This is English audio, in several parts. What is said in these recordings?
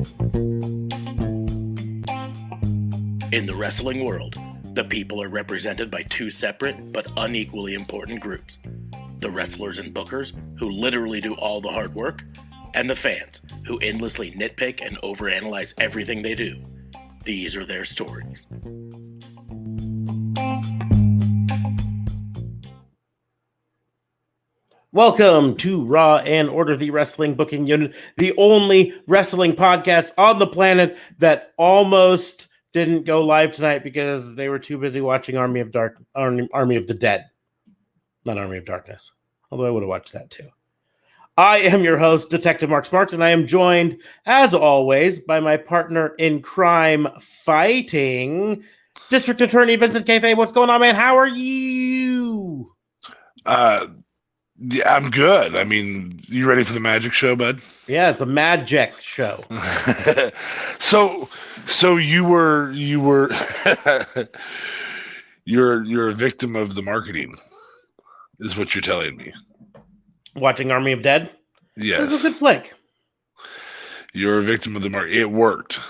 In the wrestling world, the people are represented by two separate but unequally important groups. The wrestlers and bookers, who literally do all the hard work, and the fans, who endlessly nitpick and overanalyze everything they do. These are their stories. Welcome to Raw and Order the Wrestling Booking Unit, the only wrestling podcast on the planet that almost didn't go live tonight because they were too busy watching Army of the Dead. Not Army of Darkness, although I would have watched that too. I am your host, Detective Mark Smarts, and I am joined, as always, by my partner in crime fighting, District Attorney Vincent Kayfabe. What's going on, man? How are you? Yeah, I'm good. I mean, you ready for the magic show, bud? Yeah, it's a magic show. So you were you're a victim of the marketing, is what you're telling me. Watching Army of Dead? Yes. It was a good flick. You're a victim of the market. It worked.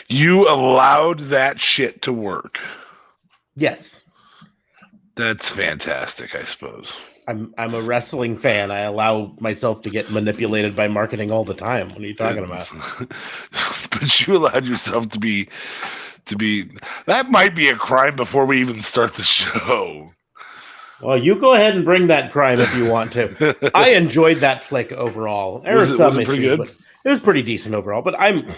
You allowed that shit to work. Yes. That's fantastic, I suppose. I'm a wrestling fan. I allow myself to get manipulated by marketing all the time. What are you talking about? But you allowed yourself to be that might be a crime before we even start the show. Well, you go ahead and bring that crime if you want to. I enjoyed that flick overall. There was were some it pretty issues, good? but it was pretty decent overall. But I'm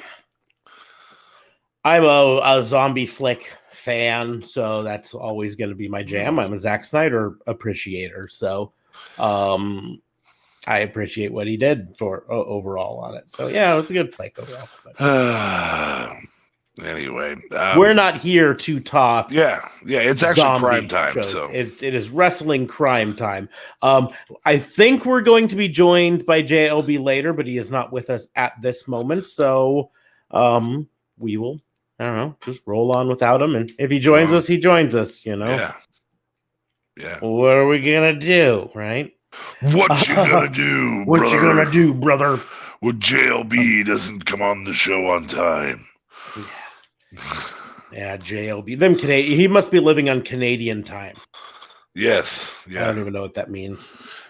a zombie flick fan, so that's always going to be my jam. I'm a Zack Snyder appreciator, so I appreciate what he did for overall on it. So yeah, it was a good flick overall. Anyway, we're not here to talk. Yeah, it's actually crime time. Shows. So it is wrestling crime time. I think we're going to be joined by JLB later, but he is not with us at this moment. So we will, I don't know, just roll on without him. And if he joins us, he joins us, you know? Yeah. What are we going to do, right? What you gonna do, What brother? you going to do, brother? Well, JLB doesn't come on the show on time. Yeah, JLB. Them Canadian. He must be living on Canadian time. Yes. Yeah. I don't even know what that means.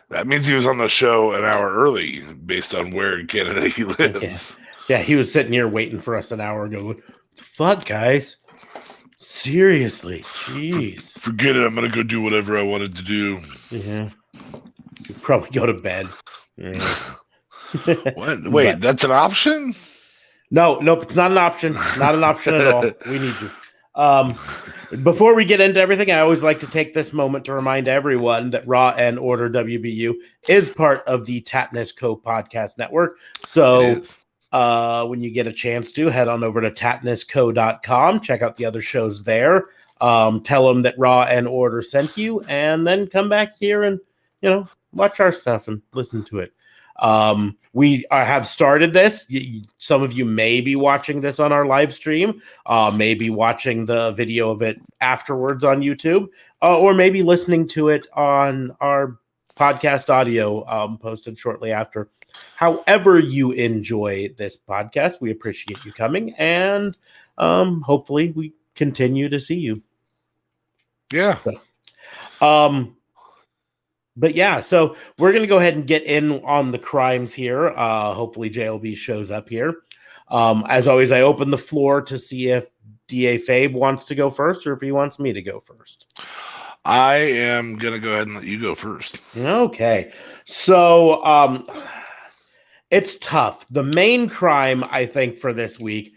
That means he was on the show an hour early based on where in Canada he lives. Yeah, he was sitting here waiting for us an hour ago. What the fuck, guys? Seriously, jeez. Forget it. I'm gonna go do whatever I wanted to do. Yeah. You'd probably go to bed. Yeah. What? Wait, that's an option? Nope, it's not an option. Not an option at all. We need you. Before we get into everything, I always like to take this moment to remind everyone that Raw and Order WBU is part of the Tatnus Co. podcast network. So when you get a chance to, head on over to tatnusco.com, check out the other shows there. Tell them that Raw and Order sent you, and then come back here and, watch our stuff and listen to it. We have started this. Some of you may be watching this on our live stream, maybe watching the video of it afterwards on YouTube, or maybe listening to it on our podcast audio posted shortly after. However you enjoy this podcast, we appreciate you coming, and hopefully we continue to see you. Yeah. But yeah, so we're going to go ahead and get in on the crimes here. Hopefully JLB shows up here. As always, I open the floor to see if DA Fabe wants to go first or if he wants me to go first. I am going to go ahead and let you go first. Okay. So it's tough. The main crime, I think, for this week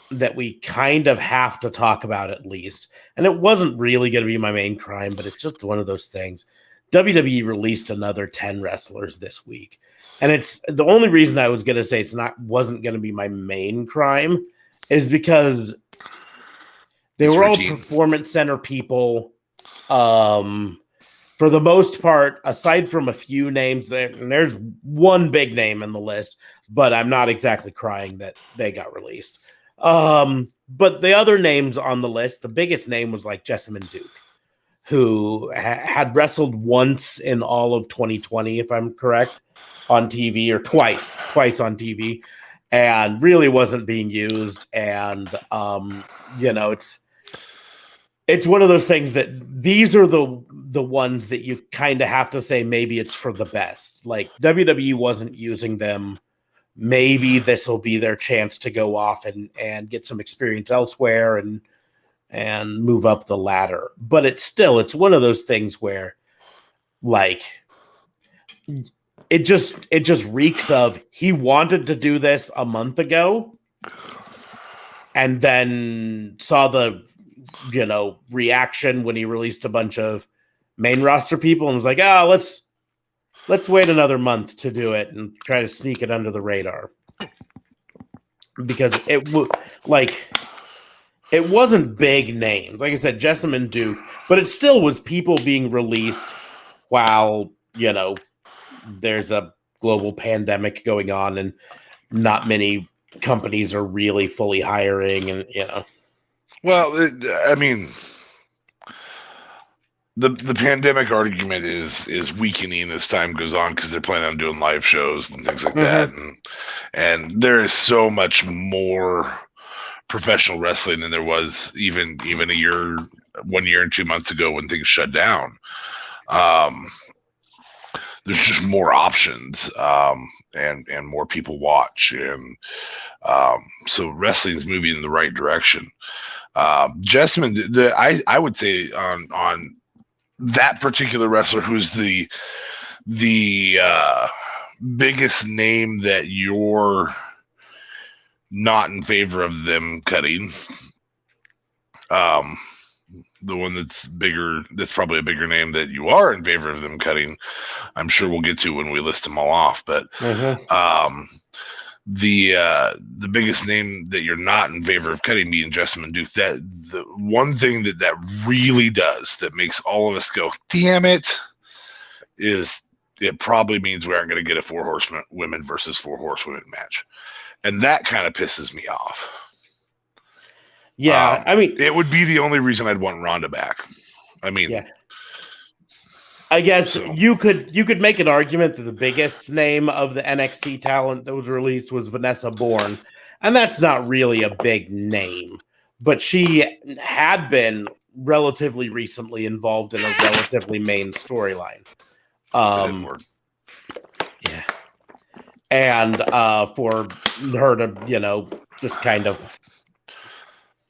that we kind of have to talk about at least, and it wasn't really going to be my main crime, but it's just one of those things. WWE released another 10 wrestlers this week, and it's the only reason I was going to say wasn't going to be my main crime is because they were all performance center people. For the most part, aside from a few names, there's one big name in the list, but I'm not exactly crying that they got released. But the other names on the list, the biggest name was like Jessamine Duke, who had wrestled once in all of 2020, if I'm correct, on TV, or twice on TV. and really wasn't being used. And it's one of those things that these are the ones that you kind of have to say maybe it's for the best. Like WWE wasn't using them. Maybe this will be their chance to go off and get some experience elsewhere and move up the ladder. But it's one of those things where like it just reeks of he wanted to do this a month ago and then saw the reaction when he released a bunch of main roster people and was like, let's wait another month to do it and try to sneak it under the radar. Because it wasn't big names. Like I said, Jessamine Duke, but it still was people being released while, there's a global pandemic going on and not many companies are really fully hiring and, Well, I mean, the pandemic argument is weakening as time goes on because they're planning on doing live shows and things like that, and there is so much more professional wrestling than there was even 1 year and 2 months ago when things shut down. There's just more options, and more people watch, and so wrestling's moving in the right direction. Jessamine, I would say on that particular wrestler who's the biggest name that you're not in favor of them cutting. The one that's bigger, that's probably a bigger name that you are in favor of them cutting. I'm sure we'll get to when we list them all off, but the biggest name that you're not in favor of cutting being Jessamine Duke. That the one thing that really does that makes all of us go, damn it, is it probably means we aren't going to get a 4 horsewomen versus 4 horsewomen match, and that kind of pisses me off. Yeah, I mean, it would be the only reason I'd want Ronda back. I mean, yeah. I guess you could make an argument that the biggest name of the NXT talent that was released was Vanessa Bourne, and that's not really a big name, but she had been relatively recently involved in a relatively main storyline. Yeah, and for her to just kind of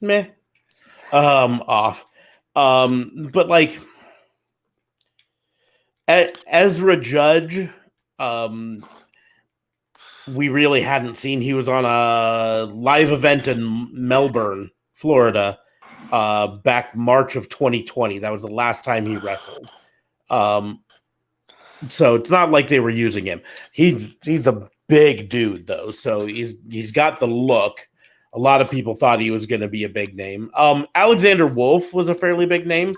meh off, but like. Ezra Judge, we really hadn't seen. He was on a live event in Melbourne, Florida, back March of 2020. That was the last time he wrestled. So it's not like they were using him. He's a big dude though, so he's got the look. A lot of people thought he was going to be a big name. Alexander Wolf was a fairly big name.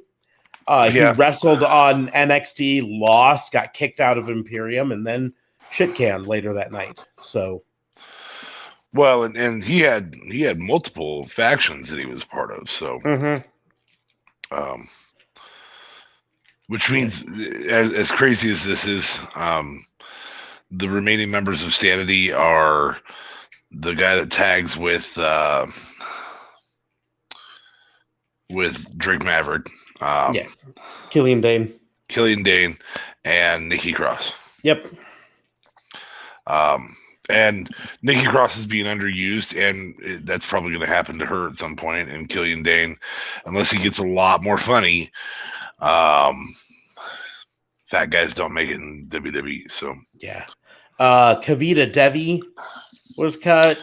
He wrestled on NXT, lost, got kicked out of Imperium, and then shit canned later that night. So, well, and he had multiple factions that he was part of. So, which means, as crazy as this is, the remaining members of Sanity are the guy that tags with Drake Maverick. Killian Dane, and Nikki Cross. Yep. And Nikki Cross is being underused, and that's probably going to happen to her at some point. And Killian Dane, unless he gets a lot more funny, fat guys don't make it in WWE. So yeah. Kavita Devi was cut.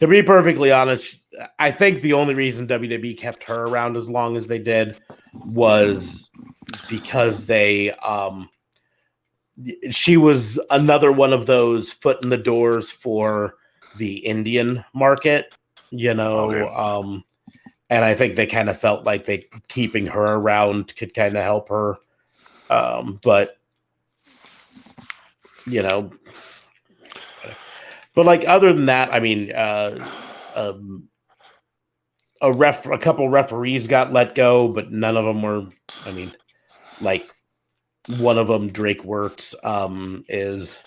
To be perfectly honest, I think the only reason WWE kept her around as long as they did was because she was another one of those foot in the doors for the Indian market, and I think they kind of felt like keeping her around could kind of help her. But like other than that, I mean, a couple referees got let go, but none of them were. I mean, like one of them, Drake Wirtz, is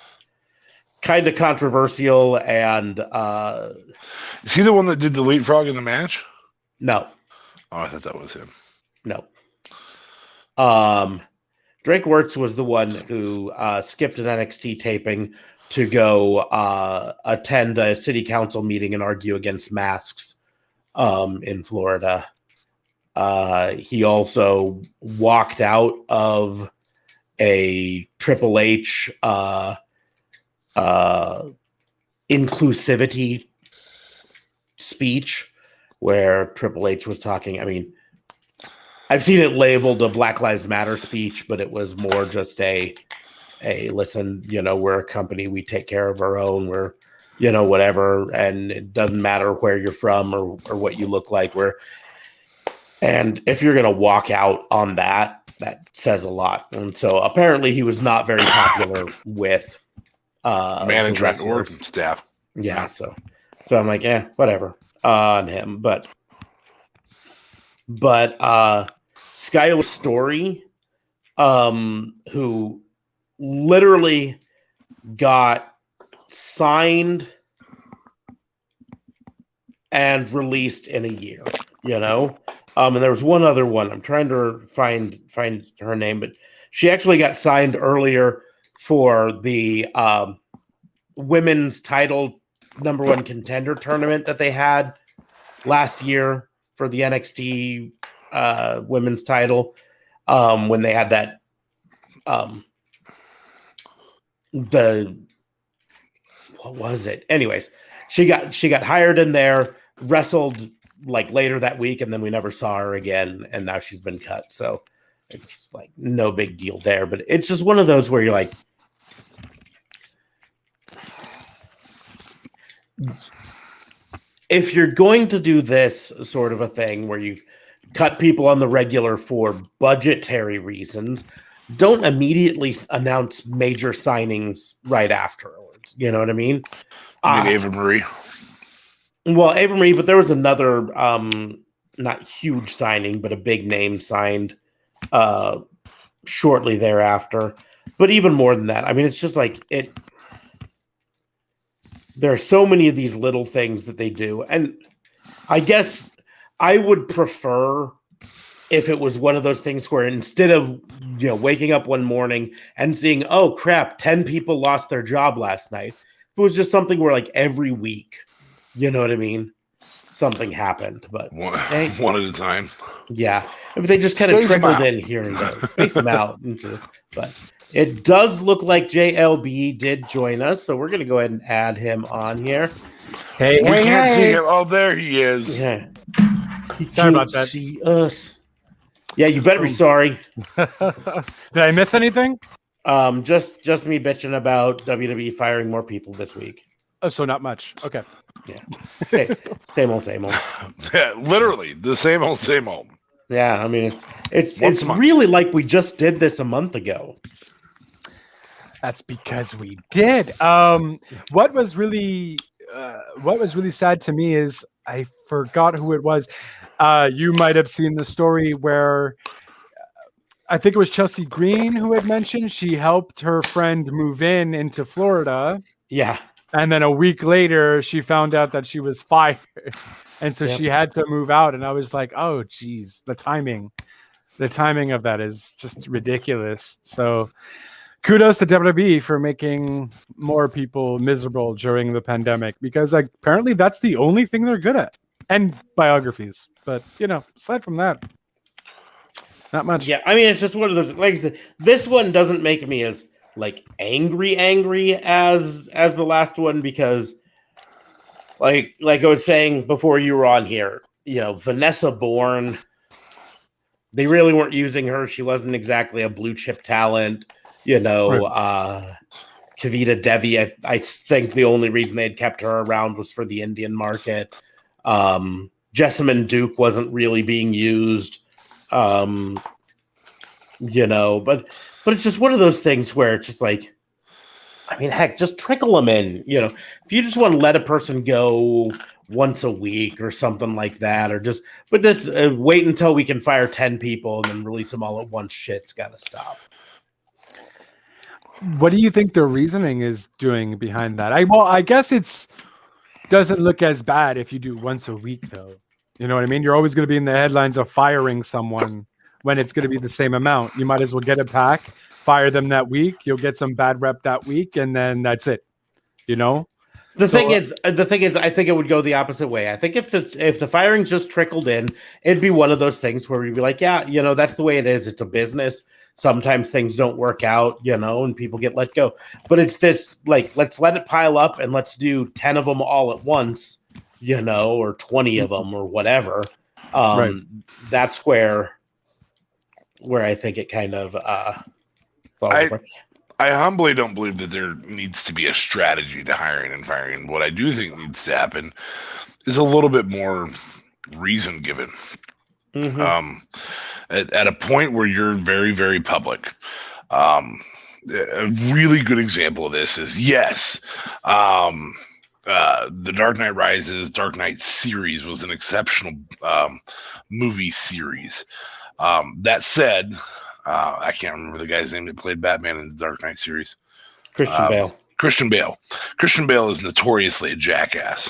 kind of controversial, and is he the one that did the leapfrog in the match? no. Oh, I thought that was him. No. Drake Wirtz was the one who skipped an NXT taping to go attend a city council meeting and argue against masks in Florida. He also walked out of a Triple H inclusivity speech where Triple H was talking. I mean, I've seen it labeled a Black Lives Matter speech, but it was more just a listen, we're a company, we take care of our own, we're, whatever, and it doesn't matter where you're from or what you look like. And if you're going to walk out on that says a lot. And so apparently he was not very popular with management or staff. Yeah. So I'm like, whatever on him. But Skylar Story, who literally got signed and released in a year, and there was one other one. I'm trying to find her name, but she actually got signed earlier for the women's title #1 contender tournament that they had last year for the NXT women's title, when they had that what was it? Anyways, she got hired in there, wrestled like later that week, and then we never saw her again, and now she's been cut. So it's like no big deal there, but it's just one of those where you're like, if you're going to do this sort of a thing where you cut people on the regular for budgetary reasons, don't immediately announce major signings right afterwards. You know what I mean? Ava Marie. Well, Ava Marie, but there was another not huge signing, but a big name signed shortly thereafter. But even more than that, I mean, it's just like it. There are so many of these little things that they do, and I guess I would prefer if it was one of those things where instead of waking up one morning and seeing, oh crap, 10 people lost their job last night, it was just something where like every week, you know what I mean, something happened. But one at a time. Yeah, if they just kind of trickled in here and there, space them out. But it does look like JLB did join us, so we're going to go ahead and add him on here. We can't see him. Oh, there he is. Yeah. Sorry about that. See us. Yeah, you better be sorry. Did I miss anything? Just me bitching about WWE firing more people this week. Oh, so not much. Okay. Yeah. Same old. Yeah, literally the same old. Yeah, I mean it's really like we just did this a month ago. That's because we did. What was really sad to me is I forgot who it was. You might have seen the story where I think it was Chelsea Green who had mentioned she helped her friend move into Florida. Yeah. And then a week later, she found out that she was fired. And so she had to move out. And I was like, oh, geez, the timing of that is just ridiculous. So kudos to WWE for making more people miserable during the pandemic, because apparently that's the only thing they're good at. And biographies. But, aside from that, not much. Yeah, I mean, it's just one of those, like I said, this one doesn't make me as angry as the last one, because like I was saying before you were on here, Vanessa Bourne, they really weren't using her. She wasn't exactly a blue chip talent, Kavita Devi. I think the only reason they had kept her around was for the Indian market. Jessamine Duke wasn't really being used, but it's just one of those things where it's just like, I mean, heck, just trickle them in. If you just want to let a person go once a week or something like that, but this wait until we can fire 10 people and then release them all at once. Shit's got to stop. What do you think the reasoning is doing behind that? I guess it's doesn't look as bad if you do once a week, though. You know what I mean? You're always going to be in the headlines of firing someone when it's going to be the same amount. You might as well get a pack, fire them that week. You'll get some bad rep that week, and then that's it. You know. The thing is, I think it would go the opposite way. I think if the firings just trickled in, it'd be one of those things where we'd be like, yeah, that's the way it is. It's a business. Sometimes things don't work out, and people get let go. But it's this, like, let's let it pile up and let's do 10 of them all at once, or 20 of them or whatever. Right. That's where I think it kind of falls apart. I humbly don't believe that there needs to be a strategy to hiring and firing. What I do think needs to happen is a little bit more reason given. Mm-hmm. At a point where you're very, very public. A really good example of this is, the Dark Knight Rises, Dark Knight series was an exceptional movie series. That said, I can't remember the guy's name that played Batman in the Dark Knight series. Christian Bale. Christian Bale is notoriously a jackass.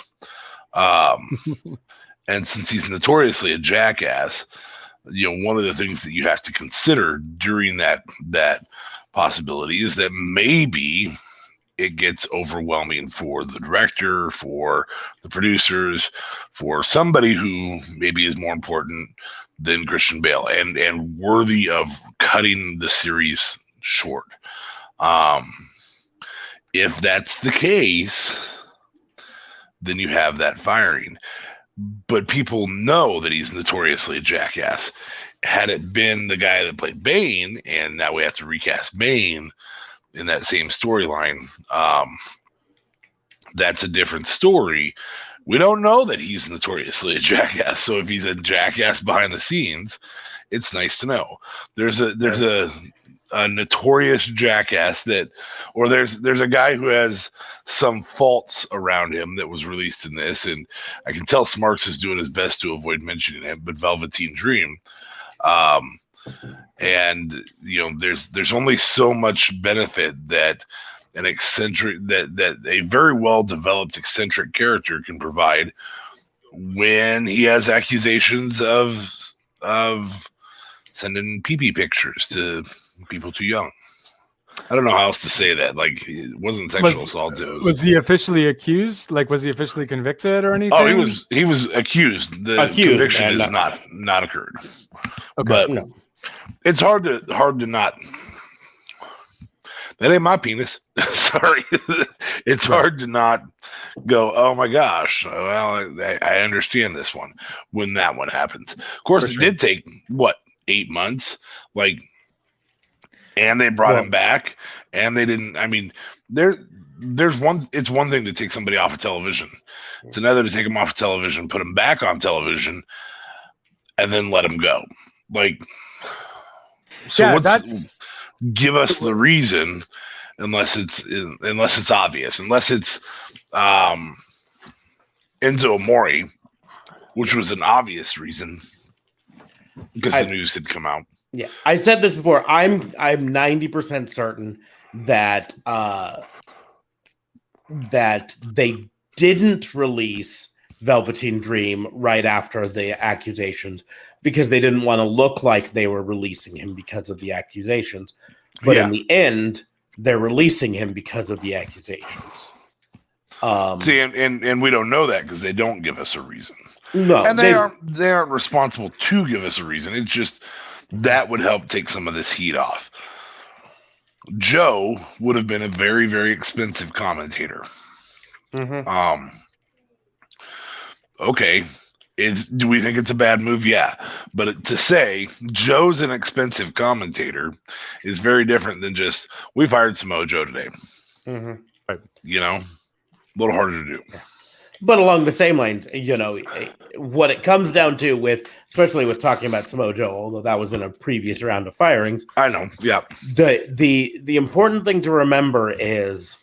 And since he's notoriously a jackass, one of the things that you have to consider during that possibility is that maybe it gets overwhelming for the director, for the producers, for somebody who maybe is more important than Christian Bale and worthy of cutting the series short. If that's the case, then you have that firing. But people know that he's notoriously a jackass. Had it been the guy that played Bane, and now we have to recast Bane in that same storyline, that's a different story. We don't know that he's notoriously a jackass. So if he's a jackass behind the scenes, it's nice to know. There's a notorious jackass or there's a guy who has some faults around him that was released in this, and I can tell Smarks is doing his best to avoid mentioning him, but Velveteen Dream. And there's only so much benefit that an eccentric that a very well developed eccentric character can provide when he has accusations of sending pee-pee pictures to people too young. I don't know how else to say that. Like, it wasn't sexual assault. Was he officially accused? Like, was he officially convicted or anything? Oh, he was accused. The conviction is not occurred. Okay. But it's hard to not. That ain't my penis. Sorry. It's hard to not go, oh my gosh. Well, I understand this one when that one happens. Of course, it did take 8 months. And they brought him back, and they didn't. I mean, there's one. It's one thing to take somebody off of television. It's another to take them off of television, put them back on television, and then let them go. Give us the reason, unless it's obvious, unless it's Enzo Amore, which was an obvious reason because the news had come out. Yeah, I said this before. I'm 90% certain that that they didn't release Velveteen Dream right after the accusations because they didn't want to look like they were releasing him because of the accusations. But in the end, they're releasing him because of the accusations. See, and we don't know that because they don't give us a reason. No, and they aren't responsible to give us a reason. It's just that would help take some of this heat off. Joe would have been a very, very expensive commentator. Mm-hmm. Okay. Do we think it's a bad move? Yeah. But to say Joe's an expensive commentator is very different than just, we fired Samoa Joe today. Mm-hmm. Right. A little harder to do. But along the same lines, what it comes down to especially with talking about Samoa Joe, although that was in a previous round of firings. I know. Yeah. The important thing to remember is,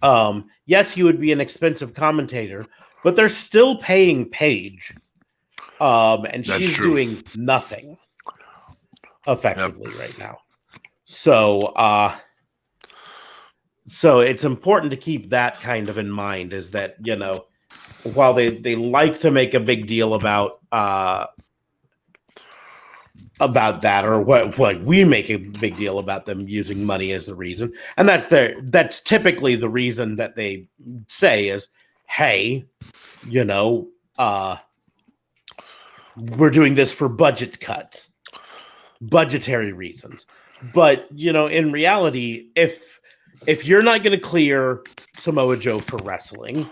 yes, he would be an expensive commentator, but they're still paying Paige. And she's doing nothing effectively right now. So, So it's important to keep that kind of in mind, is that, while they like to make a big deal about that, or what we make a big deal about them using money as the reason, and that's typically the reason that they say is, hey, we're doing this for budget cuts, budgetary reasons. But in reality, if you're not going to clear Samoa Joe for wrestling,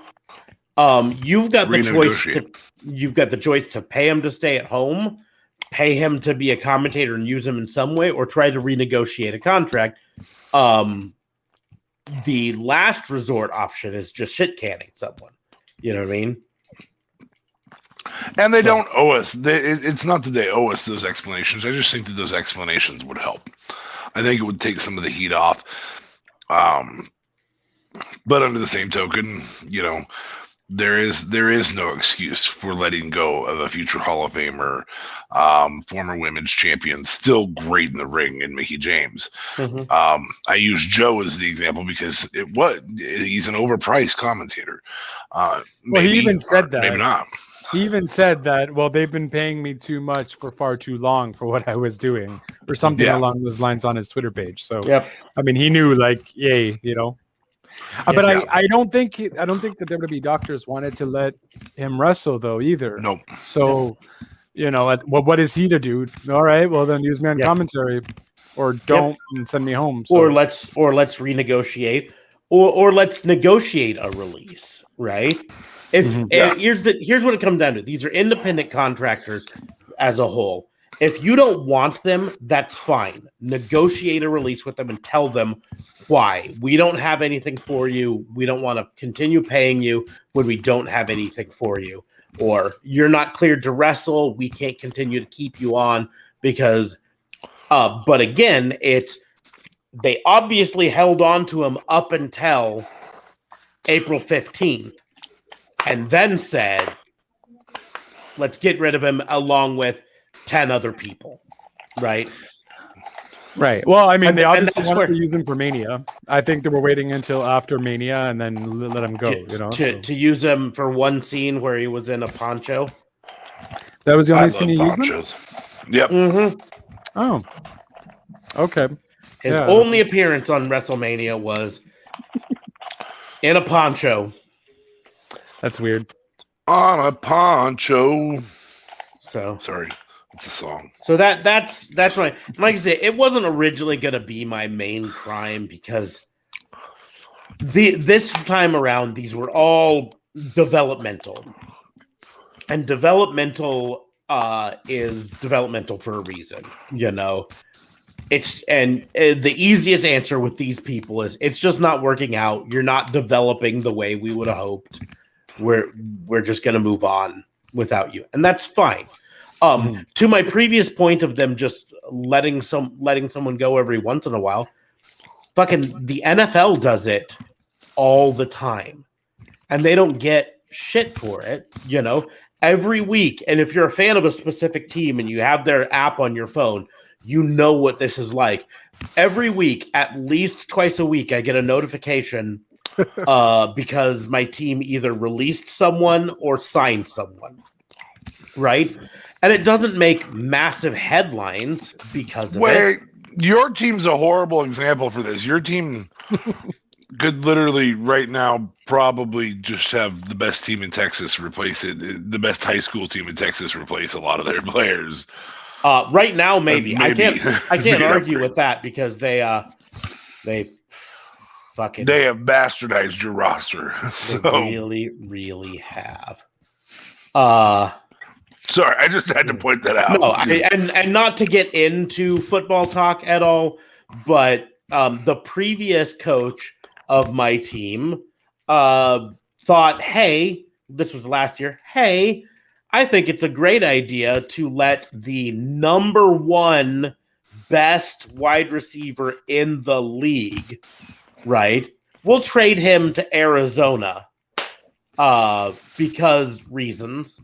you've got the choice to pay him to stay at home, pay him to be a commentator and use him in some way, or try to renegotiate a contract. The last resort option is just shit canning someone. You know what I mean? And they don't owe us. It's not that they owe us those explanations. I just think that those explanations would help. I think it would take some of the heat off. But under the same token, there is no excuse for letting go of a future Hall of Famer, former women's champion, still great in the ring, in Mickie James. Mm-hmm. I use Joe as the example because he's an overpriced commentator. He even said that. Maybe not. He even said that, well, they've been paying me too much for far too long for what I was doing, or something along those lines on his Twitter page. So, I mean, he knew, like, yay, But I don't think the WWE doctors wanted to let him wrestle, though, either. Nope. So, what is he to do? All right, well, then use me on commentary, or don't and send me home. So. Or let's renegotiate, or let's negotiate a release, right? Here's what it comes down to. These are independent contractors as a whole. If you don't want them, that's fine. Negotiate a release with them and tell them why. We don't have anything for you. We don't want to continue paying you when we don't have anything for you. Or you're not cleared to wrestle. We can't continue to keep you on because, but again, they obviously held on to him up until April 15th. And then said, let's get rid of him along with 10 other people, right? Right. Well, I mean, they obviously wanted to use him for Mania. I think they were waiting until after Mania and then let him go, To use him for one scene where he was in a poncho. That was the only scene he used him? Yep. Mm-hmm. Oh. Okay. His only appearance on WrestleMania was in a poncho. That's weird. On a poncho. So sorry, it's a song. So that's right. Like I said, it wasn't originally going to be my main crime because this time around these were all developmental, and developmental is developmental for a reason. It's the easiest answer with these people is it's just not working out. You're not developing the way we would have hoped. We're just going to move on without you. And that's fine. To my previous point of them just letting someone go every once in a while, fucking the NFL does it all the time. And they don't get shit for it, every week. And if you're a fan of a specific team and you have their app on your phone, you know what this is like. Every week, at least twice a week, I get a notification because my team either released someone or signed someone, right? And it doesn't make massive headlines because of it. Your team's a horrible example for this. Your team could literally right now probably just have the best team in Texas replace it. The best high school team in Texas replace a lot of their players. Right now, maybe. I can't argue with that because they have bastardized your roster. They really have. Sorry, I just had to point that out. No, and not to get into football talk at all, but the previous coach of my team thought, hey, this was last year, hey, I think it's a great idea to let the number one best wide receiver in the league, right? We'll trade him to Arizona because reasons,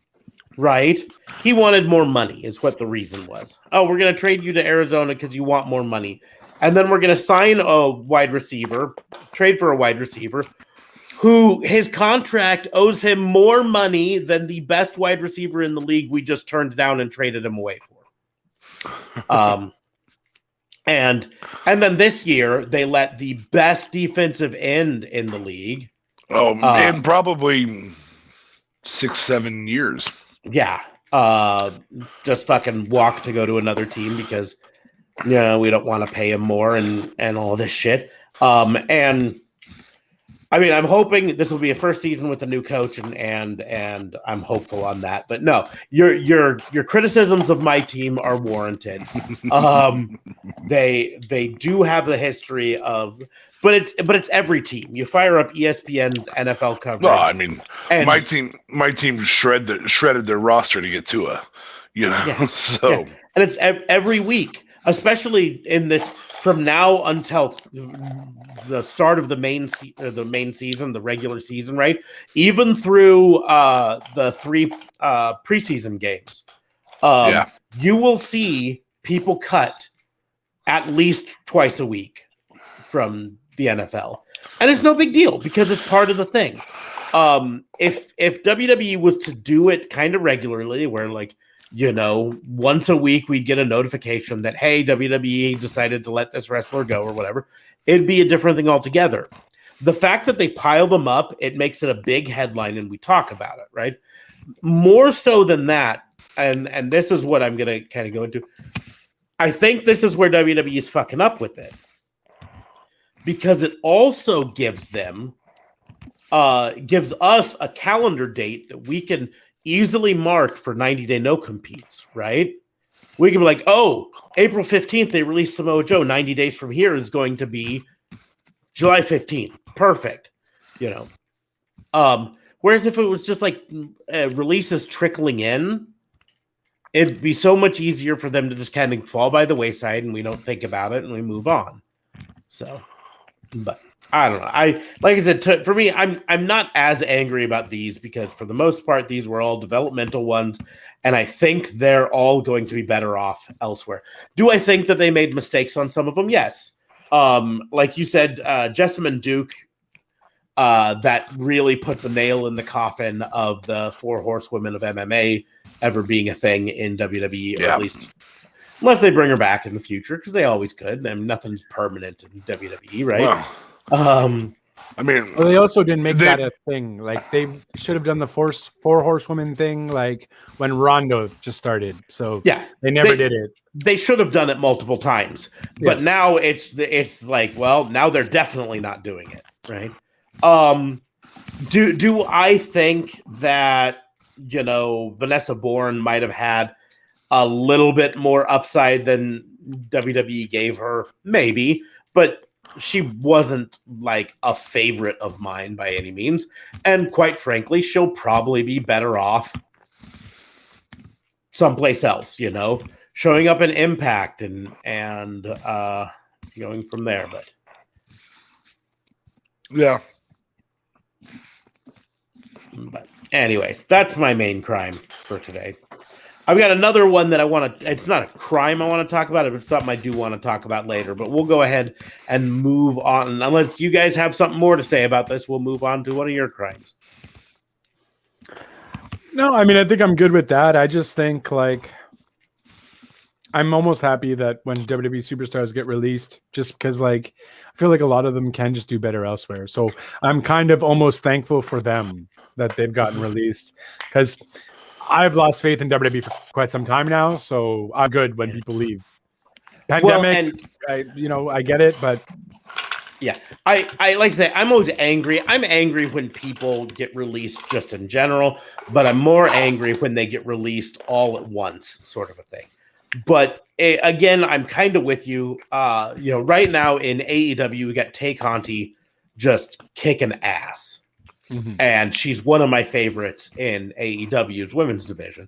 right? He wanted more money is what the reason was. Oh, we're going to trade you to Arizona because you want more money. and then we're going to sign a wide receiver, trade for a wide receiver, who his contract owes him more money than the best wide receiver in the league we just turned down and traded him away for. And then this year they let the best defensive end in the league. In probably 6-7 years. Yeah. Just fucking walk to go to another team because we don't want to pay him more and all this shit. And I mean, I'm hoping this will be a first season with a new coach, and I'm hopeful on that. But no, your criticisms of my team are warranted. They do have the history of, but it's every team. You fire up ESPN's NFL coverage. Well, I mean, my team shredded their roster to get to and it's every week, especially in this from now until the start of the main season, the regular season, right? Even through the 3 preseason games, you will see people cut at least twice a week from the NFL, and it's no big deal because it's part of the thing. If WWE was to do it kind of regularly, where once a week we'd get a notification that, hey, WWE decided to let this wrestler go or whatever, it'd be a different thing altogether. The fact that they pile them up, it makes it a big headline and we talk about it, right? More so than that, and this is what I'm going to kind of go into. I think this is where WWE is fucking up with it. Because it also gives us a calendar date that we can easily mark for 90-day no competes, right? We can be like, oh, April 15th, they released Samoa Joe. 90 days from here is going to be July 15th. Perfect. Whereas if it was just like releases trickling in, it'd be so much easier for them to just kind of fall by the wayside and we don't think about it and we move on. So, but I don't know. Like I said, for me, I'm not as angry about these because for the most part, these were all developmental ones, and I think they're all going to be better off elsewhere. Do I think that they made mistakes on some of them? Yes. Like you said, Jessamine Duke, that really puts a nail in the coffin of the 4 horsewomen of MMA ever being a thing in WWE, or at least unless they bring her back in the future, because they always could. I mean, nothing's permanent in WWE, right? Well, I mean, they also didn't make that a thing. Like they should have done the 4 horsewomen thing, like when Rondo just started. So yeah, they never did it. They should have done it multiple times, but now it's like, well, now they're definitely not doing it, right? Do I think that Vanessa Bourne might have had a little bit more upside than WWE gave her? Maybe, but she wasn't like a favorite of mine by any means. And quite frankly, she'll probably be better off someplace else, showing up in Impact and going from there. But yeah. But anyways, that's my main crime for today. I've got another one that I want to, it's not a crime I want to talk about, it's something I do want to talk about later, but we'll go ahead and move on. Unless you guys have something more to say about this, we'll move on to one of your crimes. No, I mean, I think I'm good with that. I just think I'm almost happy that when WWE superstars get released, just because I feel like a lot of them can just do better elsewhere. So I'm kind of almost thankful for them that they've gotten released, because I've lost faith in WWE for quite some time now, so I'm good when people leave. Pandemic, I get it, but yeah, I like to say I'm always angry. I'm angry when people get released just in general, but I'm more angry when they get released all at once, sort of a thing. But again, I'm kind of with you. Right now in AEW, we got Tay Conti just kicking ass. Mm-hmm. And she's one of my favorites in AEW's women's division.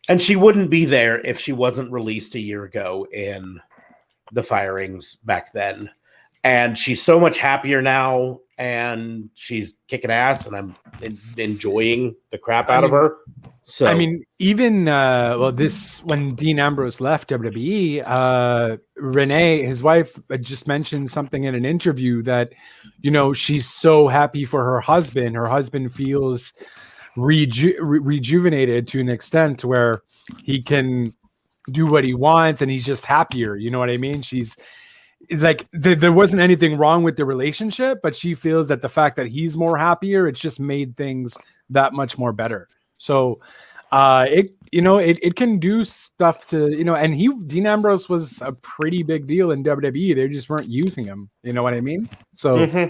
And she wouldn't be there if she wasn't released a year ago in the firings back then. And she's so much happier now. and she's kicking ass, and I'm enjoying the crap out of her. So I mean, even when Dean Ambrose left WWE, Renee, his wife, just mentioned something in an interview that, she's so happy for her husband. Her husband feels rejuvenated to an extent where he can do what he wants, and he's just happier. You know what I mean? She's like, there wasn't anything wrong with the relationship, but she feels that the fact that he's more happier, it's just made things that much more better. So it can do stuff to, and Dean Ambrose was a pretty big deal in WWE. They just weren't using him. You know what I mean? So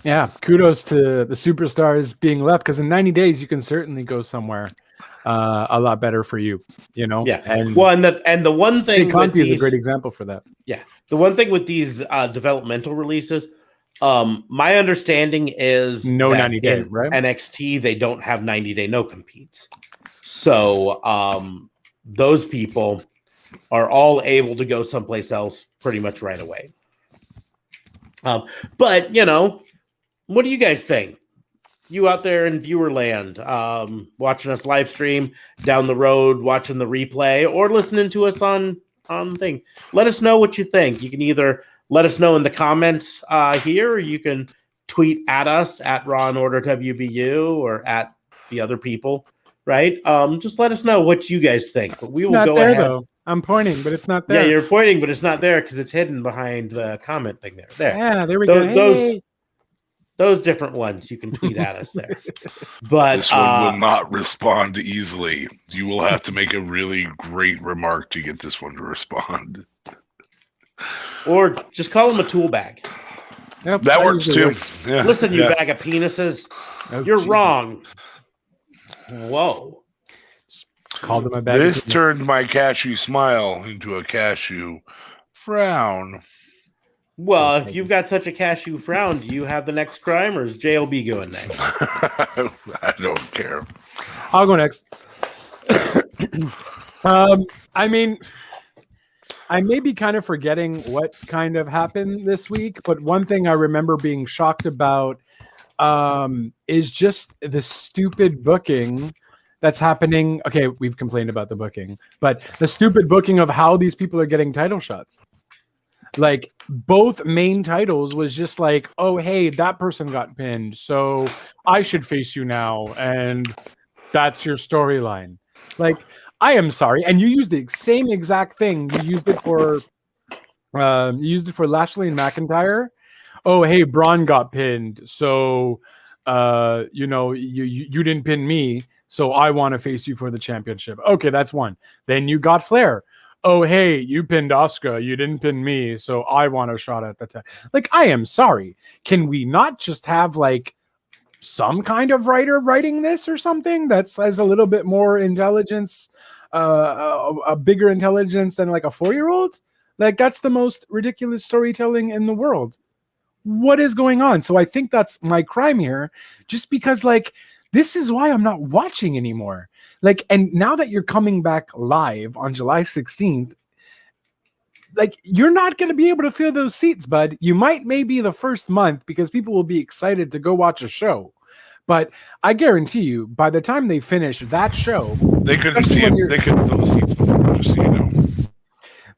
yeah, kudos to the superstars being left, because in 90 days you can certainly go somewhere a lot better for you, Yeah. And the one thing Conti is a great example for that. Yeah. The one thing with these developmental releases, my understanding is no 90 day, right? NXT, they don't have 90-day no competes. So those people are all able to go someplace else pretty much right away. But what do you guys think? You out there in viewer land, watching us live stream, down the road, watching the replay, or listening to us on thing. Let us know what you think. You can either let us know in the comments here, or you can tweet at us at Raw and Order WBU, or at the other people, right? Just let us know what you guys think. But we will go ahead. Though. I'm pointing, but it's not there. Yeah, you're pointing, but it's not there because it's hidden behind the comment thing there. There. Yeah, there we go. Those different ones you can tweet at us there. But this one will not respond easily. You will have to make a really great remark to get this one to respond. Or just call him a tool bag. Yep, that works too. Yeah. Listen, you bag of penises. You're Jesus. Wrong. Whoa. Called him a bag. This turned my cashew smile into a cashew frown. Well, if you've got such a cashew frown, do you have the next crime, or is JLB going next? I don't care. I'll go next. I mean, I may be kind of forgetting what kind of happened this week, but one thing I remember being shocked about is just the stupid booking that's happening. Okay, we've complained about the booking, but the stupid booking of how these people are getting title shots. Like, both main titles was just like, oh, hey, that person got pinned, so I should face you now, and that's your storyline. Like, I am sorry, and you used the same exact thing. You used it for Lashley and McIntyre. Oh, hey, Braun got pinned, so you didn't pin me, so I want to face you for the championship. Okay, that's one. Then you got Flair. Oh, hey, you pinned Asuka. You didn't pin me, so I want a shot at the time. Like, I am sorry. Can we not just have, like, some kind of writer writing this or something that has a little bit more intelligence, a bigger intelligence than, like, a 4-year-old? Like, that's the most ridiculous storytelling in the world. What is going on? So I think that's my crime here, just because, like, this is why I'm not watching anymore. Like, and now that you're coming back live on July 16th, like, you're not going to be able to fill those seats, bud. You might maybe the first month because people will be excited to go watch a show. But I guarantee you, by the time they finish that show, they couldn't see it. They couldn't fill the seats before, just so you know.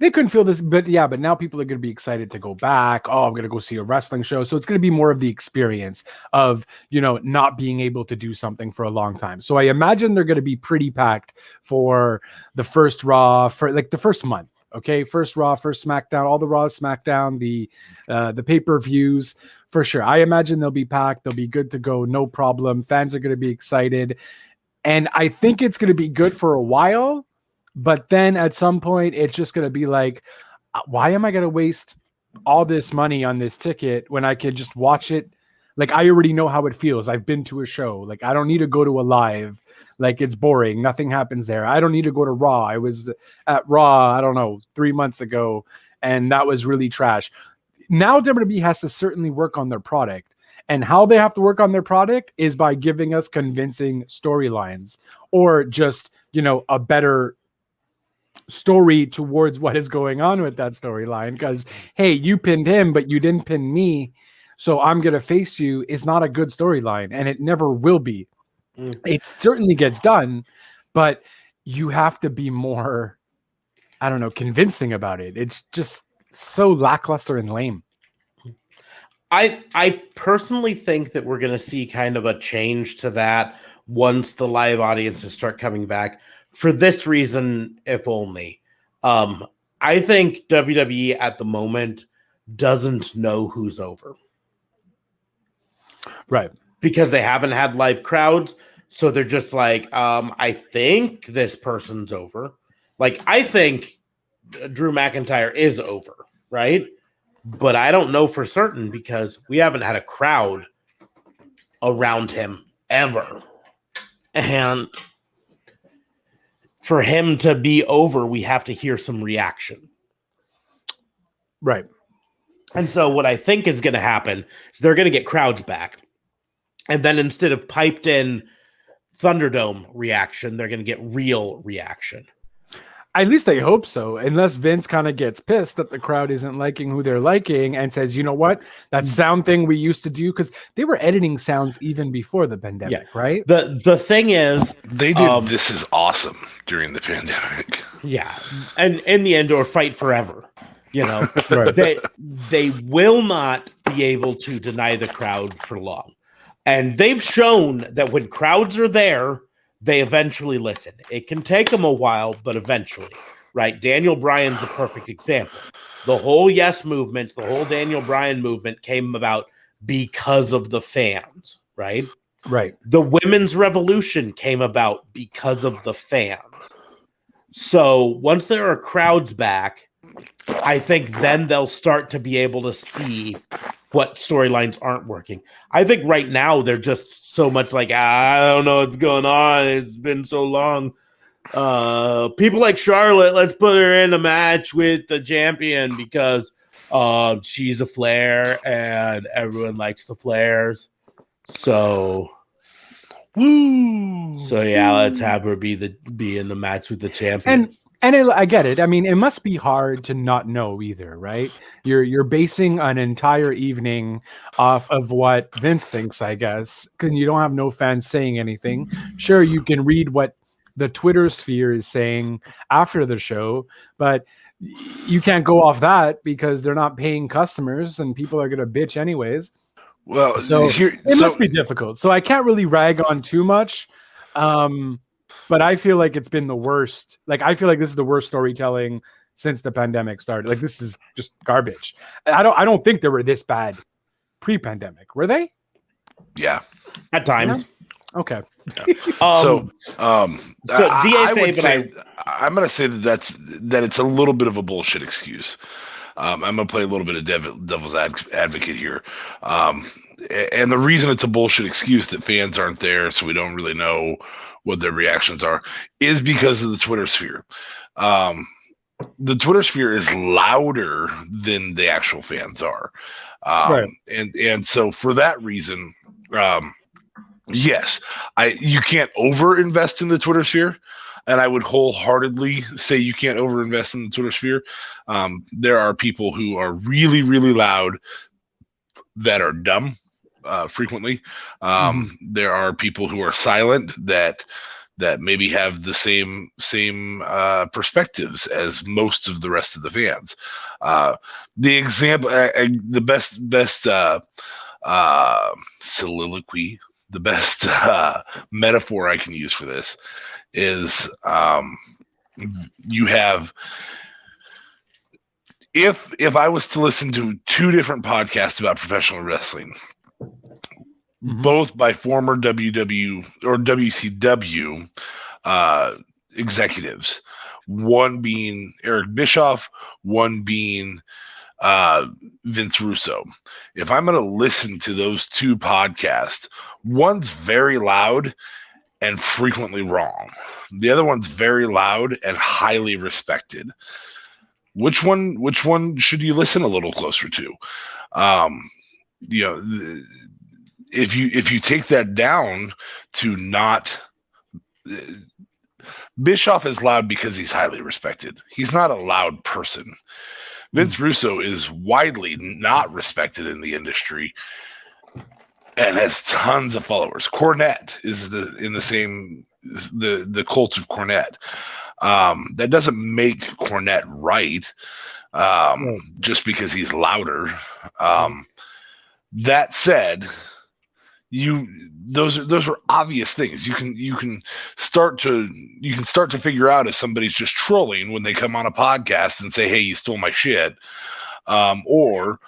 They couldn't feel this, but now people are going to be excited to go back. Oh, I'm going to go see a wrestling show. So it's going to be more of the experience of, not being able to do something for a long time. So I imagine they're going to be pretty packed for the first Raw, for like the first month. Okay, first Raw, first SmackDown, all the Raw, SmackDown, the pay-per-views, for sure. I imagine they'll be packed. They'll be good to go, no problem. Fans are going to be excited. And I think it's going to be good for a while. But then at some point, it's just going to be like, why am I going to waste all this money on this ticket when I could just watch it? Like, I already know how it feels. I've been to a show. Like, I don't need to go to a live. Like, it's boring. Nothing happens there. I don't need to go to Raw. I was at Raw, I don't know, 3 months ago, and that was really trash. Now WWE has to certainly work on their product. And how they have to work on their product is by giving us convincing storylines, or just, a better story towards what is going on with that storyline. Because, hey, you pinned him, but you didn't pin me, so I'm going to face you is not a good storyline, and it never will be. It certainly gets done, but you have to be more, I don't know, convincing about it. It's just so lackluster and lame. I personally think that we're going to see kind of a change to that once the live audiences start coming back. For this reason, if only. I think WWE at the moment doesn't know who's over. Right. Because they haven't had live crowds. So they're just like, I think this person's over. Like, I think Drew McIntyre is over, right? But I don't know for certain because we haven't had a crowd around him ever. And for him to be over, we have to hear some reaction. Right. And so what I think is going to happen is they're going to get crowds back. And then instead of piped in Thunderdome reaction, they're going to get real reaction. At least I hope so, unless Vince kind of gets pissed that the crowd isn't liking who they're liking and says, you know what, that sound thing we used to do, because they were editing sounds even before the pandemic, right? The thing is, they did This Is Awesome during the pandemic. Yeah. And in the end, or Fight Forever, you know, Right. they will not be able to deny the crowd for long. And they've shown that when crowds are there, they eventually listen. It can take them a while, but eventually, right? Daniel Bryan's a perfect example. The whole Yes movement, the whole Daniel Bryan movement came about because of the fans, right? Right. The women's revolution came about because of the fans. So once there are crowds back, I think then they'll start to be able to see what storylines aren't working. I think right now they're just so much like, I don't know what's going on. It's been so long. People like Charlotte, let's put her in a match with the champion because she's a Flair and everyone likes the Flairs. So, Woo! Yeah, let's have her be in the match with the champion. And I get it. I mean, it must be hard to not know either, right? You're basing an entire evening off of what Vince thinks, I guess, because you don't have no fans saying anything. Sure, you can read what the Twitter sphere is saying after the show, but you can't go off that because they're not paying customers and people are going to bitch anyways. Well, so it must be difficult. So I can't really rag on too much. But I feel like it's been the worst. Like, I feel like this is the worst storytelling since the pandemic started. Like, this is just garbage. I don't think they were this bad pre-pandemic. Were they? Yeah. At times. Yeah? Okay. Yeah. I'm going to say that it's a little bit of a bullshit excuse. I'm going to play a little bit of devil's advocate here. And the reason it's a bullshit excuse that fans aren't there, so we don't really know what their reactions are, is because of the Twitter sphere. The Twitter sphere is louder than the actual fans are. Right. And so for that reason, yes, you can't over-invest in the Twitter sphere. And I would wholeheartedly say you can't over-invest in the Twitter sphere. There are people who are really, really loud that are dumb. Frequently, there are people who are silent that maybe have the same perspectives as most of the rest of the fans. The example, the best soliloquy, the best metaphor I can use for this is you have. If I was to listen to two different podcasts about professional wrestling, both by former WW or WCW executives, one being Eric Bischoff, one being Vince Russo. If I'm going to listen to those two podcasts, one's very loud and frequently wrong. The other one's very loud and highly respected. Which one should you listen a little closer to? If you take that down to not Bischoff is loud because he's highly respected. He's not a loud person. Vince Russo is widely not respected in the industry and has tons of followers. Cornette is in the same the cult of Cornette. That doesn't make Cornette right, just because he's louder. That said, those are obvious things. You can start to figure out if somebody's just trolling when they come on a podcast and say, "Hey, you stole my shit," or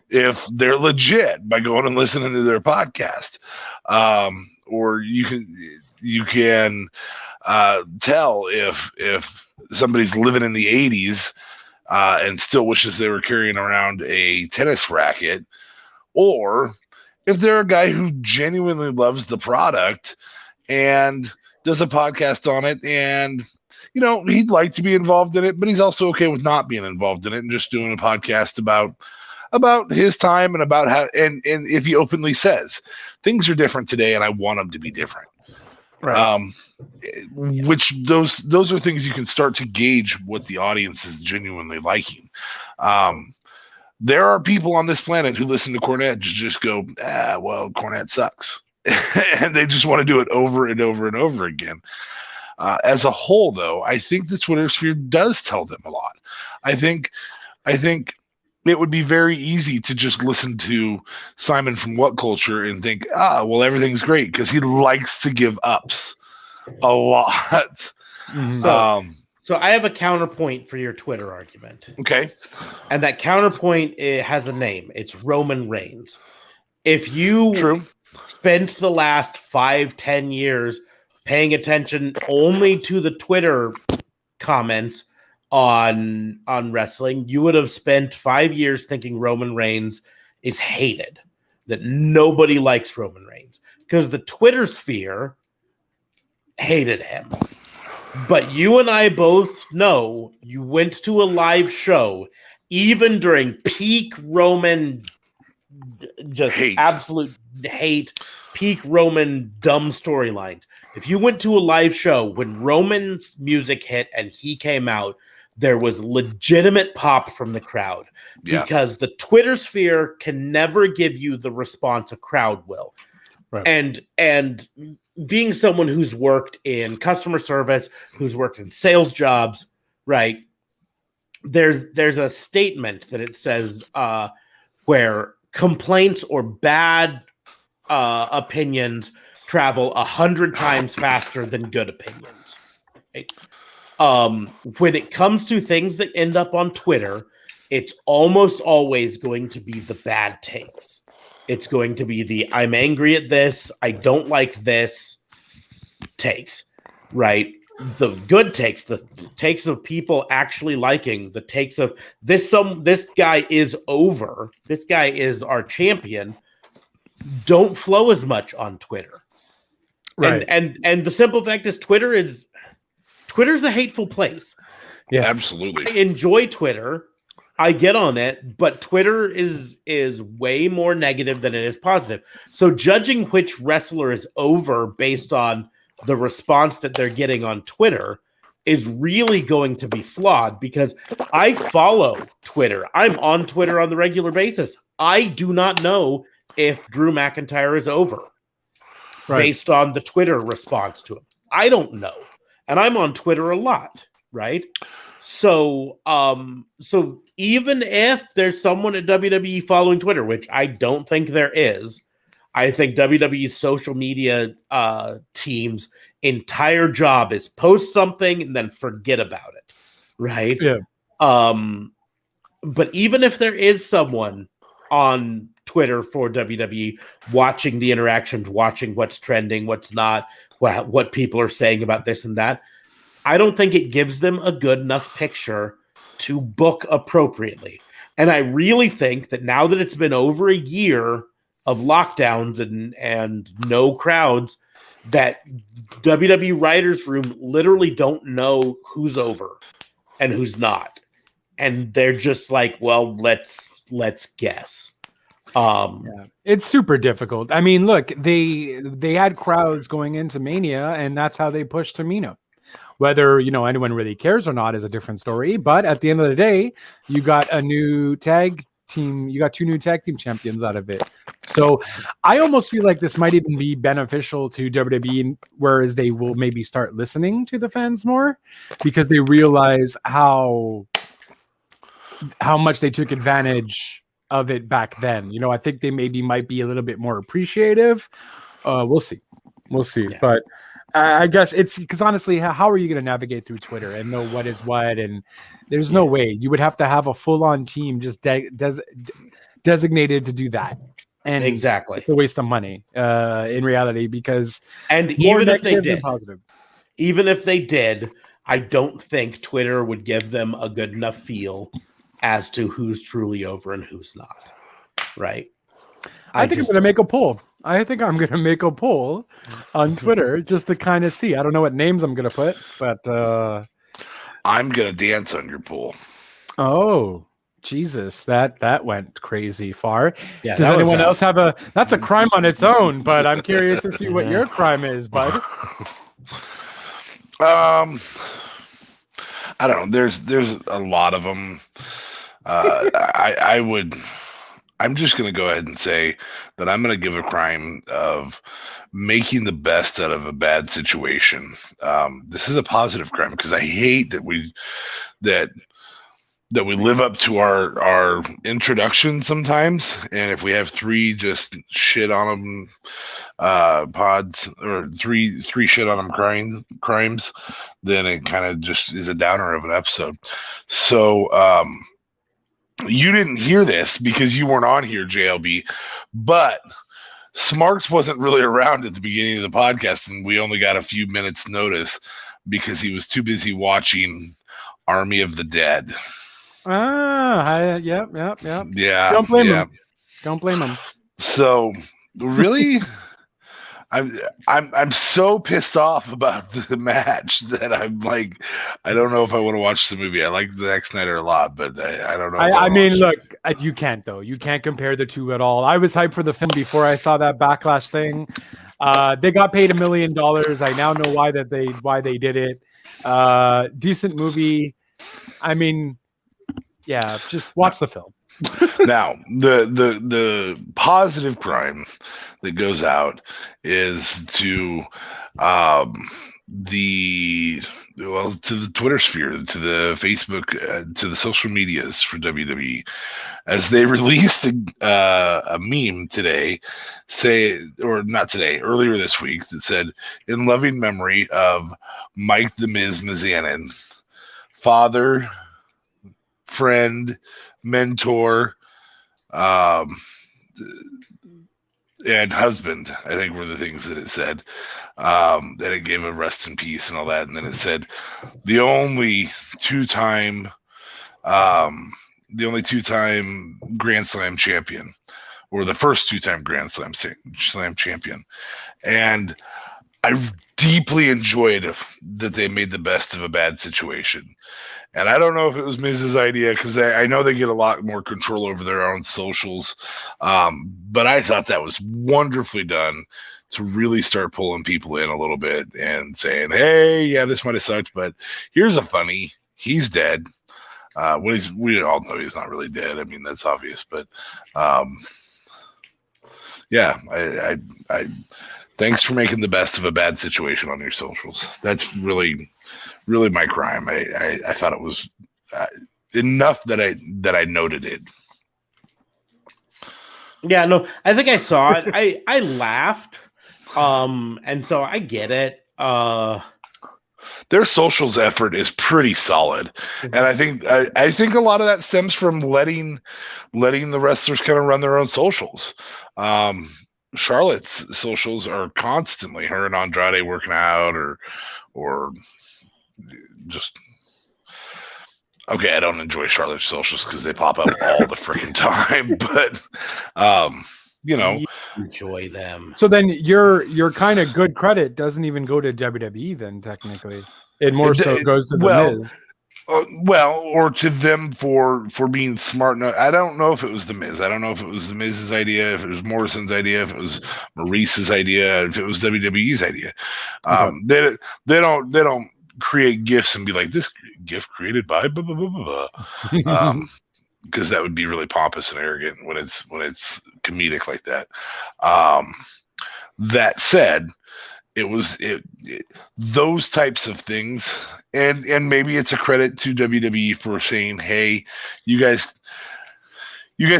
if they're legit by going and listening to their podcast. Or you can tell if somebody's living in the 80s and still wishes they were carrying around a tennis racket, or if they're a guy who genuinely loves the product and does a podcast on it, and he'd like to be involved in it, but he's also okay with not being involved in it and just doing a podcast about his time and about how, and if he openly says things are different today and I want them to be different. Right. Which those are things you can start to gauge what the audience is genuinely liking. There are people on this planet who listen to Cornette just go, well, Cornette sucks. And they just want to do it over and over and over again. As a whole, though, I think the Twitter sphere does tell them a lot. I think it would be very easy to just listen to Simon from What Culture and think, well, everything's great, because he likes to give ups a lot. Mm-hmm. So I have a counterpoint for your Twitter argument. Okay. And that counterpoint, it has a name. It's Roman Reigns. If you spent the last 5-10 years paying attention only to the Twitter comments on wrestling, you would have spent 5 years thinking Roman Reigns is hated, that nobody likes Roman Reigns, because the Twitter sphere hated him. But you and I both know you went to a live show, even during peak Roman, just absolute hate, peak Roman dumb storylines. If you went to a live show when Roman's music hit and he came out, there was legitimate pop from the crowd, because the Twitter sphere can never give you the response a crowd will. Right. And being someone who's worked in customer service, who's worked in sales jobs, right? There's a statement that it says where complaints or bad opinions travel 100 times faster than good opinions. Right? When it comes to things that end up on Twitter, it's almost always going to be the bad takes. It's going to be the I'm angry at this, I don't like this takes, right? The good takes, the takes of people actually liking, the takes of this guy is over, this guy is our champion, don't flow as much on Twitter. Right. And the simple fact is Twitter's a hateful place. Yeah, absolutely. I enjoy Twitter. I get on it, but Twitter is way more negative than it is positive. So judging which wrestler is over based on the response that they're getting on Twitter is really going to be flawed, because I follow Twitter. I'm on Twitter on the regular basis. I do not know if Drew McIntyre is over based on the Twitter response to him. I don't know. And I'm on Twitter a lot, right? So even if there's someone at WWE following Twitter, which I don't think there is, I think WWE's social media team's entire job is post something and then forget about it, right? Yeah. But even if there is someone on Twitter for WWE watching the interactions, watching what's trending, what's not, what people are saying about this and that, I don't think it gives them a good enough picture to book appropriately. And I really think that now that it's been over a year of lockdowns and no crowds, that WWE writers' room literally don't know who's over and who's not. And they're just like, well, let's guess. It's super difficult. I mean, look, they had crowds going into Mania, and that's how they pushed Tamina. Whether, anyone really cares or not is a different story. But at the end of the day, you got a new tag team. You got 2 new tag team champions out of it. So I almost feel like this might even be beneficial to WWE, whereas they will maybe start listening to the fans more because they realize how much they took advantage of it back then. I think they maybe might be a little bit more appreciative. We'll see. Yeah. But I guess it's because honestly, how are you going to navigate through Twitter and know what is what? And there's no way. You would have to have a full-on team just designated to do that. And exactly, it's a waste of money in reality, because even if they did, I don't think Twitter would give them a good enough feel as to who's truly over and who's not. Right? I think I'm going to make a poll. I think I'm going to make a poll on Twitter just to kind of see. I don't know what names I'm going to put, but I'm going to dance on your poll. Oh, Jesus, that went crazy far. Yeah, does anyone else have that's a crime on its own, but I'm curious to see what your crime is, bud. I don't know. There's a lot of them. I'm just going to go ahead and say that I'm going to give a crime of making the best out of a bad situation. This is a positive crime because I hate that we live up to our introduction sometimes. And if we have 3 just shit on them pods or three shit on them crimes, then it kind of just is a downer of an episode. So, you didn't hear this because you weren't on here, JLB, but Smarks wasn't really around at the beginning of the podcast, and we only got a few minutes notice because he was too busy watching Army of the Dead. Yep. Yeah. Don't blame him. Don't blame him. So, really, I'm so pissed off about the match that I'm like, I don't know if I want to watch the movie. I like Zack Snyder a lot, but I don't know. I mean, look, you can't though. You can't compare the two at all. I was hyped for the film before I saw that Backlash thing. They got paid $1 million. I now know why they did it. Decent movie. I mean, yeah, just watch the film. Now, the positive crime that goes out is to the Twitter sphere, to the Facebook, to the social medias for WWE, as they released a meme today, earlier this week, that said, "In loving memory of Mike the Miz Mizanin, father, friend, mentor, and husband," I think were the things that it said. That it gave a rest in peace and all that, and then it said the only two-time Grand Slam champion, or the first 2-time Grand Slam champion. And I deeply enjoyed that they made the best of a bad situation. And I don't know if it was Miz's idea, because I know they get a lot more control over their own socials. But I thought that was wonderfully done to really start pulling people in a little bit and saying, hey, yeah, this might have sucked, but here's a funny. He's dead. We all know he's not really dead. I mean, that's obvious. But yeah, I thanks for making the best of a bad situation on your socials. That's really my crime. I thought it was enough that I noted it. Yeah, no, I think I saw it. I laughed. And so I get it. Their socials effort is pretty solid. And I think a lot of that stems from letting the wrestlers kind of run their own socials. Charlotte's socials are constantly her and Andrade working out or just okay. I don't enjoy Charlotte's socials because they pop up all the freaking time, but you enjoy them. So then your kind of good credit doesn't even go to WWE then, technically. It more so goes to the Miz. Or to them for being smart enough. I don't know if it was the Miz. I don't know if it was the Miz's idea, if it was Morrison's idea, if it was Maurice's idea, if it was WWE's idea. Okay. They don't create GIFs and be like, this GIF created by blah, blah, blah, blah, blah. Because that would be really pompous and arrogant when it's comedic like that. That said, those types of things, and maybe it's a credit to WWE for saying, hey, you guys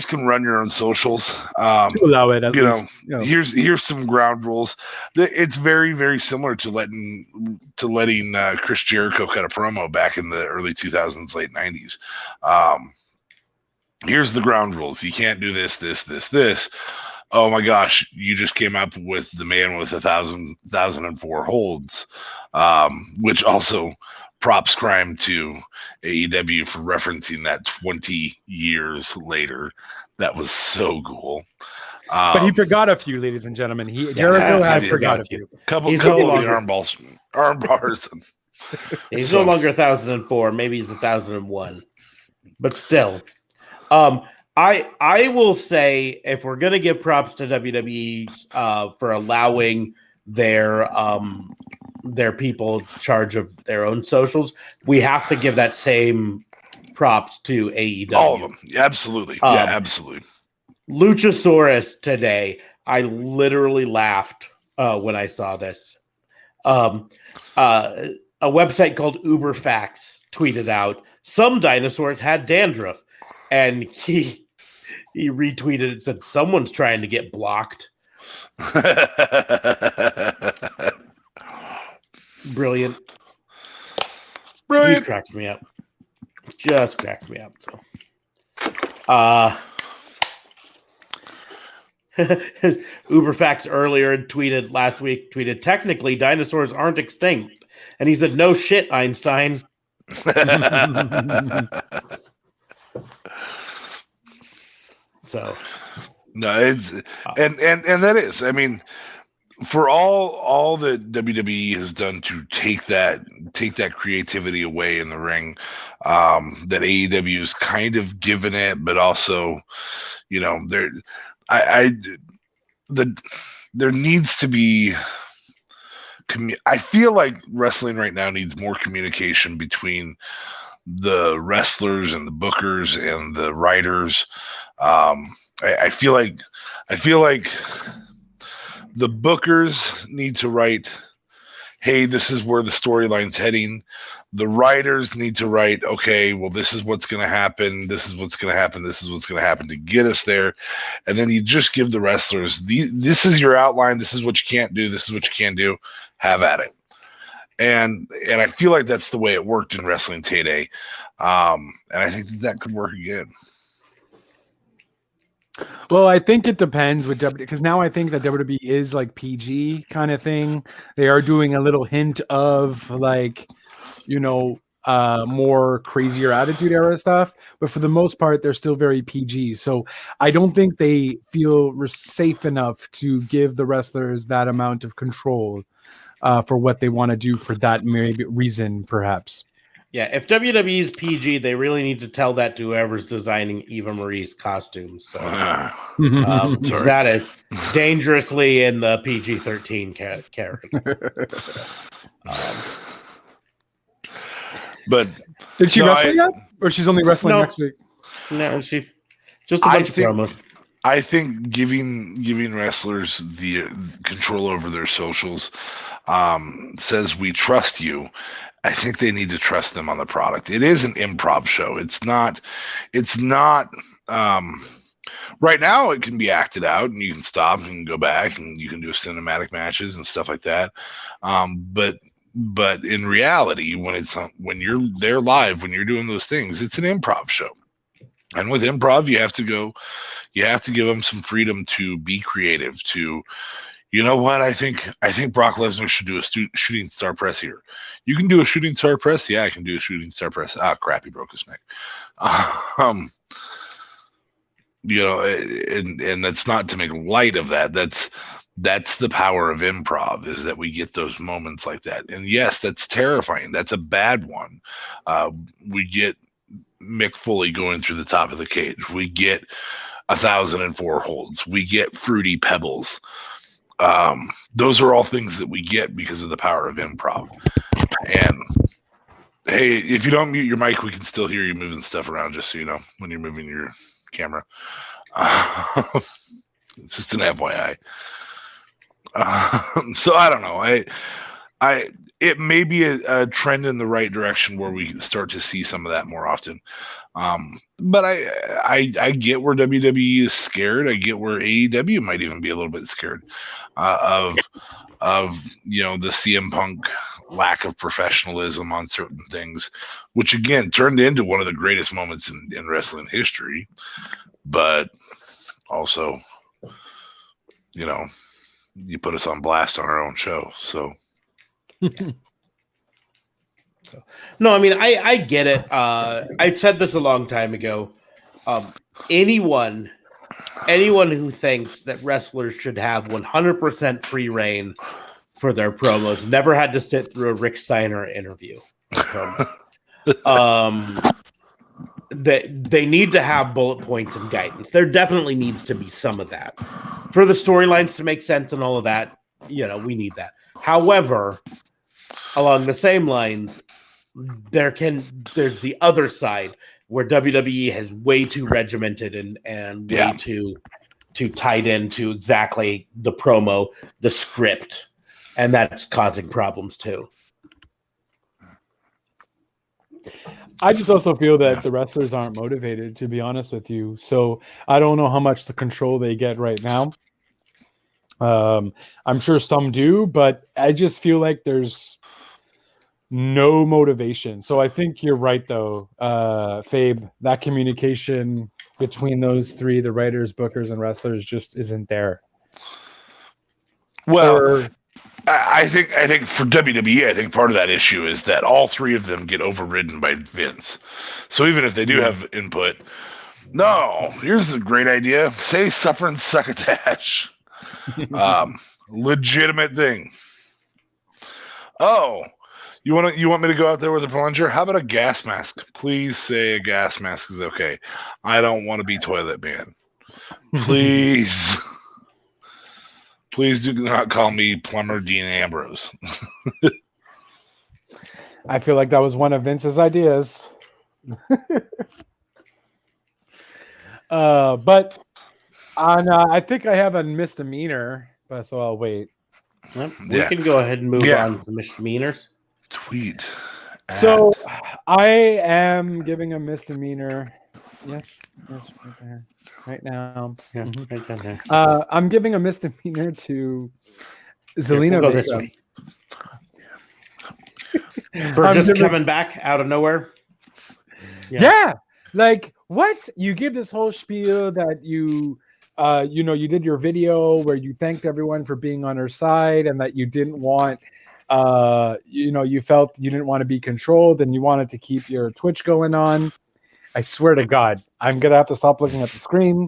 can run your own socials. To allow it, at least. Here's some ground rules. It's very, very similar to letting Chris Jericho cut a promo back in the early 2000s, late 90s. Here's the ground rules. You can't do this. Oh my gosh, you just came up with the man with 1,004 holds, which also props crime to AEW for referencing that 20 years later. That was so cool. But he forgot a few, ladies and gentlemen. Jericho had forgot a few. Couple of the arm bars. He's no longer 1,004. Maybe he's 1,001. But still. I will say, if we're gonna give props to WWE for allowing their people in charge of their own socials, we have to give that same props to AEW. All of them, absolutely, absolutely. Luchasaurus today, I literally laughed when I saw this. A website called Uberfacts tweeted out, "Some dinosaurs had dandruff." And he retweeted it, said, "Someone's trying to get blocked." Brilliant. He cracks me up. Just cracks me up. So, Uberfacts earlier last week tweeted, "Technically, dinosaurs aren't extinct." And he said, "No shit, Einstein." So no, it's and that is, I mean, for all that WWE has done to take that creativity away in the ring, that AEW is kind of given it, but also, there needs to be. I feel like wrestling right now needs more communication between the wrestlers and the bookers and the writers. I feel like the bookers need to write, hey, this is where the storyline's heading. The writers need to write, okay, well, this is what's going to happen. This is what's going to happen. This is what's going to happen to get us there. And then you just give the wrestlers, this is your outline. This is what you can't do. This is what you can do. Have at it. And I feel like that's the way it worked in Wrestling Today. And I think that could work again. Well, I think it depends with WWE, because now I think that WWE is like PG kind of thing. They are doing a little hint of like, more crazier attitude era stuff, but for the most part, they're still very PG. So I don't think they feel safe enough to give the wrestlers that amount of control for what they want to do for that maybe reason, perhaps. Yeah, if WWE is PG, they really need to tell that to whoever's designing Eva Marie's costumes. So that is dangerously in the PG-13 character. But did she wrestle yet, or she's only wrestling next week? No, she just a bunch of promos. I think giving wrestlers the control over their socials says we trust you. I think they need to trust them on the product. It is an improv show. It's not right now it can be acted out and you can stop and go back and you can do cinematic matches and stuff like that. But in reality, when you're there live, when you're doing those things, it's an improv show. And with improv, you have to give them some freedom to be creative, to, you know what? I think Brock Lesnar should do a shooting star press here. You can do a shooting star press. Yeah, I can do a shooting star press. Ah, crap, he broke his neck. And that's not to make light of that. That's the power of improv, is that we get those moments like that. And yes, that's terrifying. That's a bad one. We get Mick Foley going through the top of the cage. We get 1,004 holds. We get fruity pebbles. Those are all things that we get because of the power of improv. And Hey, if you don't mute your mic, we can still hear you moving stuff around, just so you know, when you're moving your camera. Just an FYI. So I don't know. It may be a trend in the right direction where we start to see some of that more often. But I get where WWE is scared. I get where AEW might even be a little bit scared of the CM Punk lack of professionalism on certain things, which again turned into one of the greatest moments in wrestling history. But also, you put us on blast on our own show, so. No, I mean, I get it. I said this a long time ago. Anyone who thinks that wrestlers should have 100% free reign for their promos never had to sit through a Rick Steiner interview. They need to have bullet points and guidance. There definitely needs to be some of that for the storylines to make sense and all of that. We need that. However, along the same lines, there's the other side where WWE has way too regimented and way too tied into exactly the promo, the script, and that's causing problems too. I just also feel that the wrestlers aren't motivated, to be honest with you. So I don't know how much the control they get right now. I'm sure some do, but I just feel like there's no motivation. So I think you're right, though, Fabe. That communication between those three, the writers, bookers, and wrestlers, just isn't there. Well, I think for WWE, I think part of that issue is that all three of them get overridden by Vince. So even if they do have input, no, here's a great idea: say suffering succotash. Legitimate thing. Oh. You want me to go out there with a plunger? How about a gas mask? Please say a gas mask is okay. I don't want to be Toilet Man. Please. Please do not call me Plumber Dean Ambrose. I feel like that was one of Vince's ideas. But I think I have a misdemeanor, so I'll wait. Yep. We can go ahead and move on to misdemeanors. Tweet. So I am giving a misdemeanor. Yes, right there, right now. Yeah, right down there. I'm giving a misdemeanor to Zelina We'll go Vega. this way. For just coming back out of nowhere. Yeah, like what? You give this whole spiel that you did your video where you thanked everyone for being on her side and that you didn't want. You felt you didn't want to be controlled and you wanted to keep your Twitch going on. I swear to God, I'm gonna have to stop looking at the screen.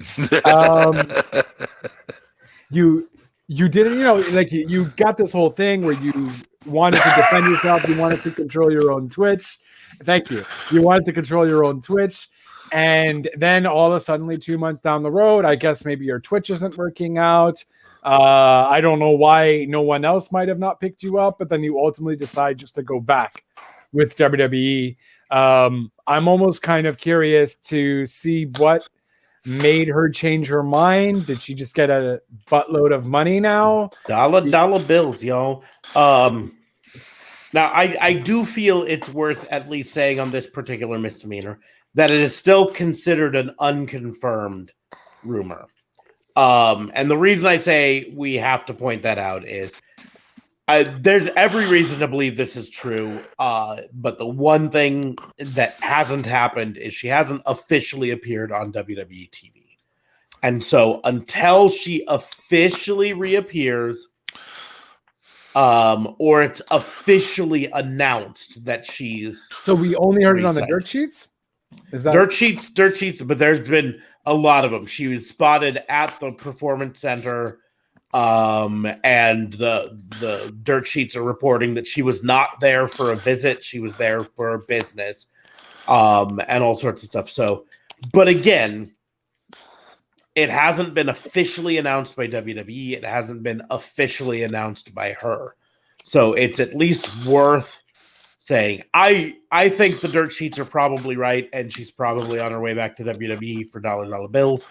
You didn't, like you got this whole thing where you wanted to defend yourself. You wanted to control your own Twitch. Thank you. You wanted to control your own Twitch. And then all of a sudden, 2 months down the road, I guess maybe your Twitch isn't working out. I don't know why no one else might have not picked you up, but then you ultimately decide just to go back with WWE. I'm almost kind of curious to see what made her change her mind. Did she just get a buttload of money now? Dollar bills, y'all. Now, I do feel it's worth at least saying on this particular misdemeanor that it is still considered an unconfirmed rumor. And the reason I say we have to point that out is there's every reason to believe this is true. But the one thing that hasn't happened is she hasn't officially appeared on WWE TV. And so until she officially reappears, or it's officially announced that she's... So we only heard it on the dirt sheets? Is that dirt sheets, but there's been a lot of them. She was spotted at the Performance Center, and the dirt sheets are reporting that she was not there for a visit. She was there for a business, and all sorts of stuff. So, but again, it hasn't been officially announced by WWE. It hasn't been officially announced by her. So it's at least worth saying, I think the dirt sheets are probably right, and she's probably on her way back to WWE for dollar bills.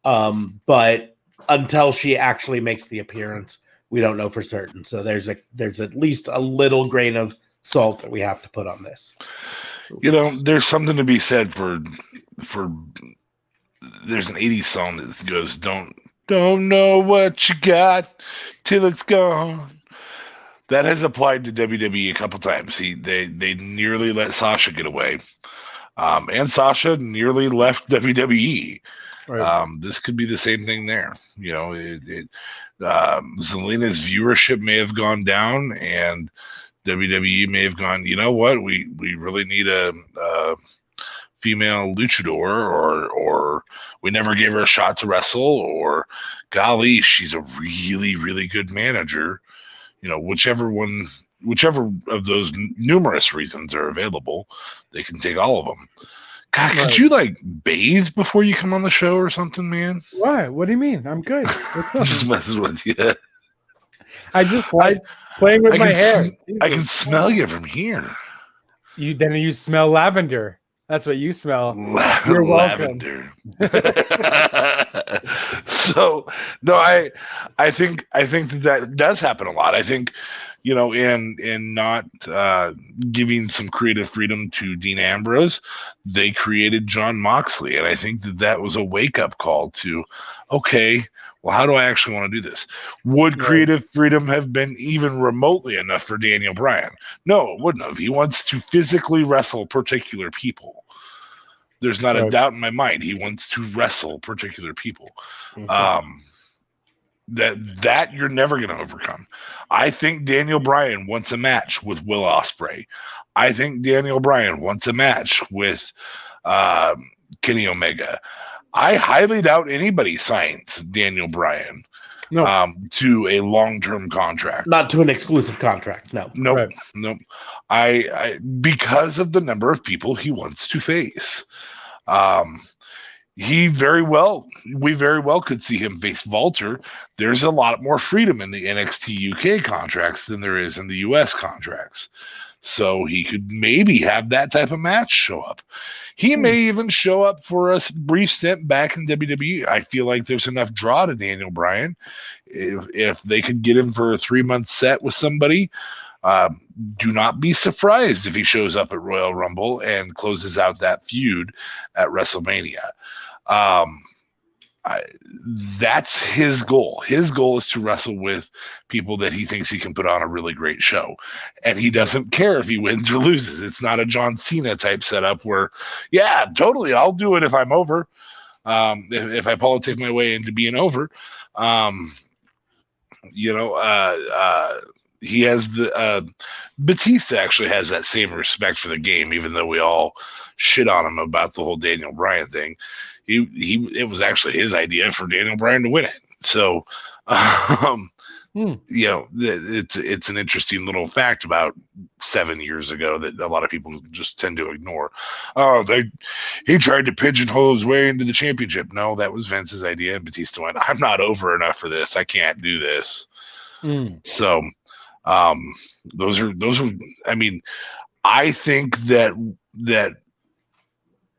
But until she actually makes the appearance, we don't know for certain. So there's at least a little grain of salt that we have to put on this. There's something to be said for there's an 80s song that goes, don't know what you got till it's gone. That has applied to WWE a couple times. They nearly let Sasha get away. And Sasha nearly left WWE. Right. This could be the same thing there. Zelina's viewership may have gone down, and WWE may have gone, you know what, we really need a female luchador, or we never gave her a shot to wrestle, or golly, she's a really, really good manager. Whichever of those numerous reasons are available, they can take all of them. God, Right. could you bathe before you come on the show or something, man? Why? What do you mean? I'm good. I'm just messing with you. I just like playing with my hair. I can Jesus. smell you from here. Then you smell lavender. That's what you smell. You're welcome. Lavender. So no, I think that does happen a lot. I think, in not giving some creative freedom to Dean Ambrose, they created Jon Moxley, and I think that was a wake up call to, okay, well, how do I actually want to do this? Would creative freedom have been even remotely enough for Daniel Bryan? No, it wouldn't have. He wants to physically wrestle particular people. There's not a doubt in my mind. He wants to wrestle particular people. Mm-hmm. That you're never going to overcome. I think Daniel Bryan wants a match with Will Ospreay. I think Daniel Bryan wants a match with Kenny Omega. I highly doubt anybody signs Daniel Bryan to a long-term contract. Not to an exclusive contract, no. Nope. Right. Nope. I because of the number of people he wants to face. We very well could see him face Walter. There's a lot more freedom in the NXT UK contracts than there is in the US contracts. So he could maybe have that type of match show up. He may even show up for a brief stint back in WWE. I feel like there's enough draw to Daniel Bryan. If they could get him for a 3-month set with somebody, do not be surprised if he shows up at Royal Rumble and closes out that feud at WrestleMania. That's his goal. His goal is to wrestle with people that he thinks he can put on a really great show. And he doesn't care if he wins or loses. It's not a John Cena type setup where, yeah, totally, I'll do it if I'm over. If I politic my way into being over. He has Batista actually has that same respect for the game, even though we all shit on him about the whole Daniel Bryan thing. It was actually his idea for Daniel Bryan to win it. So, it's an interesting little fact about 7 years ago that a lot of people just tend to ignore. He tried to pigeonhole his way into the championship. No, that was Vince's idea, and Batista went, I'm not over enough for this. I can't do this. So, those are. I mean, I think that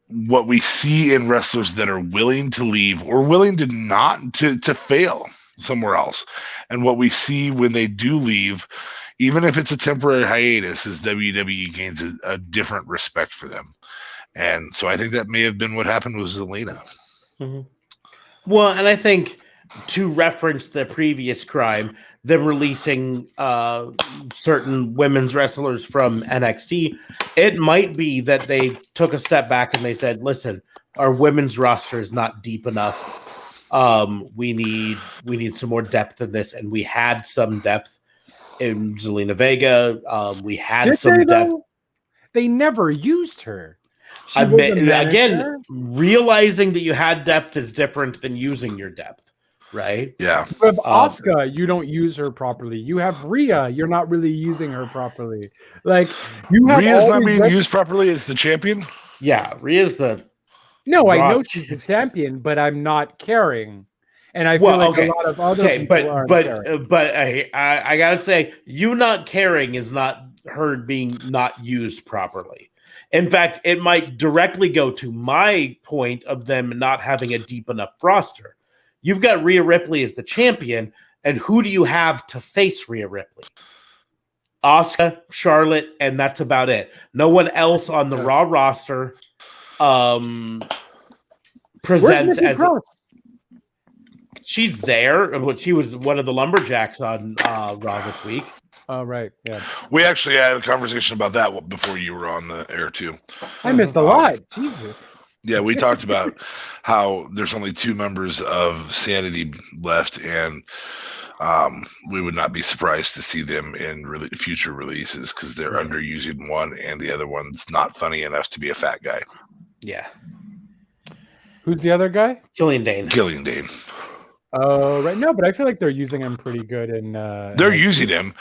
what we see in wrestlers that are willing to leave or willing to not to fail somewhere else, and what we see when they do leave, even if it's a temporary hiatus, is WWE gains a different respect for them. And so I think that may have been what happened with Zelina. Mm-hmm. Well, and I think to reference the previous crime, them releasing certain women's wrestlers from NXT, it might be that they took a step back and they said, listen, our women's roster is not deep enough. We need some more depth in this. And we had some depth in Zelina Vega. We had some depth. They never used her. Again, realizing that you had depth is different than using your depth. Right. Yeah. You have Asuka, you don't use her properly. You have Rhea, you're not really using her properly. Like you have Rhea's not being used properly as the champion. Yeah, Rhea's the. No, I know she's the champion, but I'm not caring, and I feel like a lot of other people are caring. But I gotta say, you not caring is not her being not used properly. In fact, it might directly go to my point of them not having a deep enough roster. You've got Rhea Ripley as the champion, and who do you have to face Rhea Ripley? Asuka, Charlotte, and that's about it. No one else on the Raw roster presents as she's there, but she was one of the lumberjacks on Raw this week. Oh, right. Yeah. We actually had a conversation about that before you were on the air too. I missed a lot. Jesus. Yeah, we talked about how there's only 2 members of Sanity left, and we would not be surprised to see them in future releases because they're underusing one, and the other one's not funny enough to be a fat guy. Yeah. Who's the other guy? Killian Dane. Oh, right. No, but I feel like they're using him pretty good. They're using him.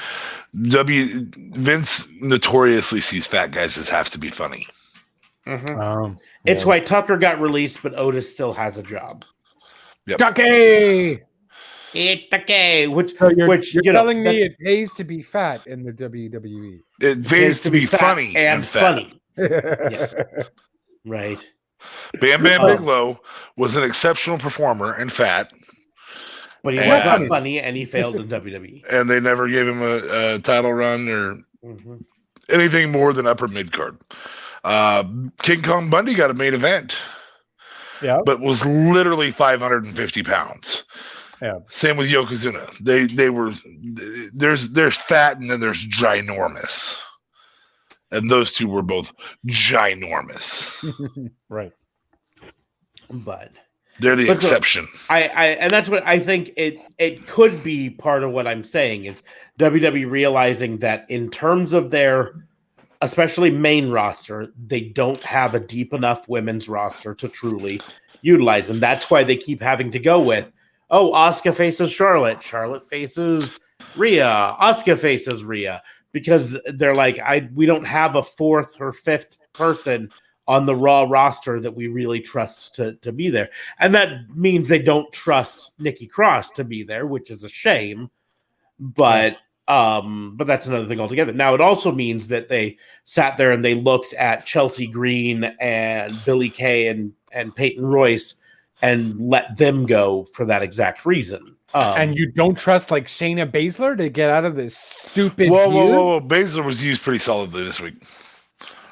Vince notoriously sees fat guys as have to be funny. Mm-hmm. It's why Tucker got released, but Otis still has a job. Yep. Tucky! It's Tucky! Which you're telling me it pays to be fat in the WWE. It pays to be funny and funny. Yes. Right. Bam Bam Bigelow was an exceptional performer and fat. But he was not funny, and he failed in WWE. And they never gave him a title run or anything more than upper mid card. King Kong Bundy got a main event, but was literally 550 pounds. Yeah. Same with Yokozuna. They were there's fat and then there's ginormous, and those two were both ginormous. Right. But they're the exception. And that's what I think it could be part of what I'm saying is WWE realizing that in terms of their especially main roster, they don't have a deep enough women's roster to truly utilize. And that's why they keep having to go with, Asuka faces Charlotte faces Rhea, Asuka faces Rhea, because they're like, we don't have a 4th or 5th person on the Raw roster that we really trust to be there. And that means they don't trust Nikki Cross to be there, which is a shame. But that's another thing altogether. Now, it also means that they sat there and they looked at Chelsea Green and Billie Kay and Peyton Royce and let them go for that exact reason. And you don't trust like Shayna Baszler to get out of this stupid Whoa. Baszler was used pretty solidly this week.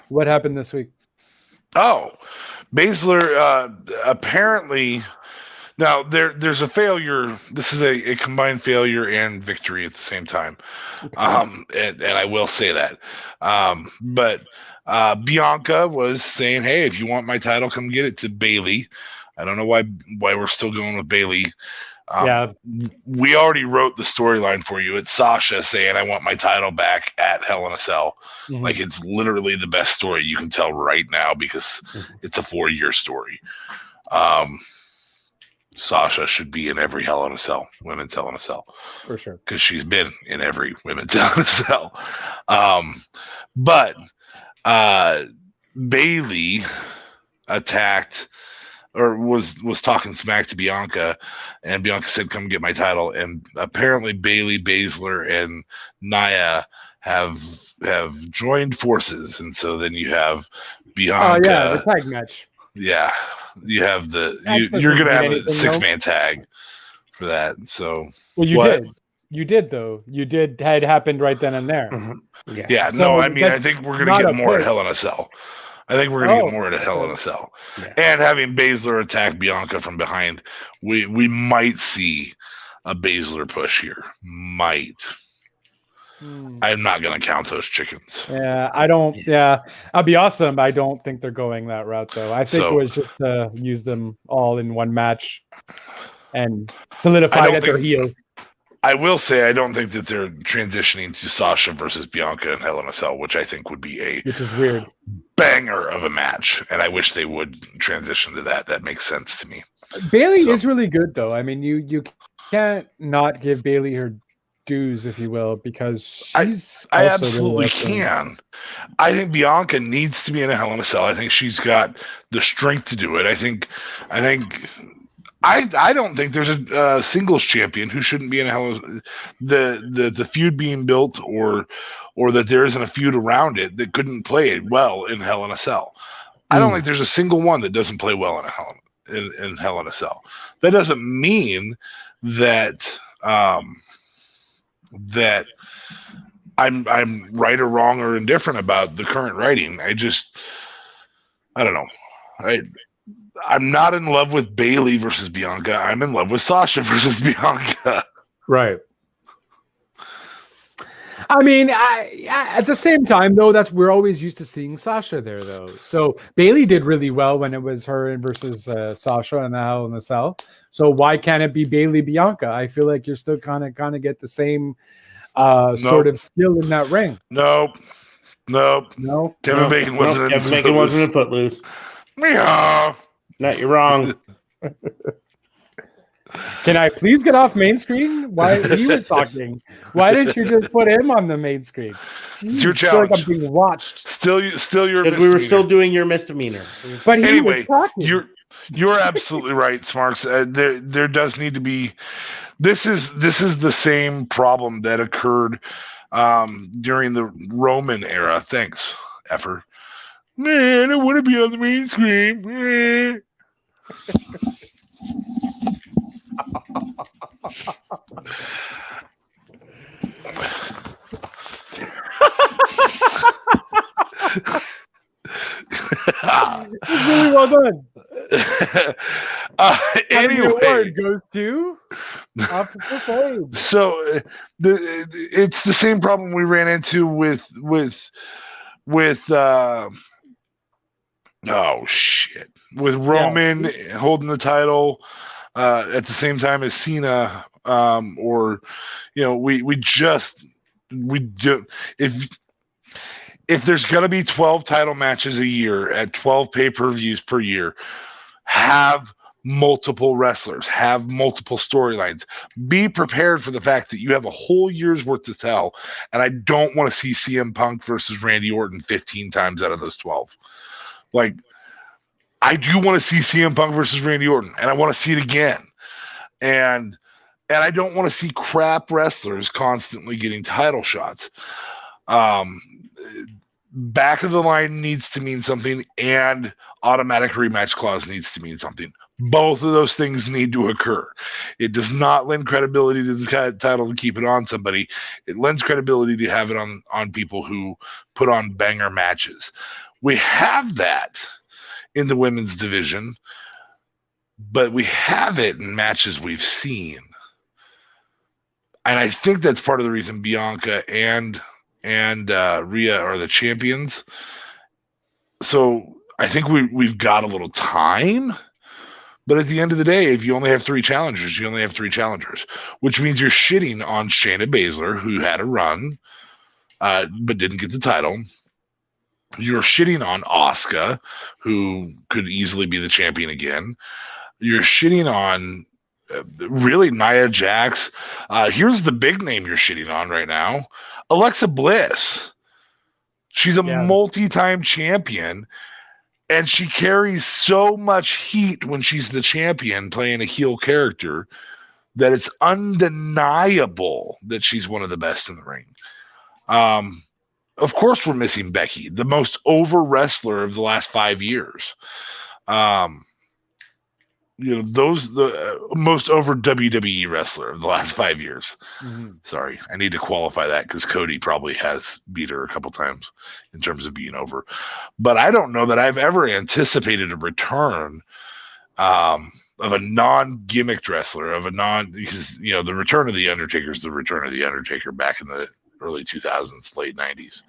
What happened this week? Baszler apparently... Now, there's a failure. This is a combined failure and victory at the same time. And I will say that. But Bianca was saying, hey, if you want my title, come get it to Bayley. I don't know why we're still going with Bayley. We already wrote the storyline for you. It's Sasha saying, I want my title back at Hell in a Cell. Mm-hmm. Like, it's literally the best story you can tell right now because it's a 4-year story. Sasha should be in every Hell in a Cell, Women's Hell in a Cell. For sure. Because she's been in every Women's Hell in a Cell. But Bayley attacked or was talking smack to Bianca, and Bianca said, come get my title. And apparently Bayley, Baszler, and Nia have joined forces. And so then you have Bianca. Oh, yeah, the tag match. Yeah. You have you're going to have a 6-man tag for that. So, well, you did though. It had happened right then and there. Mm-hmm. Yeah. So, no, I mean, I think we're going to get more at Hell in a Cell. I think we're going to get more at Hell in a Cell. Yeah. And having Baszler attack Bianca from behind, we might see a Baszler push here. Might. I'm not going to count those chickens. Yeah, I don't. Yeah, I'd be awesome. I don't think they're going that route, though. I think it was just to use them all in one match and solidify that they're heels. I will say I don't think that they're transitioning to Sasha versus Bianca in Hell in a Cell, which I think would be which is weird, banger of a match, and I wish they would transition to that. That makes sense to me. Bayley is really good, though. I mean, you can't not give Bayley her dues, if you will, because she's I absolutely can. I think Bianca needs to be in a Hell in a Cell. I think she's got the strength to do it. I don't think there's a singles champion who shouldn't be in a Hell in a Cell. The feud being built or or that there isn't a feud around it that couldn't play it well in Hell in a Cell. I don't think there's a single one that doesn't play well in Hell in a Cell. That doesn't mean that that I'm right or wrong or indifferent about the current writing. I don't know. I'm not in love with Bayley versus Bianca. I'm in love with Sasha versus Bianca. Right. I mean, at the same time, though, we're always used to seeing Sasha there, though. So Bayley did really well when it was her versus Sasha in the Hell in a Cell. So why can't it be Bayley Bianca? I feel like you're still kind of get the same sort of skill in that ring. Nope. Kevin Bacon wasn't in Footloose. Yeah. No, you're wrong. Can I please get off main screen? Why he was talking? Why didn't you just put him on the main screen? Jeez, it's your challenge. Like I'm being watched. Still your. Because we were still doing your misdemeanor. But he was talking. You're absolutely right, Smarks. There does need to be. This is the same problem that occurred during the Roman era. Thanks, effer. Man, I want to be on the main screen. It's really well done. Anyway, the award goes to Officer Fame. So it's the same problem we ran into with Roman holding the title at the same time as Cena, if there's going to be 12 title matches a year at 12 pay-per-views per year, have multiple wrestlers, have multiple storylines. Be prepared for the fact that you have a whole year's worth to tell, and I don't want to see CM Punk versus Randy Orton 15 times out of those 12. Like, I do want to see CM Punk versus Randy Orton, and I want to see it again. And I don't want to see crap wrestlers constantly getting title shots. Back of the line needs to mean something, and automatic rematch clause needs to mean something. Both of those things need to occur. It does not lend credibility to the title to keep it on somebody. It lends credibility to have it on people who put on banger matches. We have that in the women's division, but we have it in matches we've seen. And I think that's part of the reason Bianca and Rhea are the champions. So I think we've got a little time. But at the end of the day, if you only have 3 challengers, you only have 3 challengers, which means you're shitting on Shayna Baszler, who had a run, but didn't get the title. You're shitting on Asuka, who could easily be the champion again. You're shitting on really Nia Jax. Here's the big name you're shitting on right now, Alexa Bliss. She's a multi-time champion, and she carries so much heat when she's the champion playing a heel character that it's undeniable that she's one of the best in the ring. Of course, we're missing Becky, the most over wrestler of the last 5 years. The most over WWE wrestler of the last 5 years. Mm-hmm. Sorry, I need to qualify that because Cody probably has beat her a couple times in terms of being over. But I don't know that I've ever anticipated a return of a non-gimmicked wrestler, because the return of the Undertaker is the return of the Undertaker back in the early 2000s, late 90s.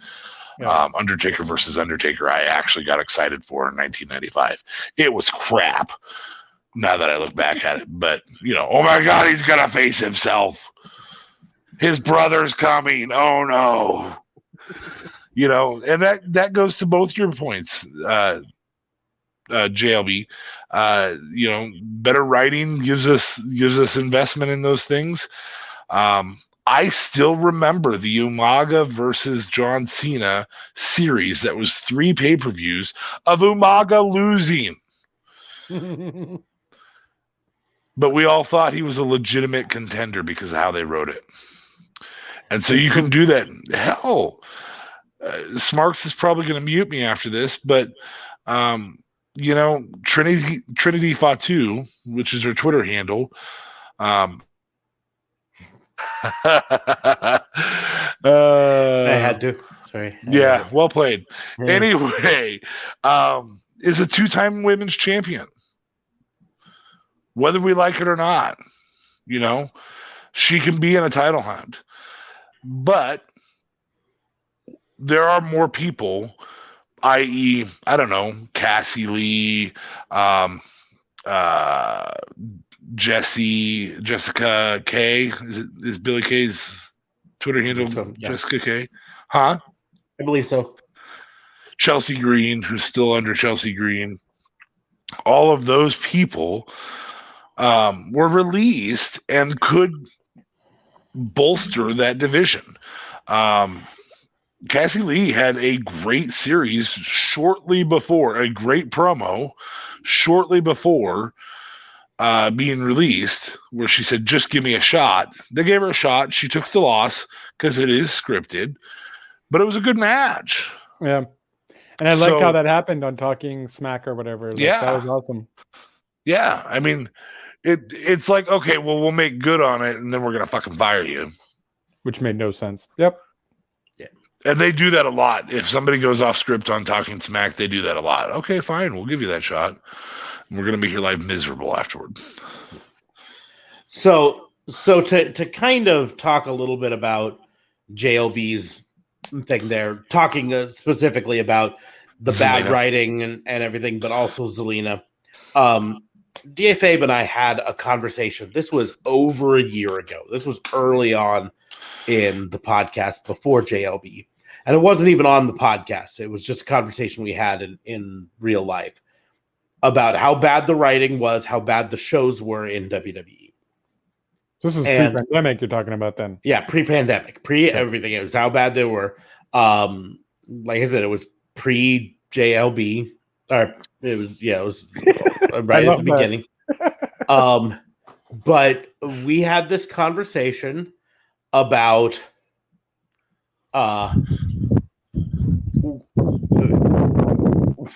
Yeah. Undertaker versus Undertaker, I actually got excited for in 1995. It was crap. Now that I look back at it, but oh my God, he's gonna face himself. His brother's coming. Oh no. And that goes to both your points, JLB. Better writing gives us investment in those things. I still remember the Umaga versus John Cena series that was 3 pay-per-views of Umaga losing. But we all thought he was a legitimate contender because of how they wrote it. And so you can do that. Hell, Smarks is probably going to mute me after this, but Trinity Fatu, which is her Twitter handle. I had to. Sorry. Yeah, well played. Yeah. Anyway, is a 2-time women's champion. Whether we like it or not, she can be in a title hunt. But there are more people, i.e., I don't know, Cassie Lee, Jessica K. Is Billy K's Twitter handle Jessica K? Huh? I believe so. Chelsea Green, who's still under Chelsea Green. All of those people were released and could bolster that division. Cassie Lee had a great series shortly before, a great promo shortly before being released, where she said, just give me a shot. They gave her a shot. She took the loss because it is scripted, but it was a good match. Yeah. And I liked how that happened on Talking Smack or whatever. That was awesome. Yeah. I mean, it's like, okay, well, we'll make good on it, and then we're going to fucking fire you. Which made no sense. Yep. Yeah. And they do that a lot. If somebody goes off script on Talking Smack, they do that a lot. Okay, fine. We'll give you that shot. And we're going to make your life miserable afterward. So to kind of talk a little bit about JLB's thing there, talking specifically about the bad writing and everything, but also Zelina. DA Fabe and I had a conversation. This was over a year ago. This was early on in the podcast before JLB. And it wasn't even on the podcast. It was just a conversation we had in real life about how bad the writing was, how bad the shows were in WWE. This is pre-pandemic you're talking about then. Yeah, pre-pandemic, everything. It was how bad they were. Like I said, it was pre-JLB. Or it was right at the beginning. But we had this conversation about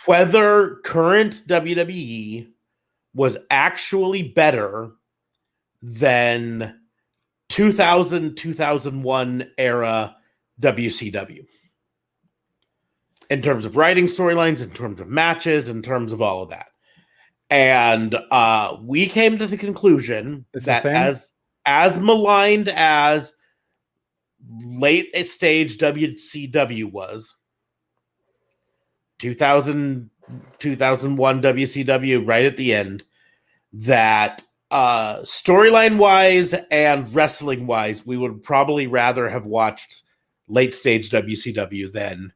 whether current WWE was actually better than 2000-2001 era WCW. In terms of writing storylines, in terms of matches, in terms of all of that. And we came to the conclusion that as maligned as late stage WCW was, 2000, 2001 WCW right at the end, that storyline wise and wrestling wise, we would probably rather have watched late stage WCW than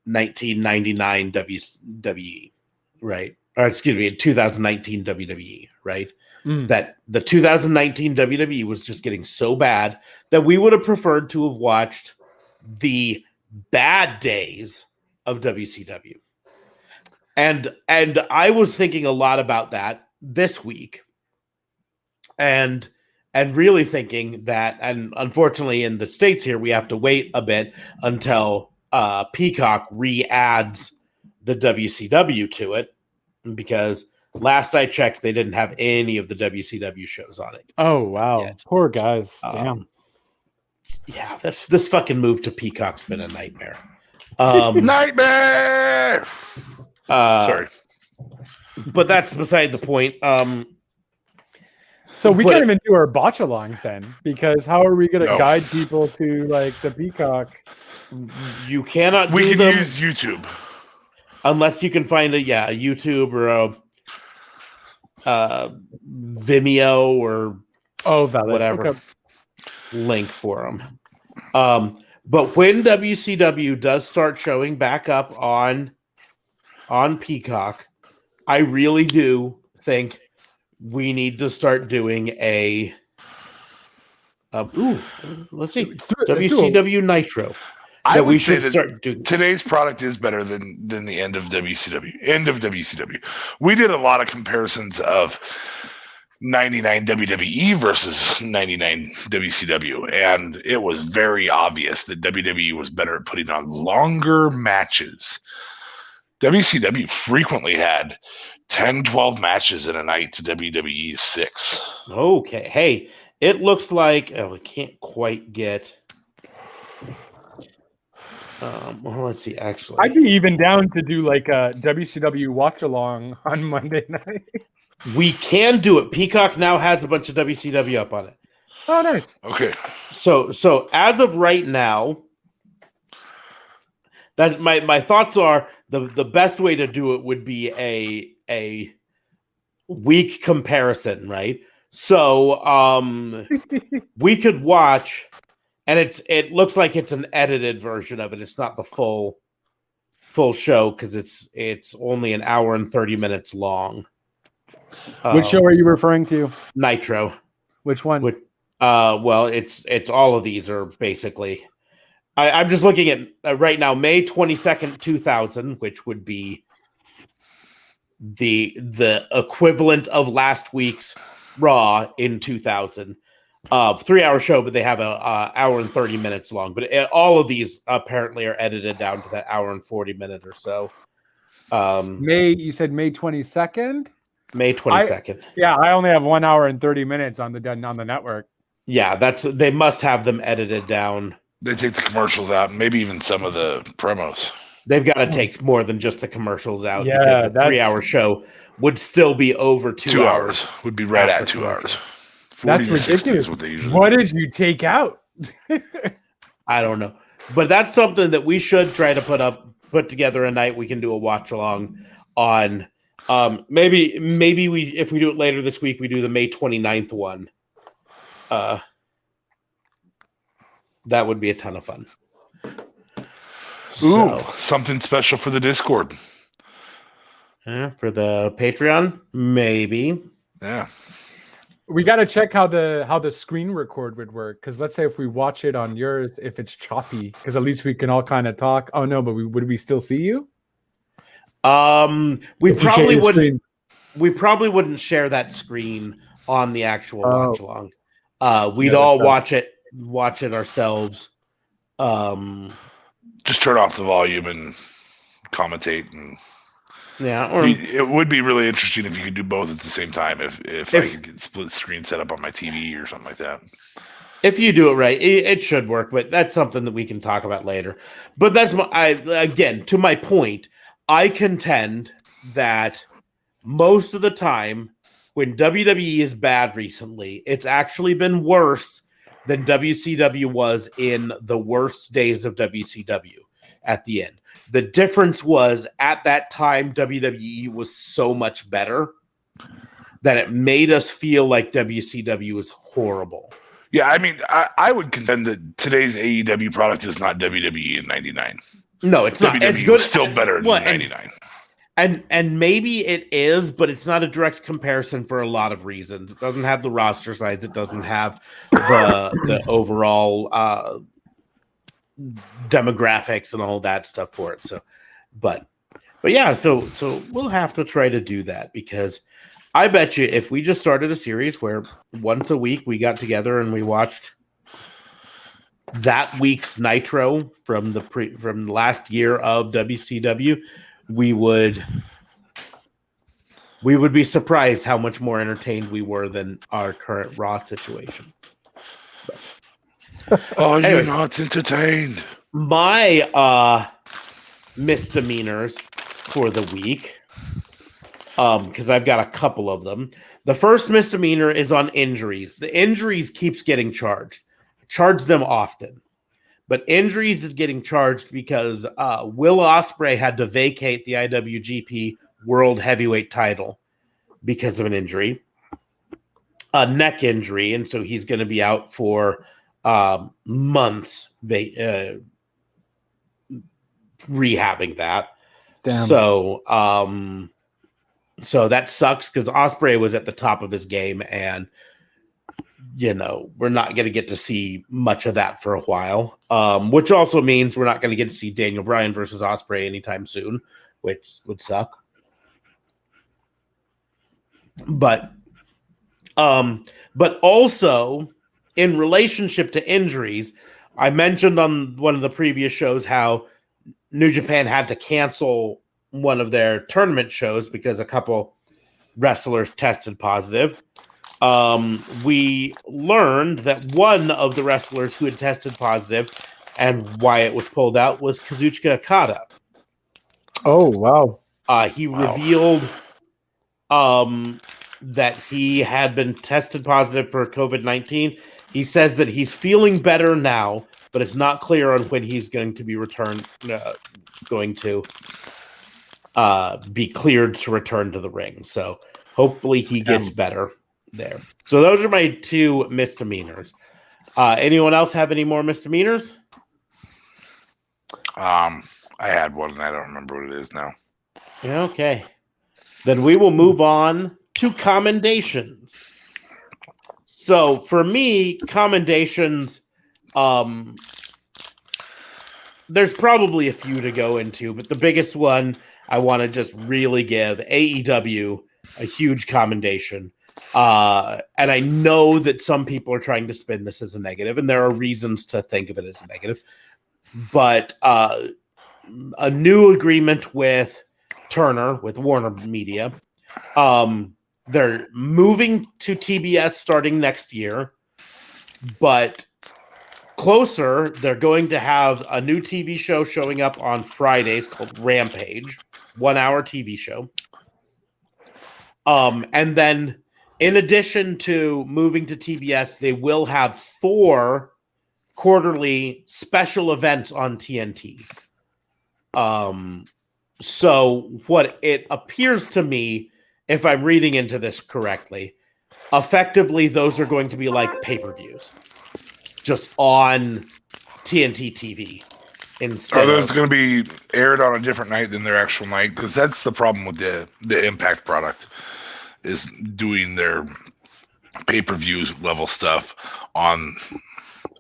1999 WWE, right? Or excuse me, 2019 WWE, right? That the 2019 WWE was just getting so bad that we would have preferred to have watched the bad days of WCW. And I was thinking a lot about that this week. And really thinking that, and unfortunately in the States here, we have to wait a bit until Peacock re-adds the WCW to it, because last I checked, they didn't have any of the WCW shows on it. Oh, wow. Yet. Poor guys. Damn. Yeah, this fucking move to Peacock's been a nightmare. Nightmare! Sorry. But that's beside the point. So we can't even do our botch-alongs then, because how are we going to guide people to like the Peacock? You cannot. We can use YouTube, unless you can find a YouTube or a Vimeo or whatever link for them. But when WCW does start showing back up on Peacock, I really do think we need to start doing a let's see, WCW Nitro. I would say that start doing. Today's product is better than the end of WCW. We did a lot of comparisons of 99 WWE versus 99 WCW, and it was very obvious that WWE was better at putting on longer matches. WCW frequently had 10, 12 matches in a night to WWE's 6. Okay. Hey, it looks like we can't quite get. Well, let's see. Actually, I'd be even down to do like a WCW watch along on Monday nights. we can do it. Peacock now has a bunch of WCW up on it. Oh, nice. Okay. So as of right now, that my thoughts are the best way to do it would be a week comparison, right? So we could watch, and it looks like it's an edited version of it. It's not the full show because it's only an hour and 30 minutes long. Which show are you referring to? Nitro. Which one? Well, it's all of these are basically. I'm just looking at right now, May 22nd, 2000, which would be the equivalent of last week's Raw in 2000. 3-hour show, but they have a hour and 30 minutes long. But all of these apparently are edited down to that hour and 40 minute or so. You said May 22nd? May 22nd. Yeah, I only have 1 hour and 30 minutes on the network. Yeah, they must have them edited down. They take the commercials out and maybe even some of the promos. They've got to take more than just the commercials out Yeah, because a 3-hour show would still be over 2 hours. Would be right at 2 hours. That's ridiculous. What did you take out? I don't know. But that's something that we should try to put together a night we can do a watch along on. Maybe we, if we do it later this week, we do the May 29th one. That would be a ton of fun. Ooh, something special for the Discord. Yeah, for the Patreon, maybe. Yeah. We got to check how the screen record would work, because let's say if we watch it on yours, if it's choppy, because at least we can all kind of talk. Oh no, but would we still see you? We probably wouldn't. We probably wouldn't share that screen on the actual watch along. We'd all watch it ourselves. Just turn off the volume and commentate and. Yeah, or it would be really interesting if you could do both at the same time. If I could get split screen set up on my TV or something like that. If you do it right, it should work. But that's something that we can talk about later. But that's again, to my point, I contend that most of the time when WWE is bad recently, it's actually been worse than WCW was in the worst days of WCW at the end. The difference was at that time, WWE was so much better that it made us feel like WCW was horrible. Yeah, I mean, I would contend that today's AEW product is not WWE in '99. No, it's not. WWE it's good. Is still better than '99. And maybe it is, but it's not a direct comparison for a lot of reasons. It doesn't have the roster size. It doesn't have the overall demographics and all that stuff for it. So, but yeah, so we'll have to try to do that, because I bet you if we just started a series where once a week we got together and we watched that week's Nitro from last year of WCW, we would be surprised how much more entertained we were than our current Raw situation. You're not entertained. My misdemeanors for the week, because I've got a couple of them. The first misdemeanor is on injuries. The injuries keeps getting charged. Charge them often. But injuries is getting charged because Will Ospreay had to vacate the IWGP World Heavyweight title because of an injury, a neck injury, and so he's going to be out for months rehabbing that. Damn. So that sucks, because Ospreay was at the top of his game, and we're not going to get to see much of that for a while, which also means we're not going to get to see Daniel Bryan versus Ospreay anytime soon, which would suck. But But also in relationship to injuries, I mentioned on one of the previous shows how New Japan had to cancel one of their tournament shows because a couple wrestlers tested positive. We learned that one of the wrestlers who had tested positive and why it was pulled out was Kazuchika Okada. Oh, wow. He revealed that he had been tested positive for COVID-19. He says that he's feeling better now, but it's not clear on when he's going to be be cleared to return to the ring. So hopefully he gets better there. So those are my two misdemeanors. Anyone else have any more misdemeanors? I had one and I don't remember what it is now. Okay. Then we will move on to commendations. So for me, commendations, there's probably a few to go into, but the biggest one I want to just really give AEW a huge commendation. And I know that some people are trying to spin this as a negative, and there are reasons to think of it as a negative. But a new agreement with Turner, with Warner Media. They're moving to TBS starting next year, but closer, they're going to have a new TV show showing up on Fridays called Rampage, 1 hour TV show. And then in addition to moving to TBS, they will have 4 quarterly special events on TNT. So what it appears to me, if I'm reading into this correctly, effectively those are going to be like pay-per-views, just on TNT TV. Are those going to be aired on a different night than their actual night? Because that's the problem with the Impact product, is doing their pay-per-view level stuff on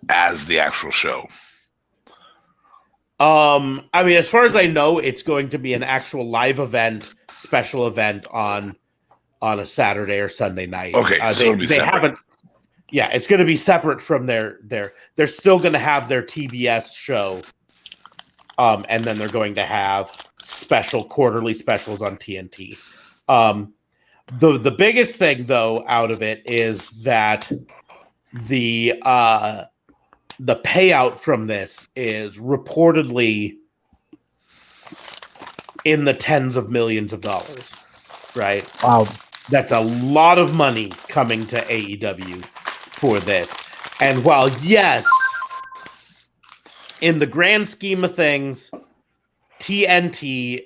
as the actual show. I mean, as far as I know, it's going to be an actual live event, special event on a Saturday or Sunday night. Okay, so they haven't. Yeah, it's going to be separate from their. They're still going to have their TBS show, and then they're going to have quarterly specials on TNT. The biggest thing though out of it is that the payout from this is reportedly in the tens of millions of dollars, right? Wow. That's a lot of money coming to AEW for this. And while, yes, in the grand scheme of things, TNT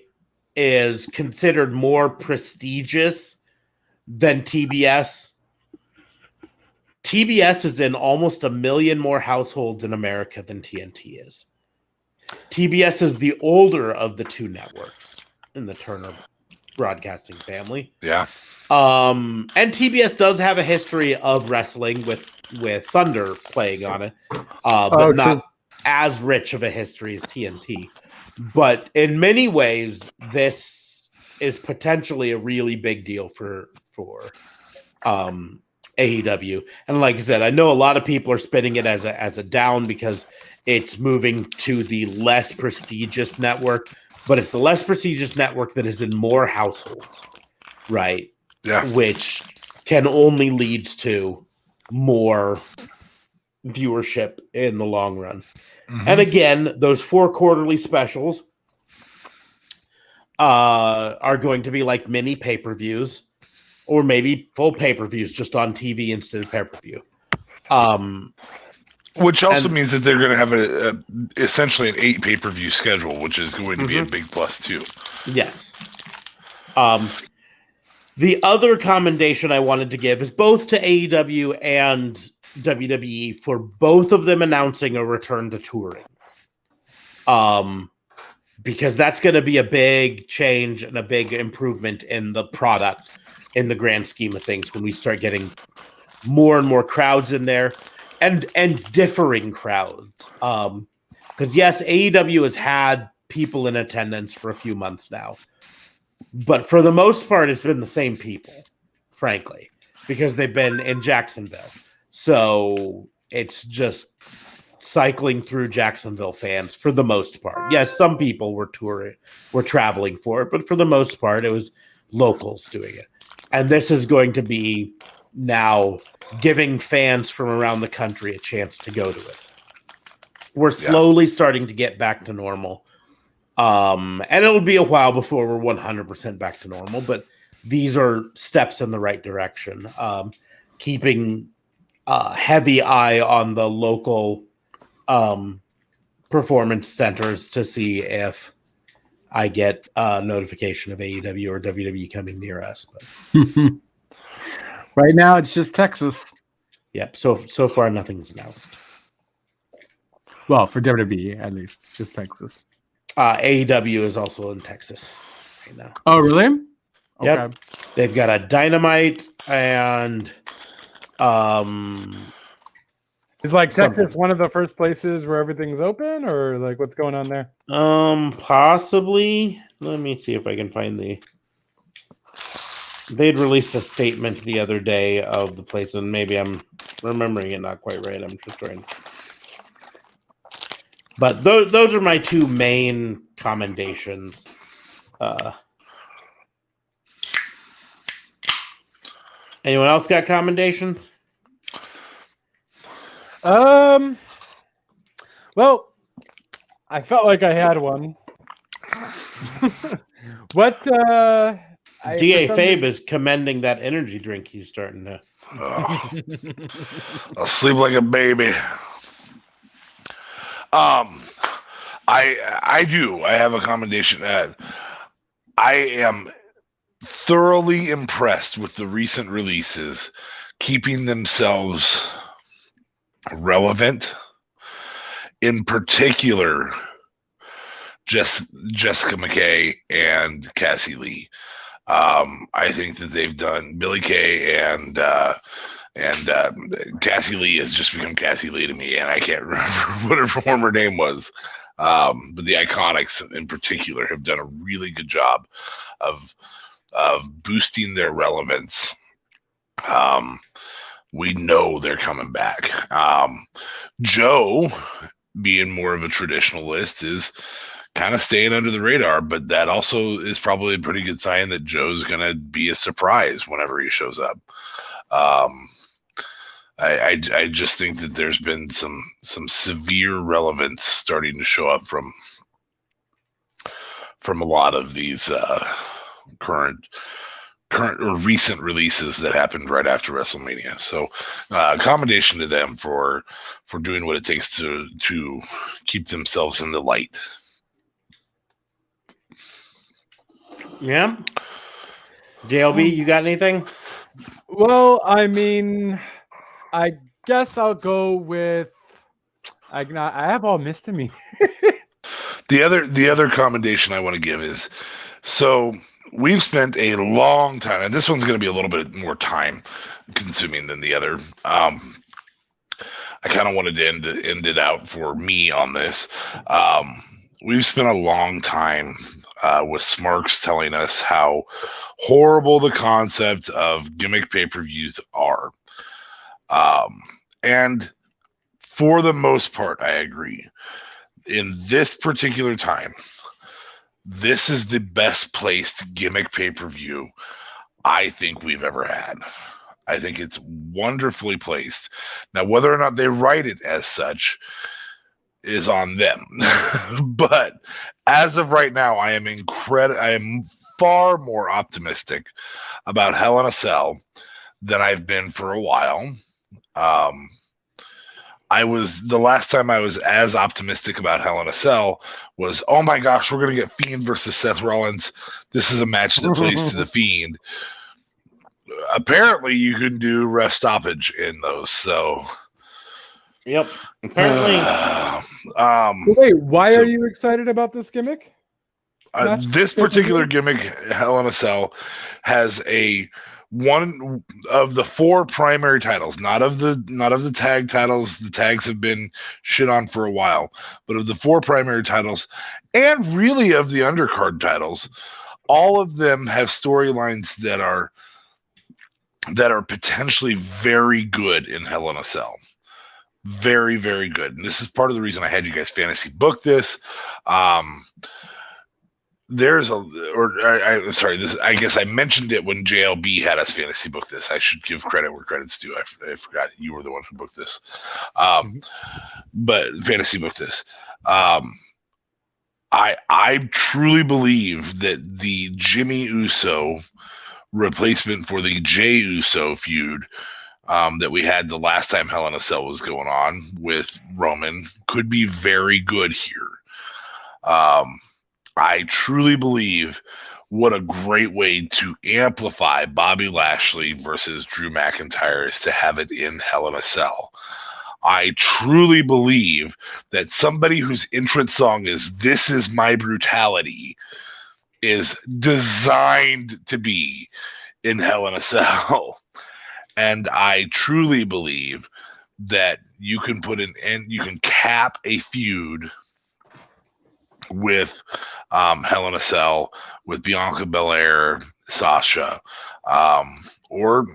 is considered more prestigious than TBS. TBS is in almost 1 million more households in America than TNT is. TBS is the older of the two networks in the Turner Broadcasting family. Yeah. And TBS does have a history of wrestling with Thunder playing on it, but not as rich of a history as TNT. But in many ways, this is potentially a really big deal for AEW. And like I said, I know a lot of people are spinning it as a down because it's moving to the less prestigious network, but it's the less prestigious network that is in more households, right? Yeah. Which can only lead to more viewership in the long run. Mm-hmm. And again, those 4 quarterly specials are going to be like mini pay-per-views, or maybe full pay-per-views just on TV instead of pay-per-view. Which also means that they're going to have essentially an 8 pay-per-view schedule, which is going to be a big plus too. Yes. The other commendation I wanted to give is both to AEW and WWE for both of them announcing a return to touring. Because that's going to be a big change and a big improvement in the product in the grand scheme of things when we start getting more and more crowds in there and differing crowds. Because yes, AEW has had people in attendance for a few months now, but for the most part, it's been the same people, frankly. because they've been in Jacksonville. So it's just cycling through Jacksonville fans for the most part. Yes, some people were traveling for it, but for the most part, it was locals doing it. And this is going to be now giving fans from around the country a chance to go to it. We're slowly starting to get back to normal. And it'll be a while before we're 100% back to normal, but these are steps in the right direction. Keeping a heavy eye on the local performance centers to see if I get a notification of AEW or WWE coming near us. But right now, it's just Texas. Yep. So far, nothing's announced. Well, for WWE, at least, just Texas. AEW is also in Texas right now. Oh, really? Yep. Okay. They've got a Dynamite and is like Texas something. one of the first places where everything's open, or like what's going on there? Possibly. Let me see if I can find they'd released a statement the other day of the place, and maybe I'm remembering it not quite right. I'm just trying. But those are my two main commendations. Anyone else got commendations? Well, I felt like I had one. What? DA Fabe is commending that energy drink he's starting to. I'll sleep like a baby. I do. I have a commendation. I am thoroughly impressed with the recent releases, keeping themselves relevant. In particular, Jessica McKay and Cassie Lee. I think that they've done Billie Kay and Cassie Lee has just become Cassie Lee to me, and I can't remember what her former name was. But the Iconics in particular have done a really good job of boosting their relevance. We know they're coming back. Joe, being more of a traditionalist, is kind of staying under the radar, but that also is probably a pretty good sign that Joe's going to be a surprise whenever he shows up. I just think that there's been some severe relevance starting to show up from a lot of these current or recent releases that happened right after WrestleMania. So commendation to them for doing what it takes to keep themselves in the light. Yeah. JLB, you got anything? Well, I mean, I guess I'll go with. I have all misdemeanor. The other commendation I want to give is, so we've spent a long time, and this one's going to be a little bit more time consuming than the other. I kind of wanted to end it out for me on this. We've spent a long time with Smarks telling us how horrible the concept of gimmick pay-per-views are. And for the most part, I agree. In this particular time, this is the best placed gimmick pay-per-view I think we've ever had. I think it's wonderfully placed. Now, whether or not they write it as such is on them. But as of right now, I am far more optimistic about Hell in a Cell than I've been for a while. The last time I was as optimistic about Hell in a Cell was, oh my gosh, we're going to get Fiend versus Seth Rollins. This is a match that plays to the Fiend. Apparently, you can do ref stoppage in those. So, yep. Apparently. Wait, why are you excited about this gimmick? This particular gimmick, Hell in a Cell, has one of the 4 primary titles, not of the tag titles. The tags have been shit on for a while, but of the 4 primary titles, and really of the undercard titles, all of them have storylines that are that are potentially very good in Hell in a Cell. Very, very good. And this is part of the reason I had you guys fantasy book this. I guess I mentioned it when JLB had us fantasy book this. I should give credit where credit's due. I forgot you were the one who booked this. But fantasy book this. I truly believe that the Jimmy Uso replacement for the Jey Uso feud that we had the last time Hell in a Cell was going on with Roman could be very good here. I truly believe what a great way to amplify Bobby Lashley versus Drew McIntyre is to have it in Hell in a Cell. I truly believe that somebody whose entrance song is "This Is My Brutality" is designed to be in Hell in a Cell. And I truly believe that you can you can cap a feud with Hell in a Cell with Bianca Belair, Sasha, or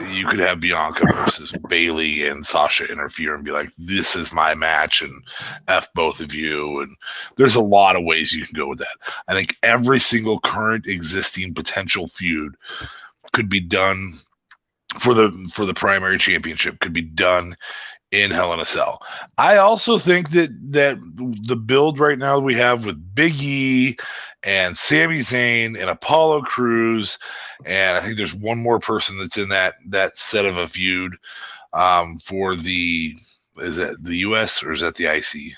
you could have Bianca versus Bayley and Sasha interfere and be like, this is my match and F both of you. And there's a lot of ways you can go with that. I think every single current existing potential feud could be done for the primary championship, could be done in Hell in a Cell. I also think that the build right now we have with Big E and Sami Zayn and Apollo Crews, and I think there's one more person that's in that set of a feud for is that the US or is that the IC?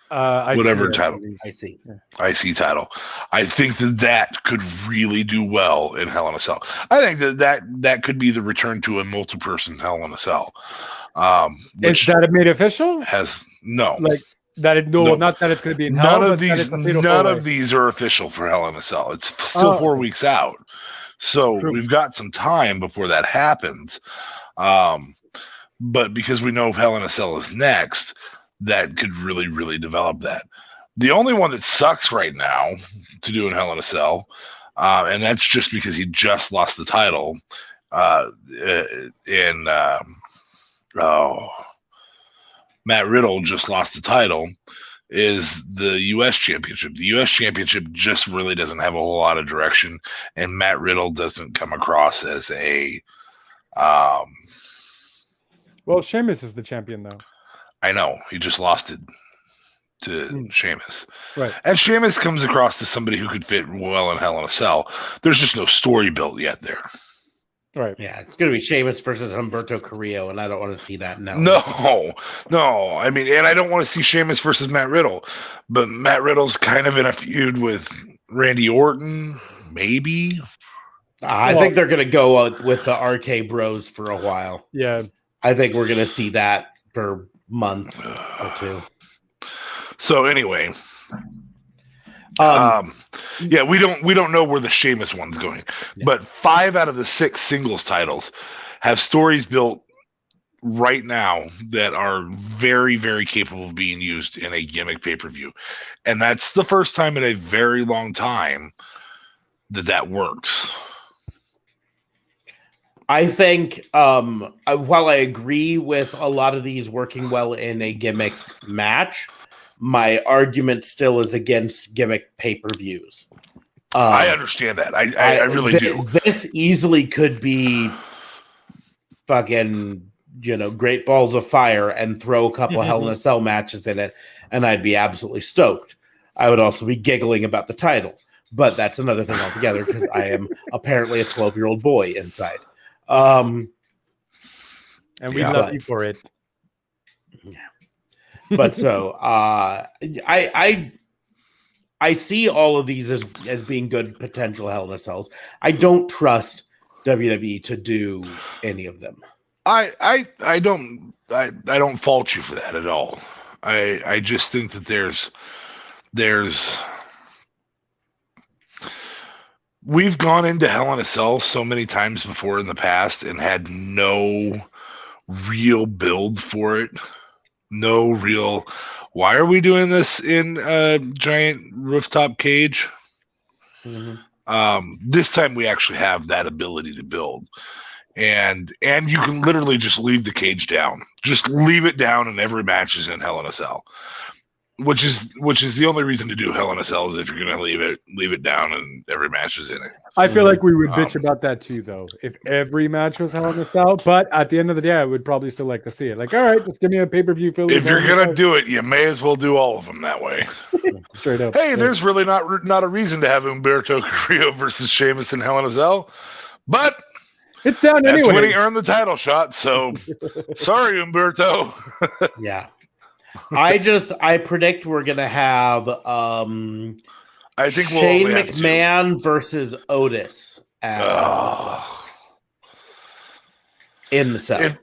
Whatever title. IC title. I think that could really do well in Hell in a Cell. I think that could be the return to a multi-person Hell in a Cell. Is that made official? No. Like that? No, not that it's going to be in Hell. None of these are official for Hell in a Cell. It's still 4 weeks out, so we've got some time before that happens. But because we know Hell in a Cell is next, that could really, really develop that. The only one that sucks right now to do in Hell in a Cell, and that's just because he just lost the title Matt Riddle just lost the title, is the U.S. Championship. The U.S. Championship just really doesn't have a whole lot of direction, and Matt Riddle doesn't come across as a... Well, Sheamus is the champion, though. I know. He just lost it to Sheamus. Right. And Sheamus comes across as somebody who could fit well in Hell in a Cell. There's just no story built yet there. Right. Yeah, it's going to be Sheamus versus Humberto Carrillo, and I don't want to see that now. No. I mean, and I don't want to see Sheamus versus Matt Riddle. But Matt Riddle's kind of in a feud with Randy Orton, maybe. I think they're going to go with the RK Bros for a while. Yeah. I think we're going to see that for a month or two. So anyway, yeah, we don't know where the Sheamus one's going, but 5 out of the 6 singles titles have stories built right now that are very, very capable of being used in a gimmick pay-per-view, and that's the first time in a very long time that works. I think while I agree with a lot of these working well in a gimmick match, my argument still is against gimmick pay-per-views. I understand that. I really do. This easily could be fucking, Great Balls of Fire and throw a couple of Hell in a Cell matches in it, and I'd be absolutely stoked. I would also be giggling about the title, but that's another thing altogether because I am apparently a 12-year-old boy inside. And we love you for it. Yeah. But so I see all of these as being good potential Hell in a Cells. I don't trust WWE to do any of them. I don't fault you for that at all. I just think that there's we've gone into Hell in a Cell so many times before in the past and had no real build for it. No real, why are we doing this in a giant rooftop cage? Mm-hmm. This time we actually have that ability to build. and you can literally just leave the cage down. Just leave it down, and every match is in Hell in a Cell. Which is the only reason to do Hell in a Cell is if you're going to leave it down and every match is in it. I feel like we would bitch about that too, though, if every match was Hell in a Cell. But at the end of the day, I would probably still like to see it. Like, all right, just give me a pay-per-view. If you're going to do it, you may as well do all of them that way. Straight up. Hey, there's really not a reason to have Humberto Carrillo versus Sheamus in Hell in a Cell, but it's down anyway. That's when he earned the title shot. So sorry, Humberto. Yeah. I predict we're gonna have I think we'll Shane only have McMahon versus Otis in the cell. If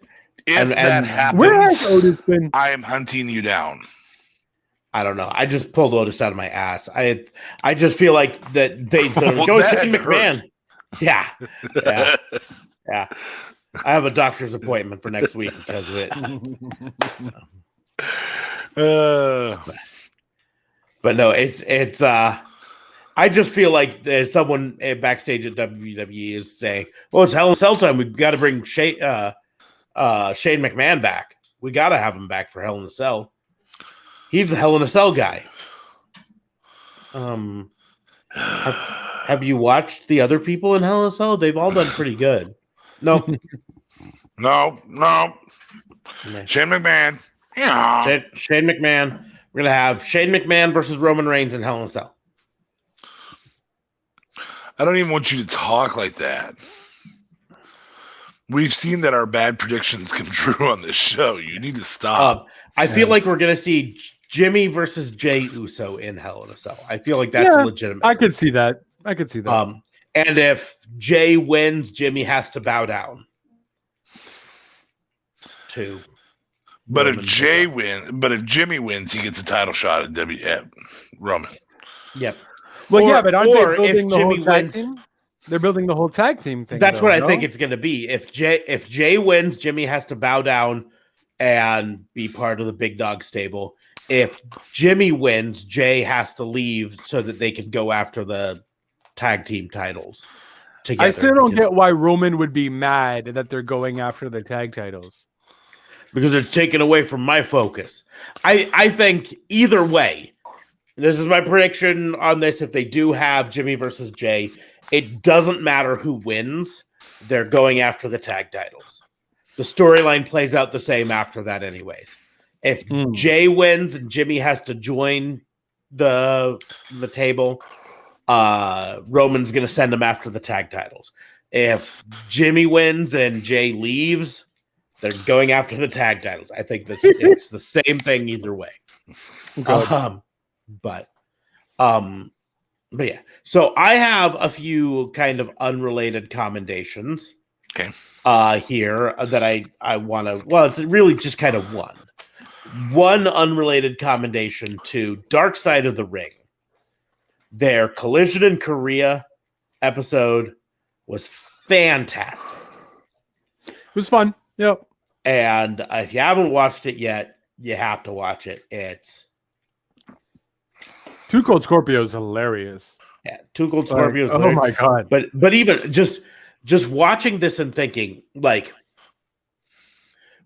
that happens, where has Otis been? I am hunting you down. I don't know. I just pulled Otis out of my ass. I just feel like that they Well, go that Shane hurt. McMahon. Yeah. I have a doctor's appointment for next week because of it. But no, it's I just feel like there's someone backstage at WWE is saying, "Well, it's Hell in a Cell time. We've got to bring Shane McMahon back. We got to have him back for Hell in a Cell. He's the Hell in a Cell guy." Have you watched the other people in Hell in a Cell? They've all done pretty good. No. No. Shane McMahon. Yeah. Shane McMahon. We're gonna have Shane McMahon versus Roman Reigns in Hell in a Cell. I don't even want you to talk like that. We've seen that our bad predictions come true on this show. You need to stop. I feel like we're gonna see Jimmy versus Jey Uso in Hell in a Cell. I feel like that's legitimate. I could see that. And if Jey wins, Jimmy has to bow down to. But if Jimmy wins, he gets a title shot at Roman. Yep. Well, but aren't they building the Jimmy whole tag wins, team? They're building the whole tag team thing. That's what I think it's going to be. If Jey wins, Jimmy has to bow down and be part of the big dog stable. If Jimmy wins, Jey has to leave so that they can go after the tag team titles together. I still don't get why Roman would be mad that they're going after the tag titles. Because it's taken away from my focus. I think either way, this is my prediction on this. If they do have Jimmy versus Jey, it doesn't matter who wins. They're going after the tag titles. The storyline plays out the same after that anyways. If Jey wins and Jimmy has to join the table, Roman's going to send him after the tag titles. If Jimmy wins and Jey leaves, they're going after the tag titles. I think it's the same thing either way. But yeah. So I have a few kind of unrelated commendations. Okay. Here that I want to. Well, it's really just kind of one unrelated commendation to Dark Side of the Ring. Their Collision in Korea episode was fantastic. It was fun. Yep. And if you haven't watched it yet, you have to watch it. It's Two Cold Scorpio is hilarious. Yeah, Two Cold Scorpio is hilarious. Oh my god! But even just watching this and thinking, like,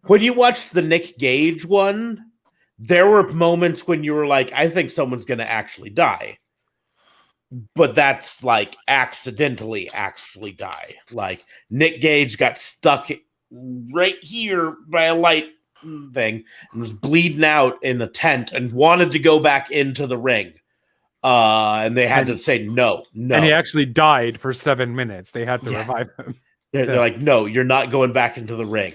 when you watched the Nick Gage one, there were moments when you were like, I think someone's going to actually die. But that's like accidentally actually die. Like Nick Gage got stuck right here by a light thing and was bleeding out in the tent and wanted to go back into the ring. And they had to say no. And he actually died for 7 minutes. They had to revive him. They're like, no, you're not going back into the ring.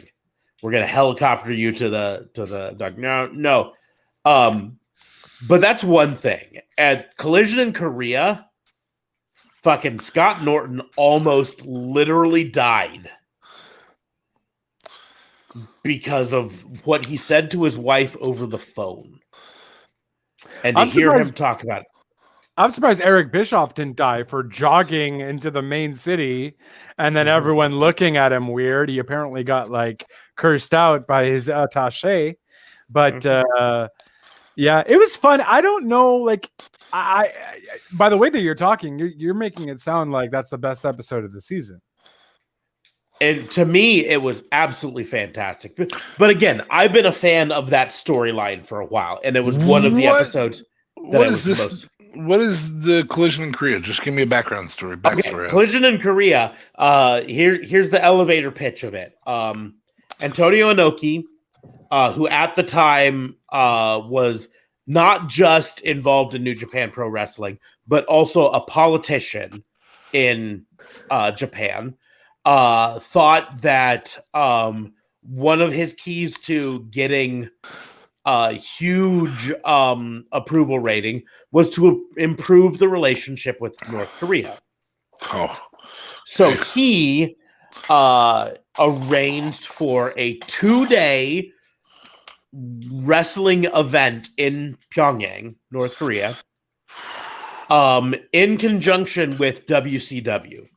We're gonna helicopter you to the dog. No. But that's one thing. At Collision in Korea, fucking Scott Norton almost literally died because of what he said to his wife over the phone. And to hear him talk about it. I'm surprised Eric Bischoff didn't die for jogging into the main city and then everyone looking at him weird. He apparently got like cursed out by his attaché. But yeah, it was fun. I don't know, like I by the way that you're talking, you're making it sound like that's the best episode of the season. And to me, it was absolutely fantastic. But again, I've been a fan of that storyline for a while, and it was one of the episodes that I was the most. What is the collision in Korea? Just give me a background story. Backstory. Collision in Korea. Here's the elevator pitch of it. Antonio Inoki, who at the time was not just involved in New Japan Pro Wrestling, but also a politician in Japan, thought that one of his keys to getting a huge approval rating was to improve the relationship with North Korea. Oh. So he arranged for a 2-day wrestling event in Pyongyang, North Korea, in conjunction with WCW,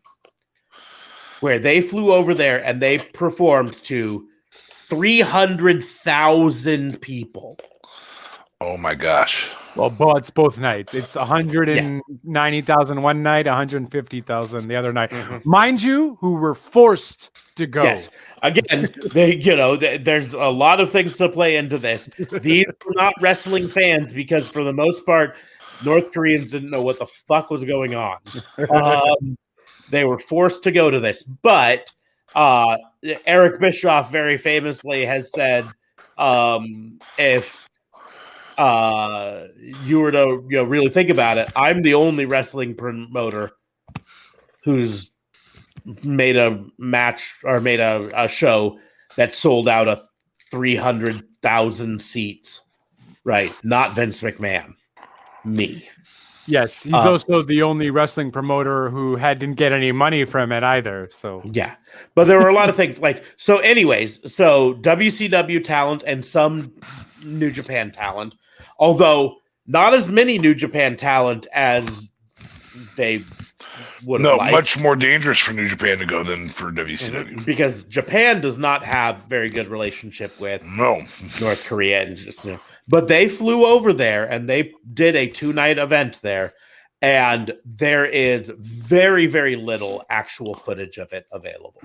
where they flew over there and they performed to 300,000 people. Oh my gosh. Well, it's both nights. It's 190,000 one night, 150,000 the other night. Mm-hmm. Mind you, who were forced to go. Yes. Again, there's a lot of things to play into this. These were not wrestling fans because, for the most part, North Koreans didn't know what the fuck was going on. They were forced to go to this. But Eric Bischoff very famously has said, if you were to really think about it, I'm the only wrestling promoter who's made a match or made a show that sold out a 300,000 seats. Right. Not Vince McMahon. Me. Yes. He's also the only wrestling promoter who didn't get any money from it either. So yeah. But there were a lot of things so WCW talent and some New Japan talent, although not as many New Japan talent as they would have liked. Much more dangerous for New Japan to go than for WCW. Because Japan does not have very good relationship with North Korea. And but they flew over there and they did a 2-night event there. And there is very, very little actual footage of it available.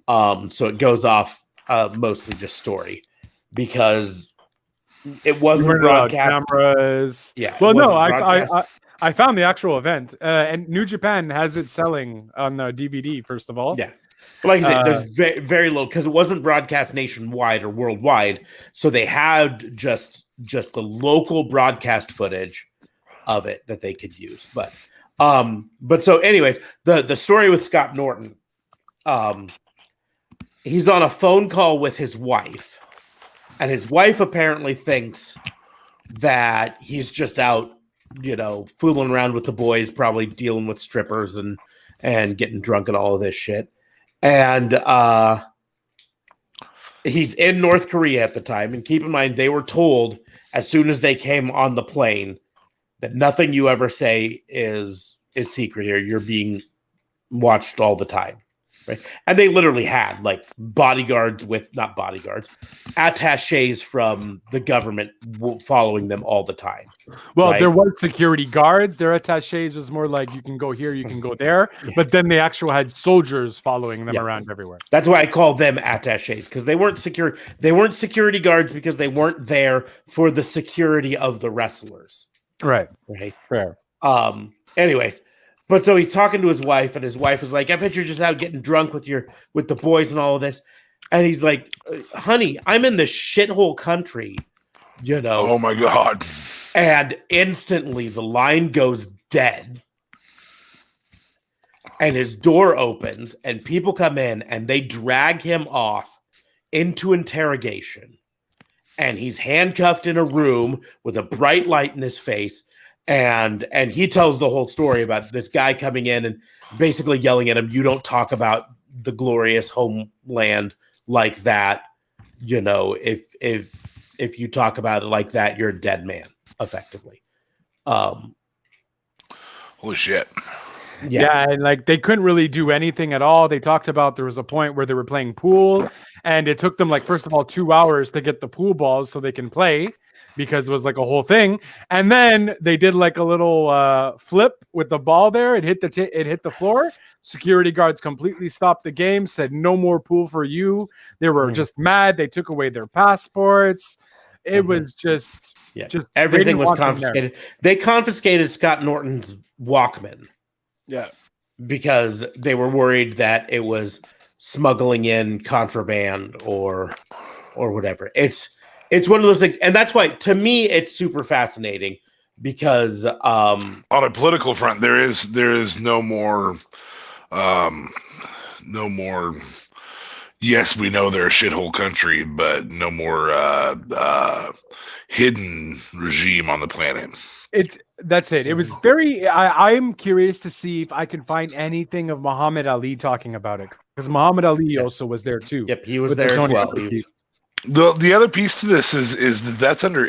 So it goes off mostly just story because it wasn't broadcast. Cameras. Yeah. Well, no, I found the actual event, and New Japan has it selling on the DVD. First of all, yeah. But like I said, there's very, very little because it wasn't broadcast nationwide or worldwide, so they had just the local broadcast footage of it that they could use. But so anyways, the story with Scott Norton, he's on a phone call with his wife, and his wife apparently thinks that he's just out, fooling around with the boys, probably dealing with strippers and getting drunk and all of this shit. And he's in North Korea at the time. And keep in mind, they were told as soon as they came on the plane that nothing you ever say is secret here. You're being watched all the time. Right? And they literally had attaches from the government following them all the time. Well, right? There was security guards. Their attaches was more like you can go here, you can go there. But then they actually had soldiers following them around everywhere. That's why I call them attaches, because they weren't secure. They weren't security guards because they weren't there for the security of the wrestlers. Right. Fair. Anyways. But so he's talking to his wife, and his wife is like, I bet you're just out getting drunk with the boys and all of this. And he's like, honey, I'm in this shithole country, Oh my God. And instantly the line goes dead. And his door opens, and people come in, and they drag him off into interrogation. And he's handcuffed in a room with a bright light in his face. And he tells the whole story about this guy coming in and basically yelling at him, you don't talk about the glorious homeland like that. If you talk about it like that, you're a dead man, effectively. Holy shit. Yeah, and they couldn't really do anything at all. They talked about there was a point where they were playing pool, and it took them first of all 2 hours to get the pool balls so they can play. because it was like a whole thing. And then they did like a little flip with the ball there. It hit the floor. Security guards completely stopped the game, said no more pool for you. They were just mad. They took away their passports. It was just everything was confiscated. They confiscated Scott Norton's Walkman. Yeah. Because they were worried that it was smuggling in contraband or whatever. It's one of those things, and that's why to me it's super fascinating because on a political front there is no more yes, we know they're a shithole country, but no more hidden regime on the planet. That's it. It was very. I'm curious to see if I can find anything of Muhammad Ali talking about it, because Muhammad Ali also was there too. Yep, he was there as well. The other piece to this is that's under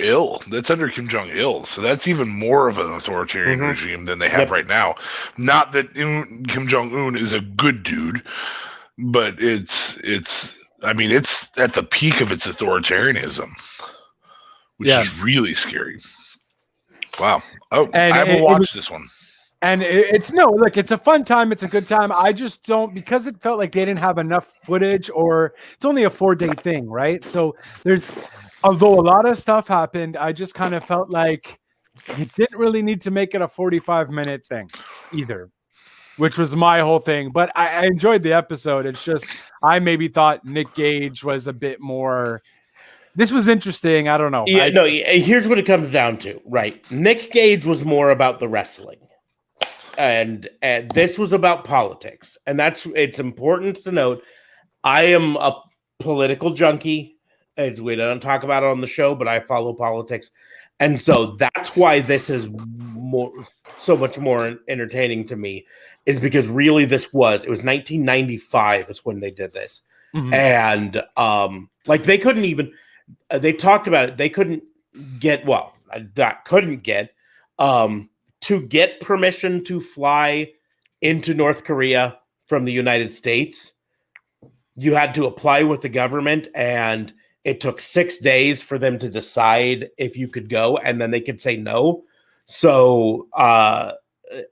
That's under Kim Jong-il. So that's even more of an authoritarian regime than they have right now. Not that Kim Jong-un is a good dude, but it's at the peak of its authoritarianism, which is really scary. Wow. Oh, and I haven't watched this one. And it's a fun time. It's a good time. I just don't, because it felt like they didn't have enough footage, or it's only a 4-day thing, right? So although a lot of stuff happened, I just kind of felt like you didn't really need to make it a 45-minute thing either, which was my whole thing. But I enjoyed the episode. It's just, I maybe thought Nick Gage was a bit more. This was interesting. I don't know. Here's what it comes down to, right? Nick Gage was more about the wrestling. And this was about politics. And it's important to note, I am a political junkie. We don't talk about it on the show, but I follow politics. And so that's why this is so much more entertaining to me, is because really it was 1995 is when they did this. Mm-hmm. And they couldn't even, they talked about it. They couldn't get, to get permission to fly into North Korea from the United States, you had to apply with the government, and it took 6 days for them to decide if you could go, and then they could say no. So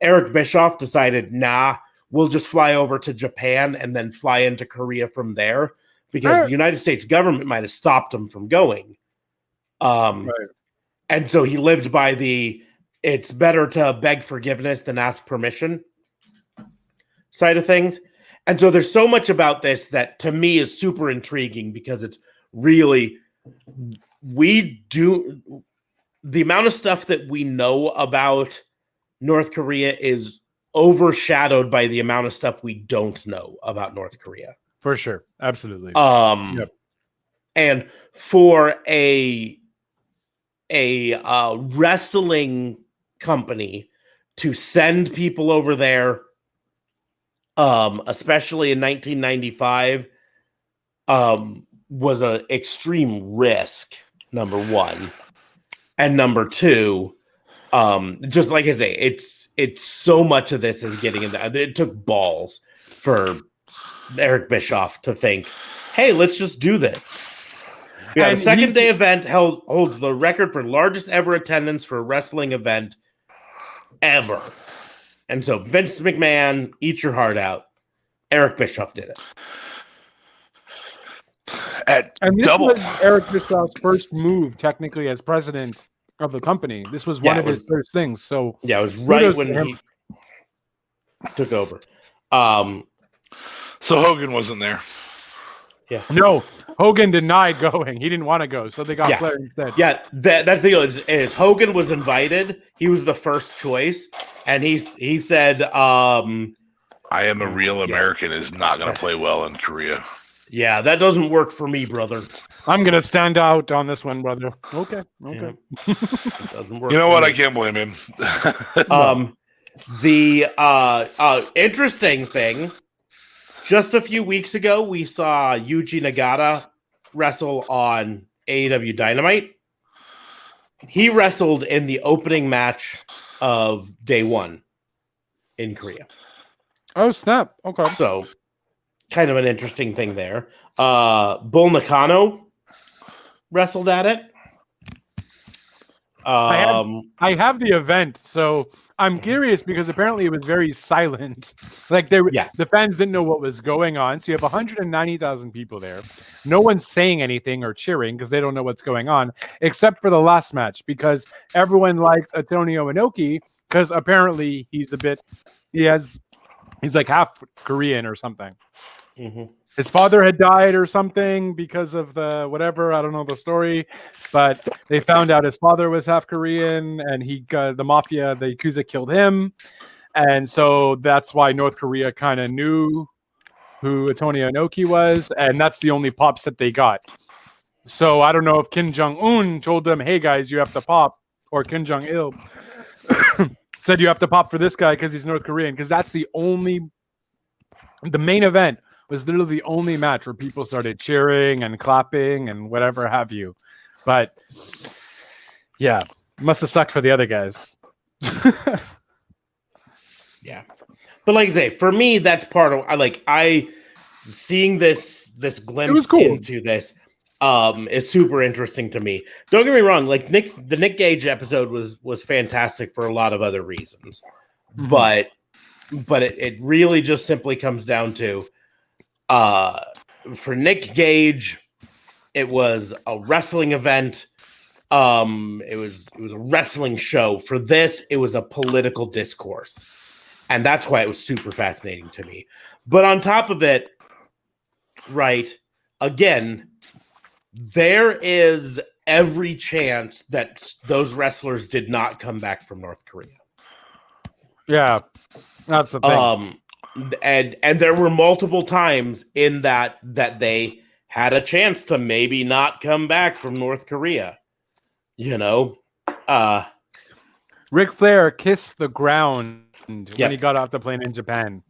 Eric Bischoff decided, we'll just fly over to Japan and then fly into Korea from there, because the United States government might have stopped him from going. Right. And so he lived by it's better to beg forgiveness than ask permission side of things. And so there's so much about this that to me is super intriguing, because it's really, the amount of stuff that we know about North Korea is overshadowed by the amount of stuff we don't know about North Korea. For sure. Absolutely. And for a wrestling company to send people over there, especially in 1995, was an extreme risk, number one. And number two, just like I say, it's so much of this is getting into, it took balls for Eric Bischoff to think, hey, let's just do this. Yeah, the second day event holds the record for largest ever attendance for a wrestling event ever. And so Vince McMahon, eat your heart out. Eric Bischoff did it. This was Eric Bischoff's first move, technically, as president of the company. This was one of his first things. So it was right when he took over. So Hogan wasn't there. Yeah. No, Hogan denied going. He didn't want to go, so they got Flair instead. Yeah, that's the deal. Is Hogan was invited. He was the first choice, and he said, "I am a real American" is not going to play well in Korea. Yeah, that doesn't work for me, brother. I'm going to stand out on this one, brother. Okay. Yeah. It doesn't work. You know what? I can't blame him. The interesting thing. Just a few weeks ago, we saw Yuji Nagata wrestle on AEW Dynamite. He wrestled in the opening match of day one in Korea. Oh, snap. Okay. So, kind of an interesting thing there. Bull Nakano wrestled at it. I have the event, so I'm curious because apparently it was very silent. Like the fans didn't know what was going on. So you have 190,000 people there. No one's saying anything or cheering because they don't know what's going on, except for the last match because everyone likes Antonio Inoki because apparently he's like half Korean or something. Mm-hmm. His father had died or something because of the whatever. I don't know the story, but they found out his father was half Korean and the mafia, the Yakuza killed him. And so that's why North Korea kind of knew who Antonio Inoki was. And that's the only pops that they got. So I don't know if Kim Jong-un told them, hey guys, you have to pop, or Kim Jong-il said you have to pop for this guy because he's North Korean. Because that's the main event was literally the only match where people started cheering and clapping and whatever have you. But yeah, must have sucked for the other guys. Yeah. But like I say, for me, that's part of seeing this glimpse into this is super interesting to me. Don't get me wrong, like the Nick Gage episode was fantastic for a lot of other reasons. Mm-hmm. But it really just simply comes down to for Nick Gage, it was a wrestling event. It was a wrestling show. For this, it was a political discourse. And that's why it was super fascinating to me. But on top of it, right, again, there is every chance that those wrestlers did not come back from North Korea. Yeah, that's the thing. And there were multiple times in that they had a chance to maybe not come back from North Korea. You know, Ric Flair kissed the ground when he got off the plane in Japan.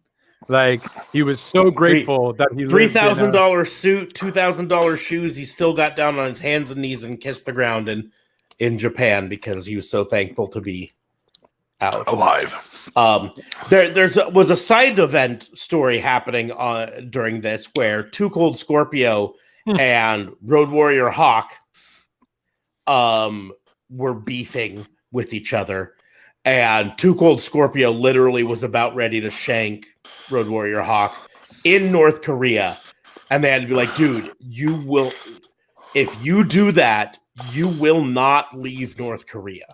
Like he was so grateful that he $3,000 suit, $2,000 shoes. He still got down on his hands and knees and kissed the ground in Japan because he was so thankful to be out alive. There was a side event story happening during this where Too Cold Scorpio and Road Warrior Hawk were beefing with each other, and Too Cold Scorpio literally was about ready to shank Road Warrior Hawk in North Korea, and they had to be like, dude, if you do that, you will not leave North Korea.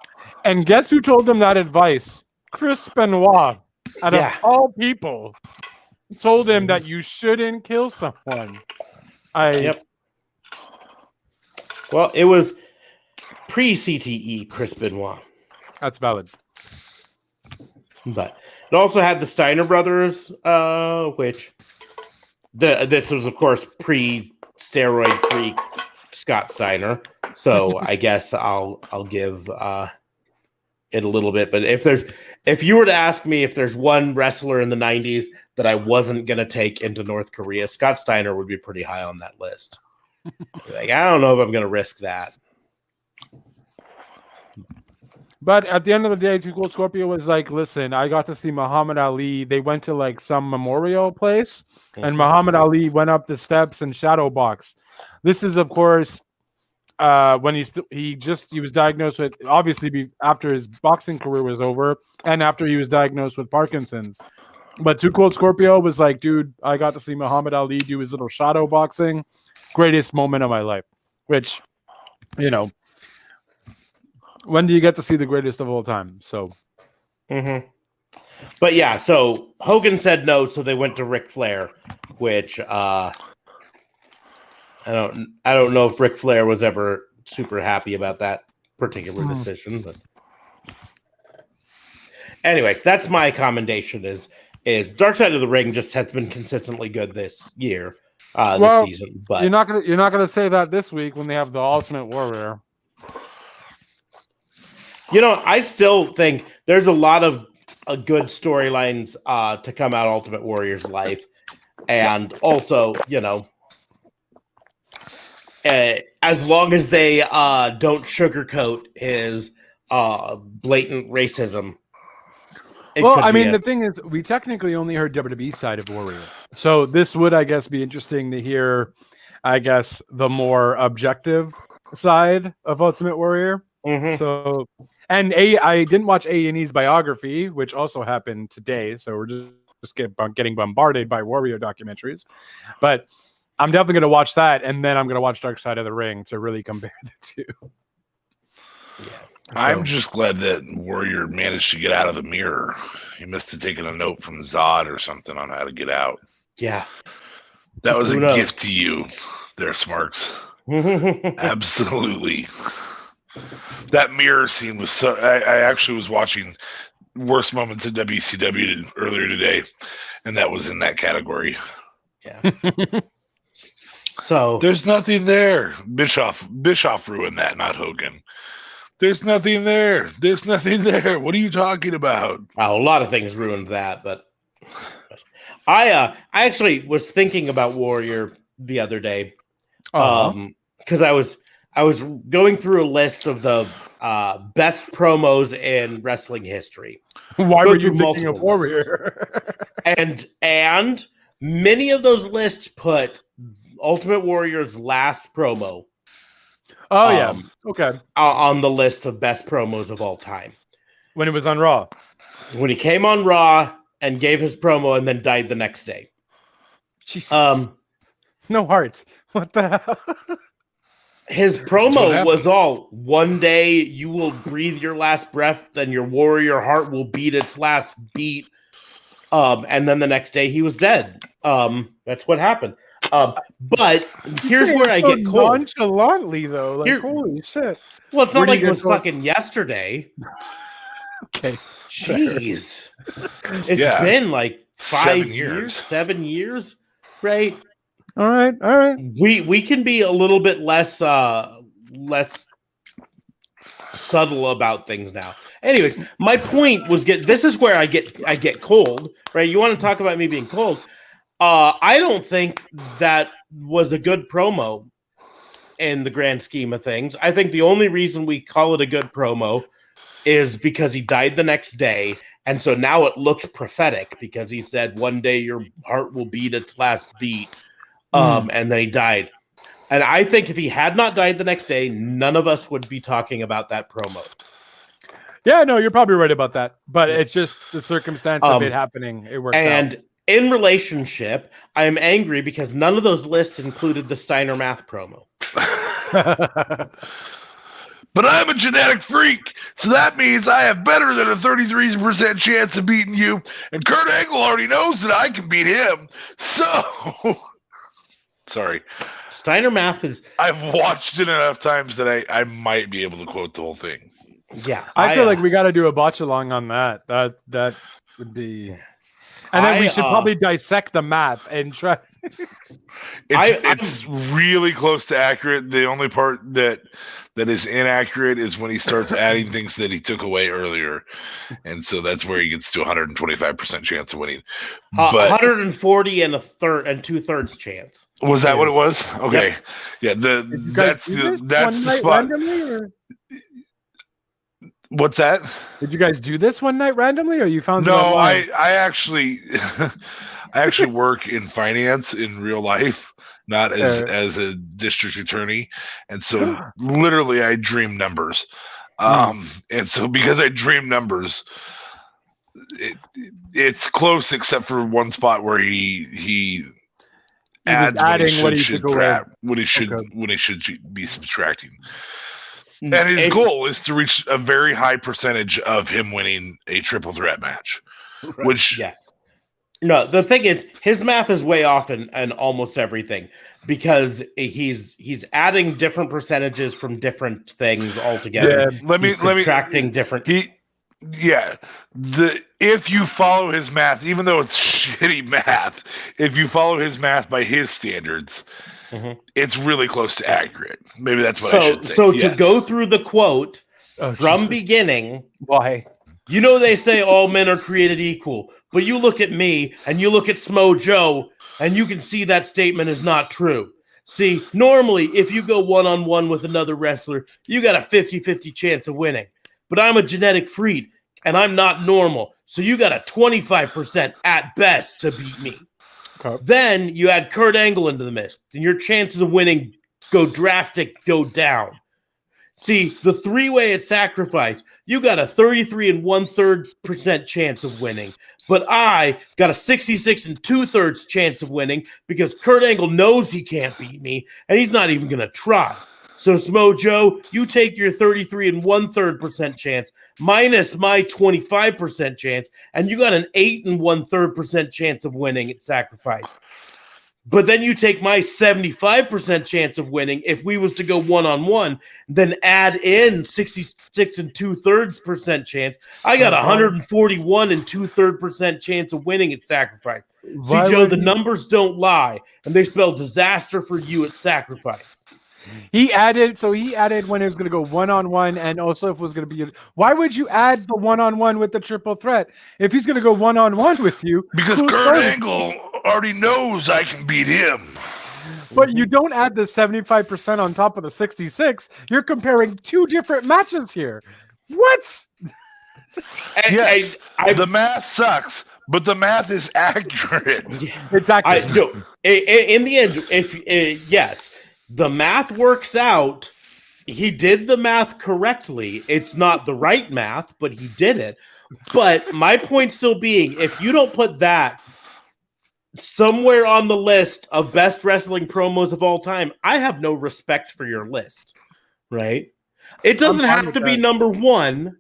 And guess who told them that advice? Chris Benoit, out of all people, told him that you shouldn't kill someone. Well, it was pre-CTE Chris Benoit. That's valid. But it also had the Steiner brothers, which this was, of course, pre-steroid free Scott Steiner. So I guess I'll give it a little bit. But if you were to ask me if there's one wrestler in the 90s that I wasn't going to take into North Korea, Scott Steiner would be pretty high on that list. Like, I don't know if I'm going to risk that. But at the end of the day, Too Cold Scorpio was like, listen, I got to see Muhammad Ali. They went to like some memorial place, and Muhammad Ali went up the steps and shadow boxed. This is, of course, when he was diagnosed with, obviously after his boxing career was over and after he was diagnosed with Parkinson's. But Too Cold Scorpio was like, dude, I got to see Muhammad Ali do his little shadow boxing. Greatest moment of my life. Which, you know, when do you get to see the greatest of all time? So, But yeah, so Hogan said no, so they went to Ric Flair, which I don't know if Ric Flair was ever super happy about that particular decision, but anyways, that's my commendation is Dark Side of the Ring just has been consistently good this year, this season. But you're not gonna say that this week when they have the Ultimate Warrior. You know, I still think there's a lot of good storylines to come out of Ultimate Warrior's life. And also, you know, as long as they don't sugarcoat his blatant racism. Well, I mean, the thing is, we technically only heard WWE side of Warrior. So this would, I guess, be interesting to hear, I guess, the more objective side of Ultimate Warrior. Mhm. So, and I didn't watch A&E's biography, which also happened today. So we're just getting bombarded by Warrior documentaries. But I'm definitely going to watch that, and then I'm going to watch Dark Side of the Ring to really compare the two. Yeah. I'm just glad that Warrior managed to get out of the mirror. He must have taken a note from Zod or something on how to get out. Yeah. That was Who a knows? gift to you there, Smarks. Absolutely. That mirror scene was so. I actually was watching worst moments in WCW earlier today, and that was in that category. Yeah. So There's nothing there. Bischoff ruined that, not Hogan. There's nothing there. There's nothing there. What are you talking about? a lot of things ruined that, but I actually was thinking about Warrior the other day. Because I was going through a list of the best promos in wrestling history. Why Go were you through thinking of multiple Warrior? and many of those lists put Ultimate Warrior's last promo Oh yeah, okay. On the list of best promos of all time. When it was on Raw, When he came on Raw and gave his promo and then died the next day. Jesus. No heart. What the hell? His promo was all, one day you will breathe your last breath, then your warrior heart will beat its last beat. And then the next day he was dead. That's what happened. But here's where I get cold. Nonchalantly, though. Like, holy shit. Well, it's not like it was fucking yesterday. Okay. Jeez. It's been like 7 years, right? All right. We can be a little bit less subtle about things now. Anyways, my point was this is where I get cold, right? You want to talk about me being cold? I don't think that was a good promo in the grand scheme of things. I think the only reason we call it a good promo is because he died the next day, and so now it looks prophetic because he said one day your heart will beat its last beat. And then he died. And I think if he had not died the next day, none of us would be talking about that promo. Yeah, no, you're probably right about that. But it's just the circumstance of it happening. It worked out. In relationship, I am angry because none of those lists included the Steiner Math promo. But I'm a genetic freak, so that means I have better than a 33% chance of beating you. And Kurt Angle already knows that I can beat him. So... Sorry. Steiner Math is... I've watched it enough times that I might be able to quote the whole thing. Yeah. I feel like we got to do a botch along on that. That would be... And then we should probably dissect the math and try... It's really close to accurate. The only part that is inaccurate is when he starts adding things that he took away earlier. And so that's where he gets to 125% chance of winning. 140 and 2/3 chance. Was that what it was? Okay. Yep. Yeah, that's the spot. What's that? Did you guys do this one night randomly, or you found? No, I actually work in finance in real life, not as a district attorney, and so literally I dream numbers, and so because I dream numbers, it's close except for one spot where he adds what he should be subtracting. And his goal is to reach a very high percentage of him winning a triple threat match. Right. Which no, the thing is, his math is way off in almost everything because he's adding different percentages from different things altogether. Yeah, subtracting different. If you follow his math, even though it's shitty math, if you follow his math by his standards. Mm-hmm. It's really close to accurate. Maybe that's what I should say. So to go through the quote from beginning, why? You know they say all men are created equal, but you look at me and you look at Smo Joe and you can see that statement is not true. See, normally if you go one-on-one with another wrestler, you got a 50-50 chance of winning. But I'm a genetic freak and I'm not normal, so you got a 25% at best to beat me. Then you add Kurt Angle into the mix, and your chances of winning go down. See, the three-way at Sacrifice, you got a 33 1/3% chance of winning, but I got a 66 2/3 chance of winning because Kurt Angle knows he can't beat me, and he's not even going to try. So, Smo Joe, you take your 33 1/3% chance minus my 25% chance, and you got an 8 1/3% chance of winning at Sacrifice. But then you take my 75% chance of winning if we was to go one-on-one, then add in 66 2/3% chance. I got 141 2/3% chance of winning at Sacrifice. See, Joe, the numbers don't lie, and they spell disaster for you at Sacrifice. He added when it was going to go one-on-one, and also if it was going to be. Why would you add the one-on-one with the triple threat if he's going to go one-on-one with you? Because Kurt Angle already knows I can beat him. But you don't add the 75% on top of the 66. You're comparing two different matches here. What? Yes, the math sucks, but the math is accurate. It's accurate. In the end, yes. The math works out. He did the math correctly. It's not the right math, but he did it. But my point still being, if you don't put that somewhere on the list of best wrestling promos of all time, I have no respect for your list, right? It doesn't have to be number one,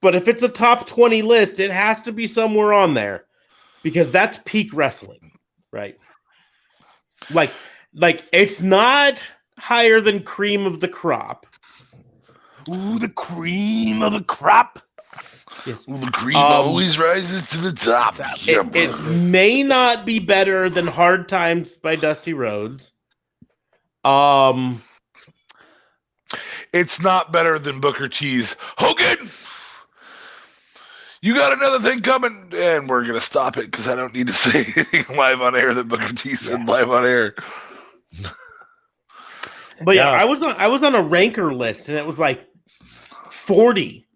but if it's a top 20 list, it has to be somewhere on there because that's peak wrestling, right? Like it's not higher than cream of the crop. Ooh, the cream of the crop. Yes. Well, the cream always rises to the top. It may not be better than Hard Times by Dusty Rhodes. It's not better than Booker T's Hogan. You got another thing coming, and we're gonna stop it because I don't need to say anything live on air that Booker T said live on air. But yeah, I was on a ranker list, and it was like 40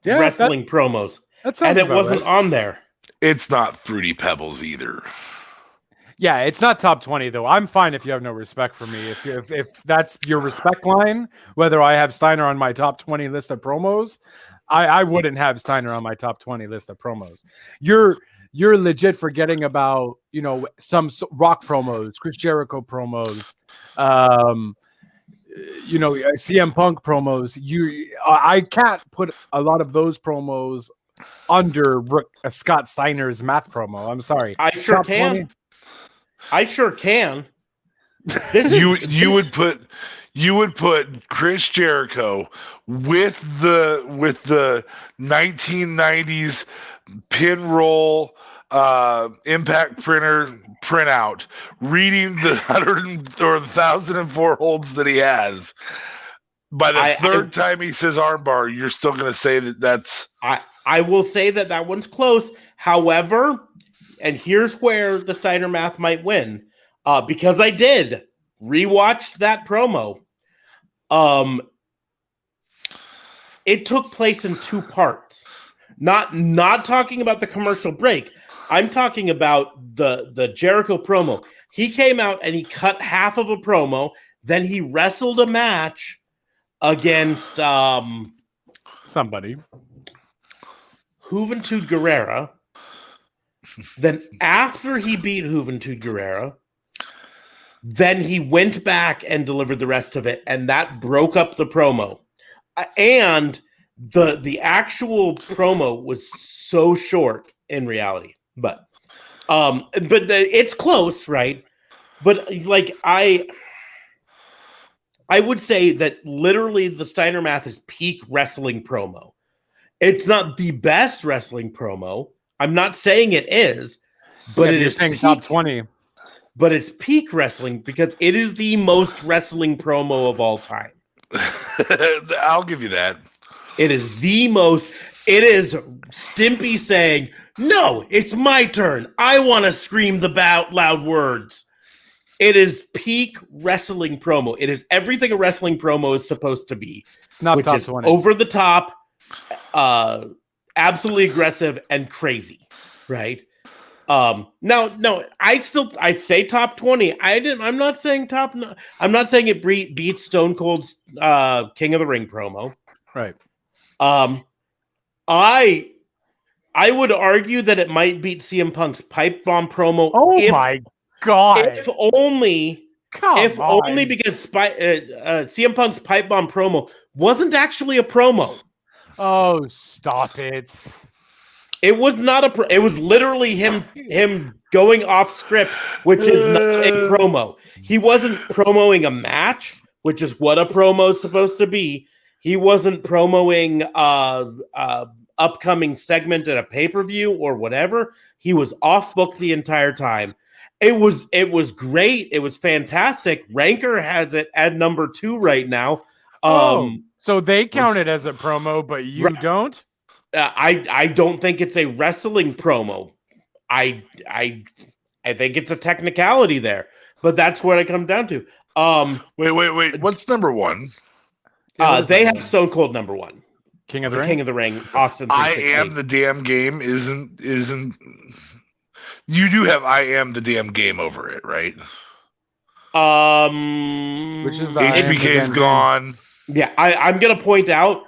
wrestling promos, and it wasn't on there. It's not Fruity Pebbles either. Yeah, it's not top 20 though. I'm fine if you have no respect for me. If that's your respect line, whether I have Steiner on my top 20 list of promos, I wouldn't have Steiner on my top 20 list of promos. You're legit forgetting about, some Rock promos, Chris Jericho promos, CM Punk promos. I can't put a lot of those promos under Scott Steiner's math promo. I'm sorry. I sure can. 20? I sure can. You would put Chris Jericho with the 1990s pin roll impact printer printout, reading the 1,004 holds that he has. By the third time he says armbar, you're still going to say that's. I will say that one's close. However, and here's where the Steiner math might win, because I did rewatch that promo. It took place in two parts. Not talking about the commercial break. I'm talking about the Jericho promo. He came out and he cut half of a promo. Then he wrestled a match against somebody. Juventud Guerrera. Then after he beat Juventud Guerrera, then he went back and delivered the rest of it, and that broke up the promo. And the actual promo was so short in reality, but it's close, right? But like I would say that literally the Steiner math is peak wrestling promo. It's not the best wrestling promo. I'm not saying it is, but it is peak, top 20. But it's peak wrestling because it is the most wrestling promo of all time. I'll give you that. It is the most. It is Stimpy saying, "No, it's my turn. I want to scream the loud words." It is peak wrestling promo. It is everything a wrestling promo is supposed to be. It's not top 20. Over the top, absolutely aggressive and crazy, right? No, I'd say top 20. I'm not saying top. I'm not saying it beats Stone Cold's King of the Ring promo. Right. I would argue that it might beat CM Punk's pipe bomb promo. Oh my god! If only because CM Punk's pipe bomb promo wasn't actually a promo. Oh, stop it! It was not it was literally him going off script, which is not a promo. He wasn't promoting a match, which is what a promo is supposed to be. He wasn't promoting upcoming segment at a pay-per-view or whatever. He was off book the entire time. It was great. It was fantastic. Ranker has it at number 2 right now. So they count it as a promo, but you don't? I don't think it's a wrestling promo. I think it's a technicality there, but that's what it comes down to. Wait. What's number 1? They have Stone Cold number 1. King of the Ring. King of the Ring. Austin. I Am the Damn Game isn't. You do have I Am the Damn Game over it, right? Which is the HBK is gone. Yeah, I'm gonna point out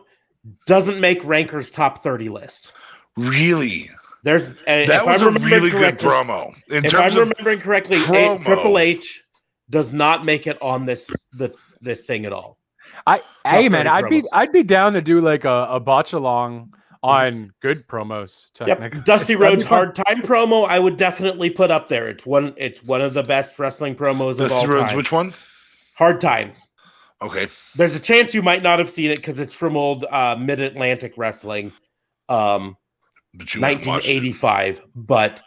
doesn't make Ranker's top 30 list. Really? That was a really good promo. If I'm remembering correctly, Triple H does not make it on this thing at all. Hey man, I'd be down to do like a botch along on good promos. Yep. Dusty Rhodes Hard Time promo, I would definitely put up there. It's one of the best wrestling promos of all time. Dusty Rhodes, which one? Hard Times. Okay. There's a chance you might not have seen it because it's from old Mid-Atlantic Wrestling, 1985. But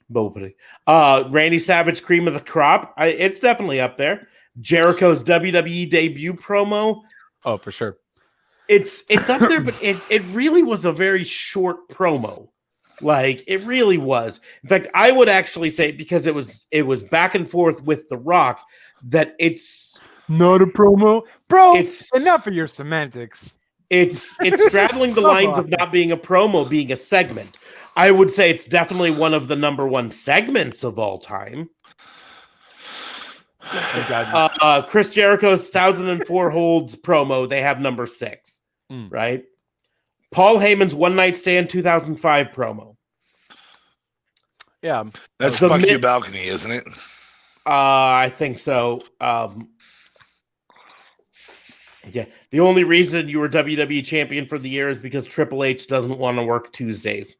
Randy Savage Cream of the Crop, it's definitely up there. Jericho's WWE debut promo. Oh, for sure. It's up there, but it really was a very short promo. Like, it really was. In fact, I would actually say, because it was back and forth with The Rock, that it's not a promo. Bro, it's enough of your semantics. It's straddling the lines of not being a promo, being a segment. I would say it's definitely one of the number 1 segments of all time. Chris Jericho's 1004 Holds promo, they have number 6, right? Paul Heyman's One Night Stand 2005 promo. Yeah. That's Fuck You Balcony, isn't it? I think so. Yeah. The only reason you were WWE champion for the year is because Triple H doesn't want to work Tuesdays.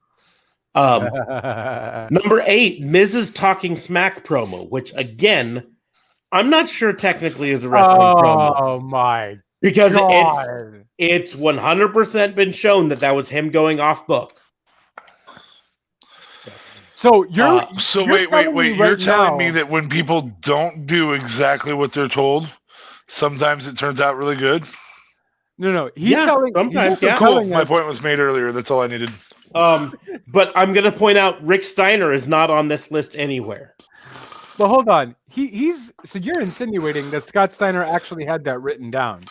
Number 8, Miz's Talking Smack promo, which again, I'm not sure technically is a wrestling promo. Oh my because God. It's 100% been shown that was him going off book. So wait. You're telling me that when people don't do exactly what they're told, sometimes it turns out really good? No. He's telling. Sometimes, cool. My point was made earlier. That's all I needed. But I'm going to point out Rick Steiner is not on this list anywhere. But hold on. So you're insinuating that Scott Steiner actually had that written down.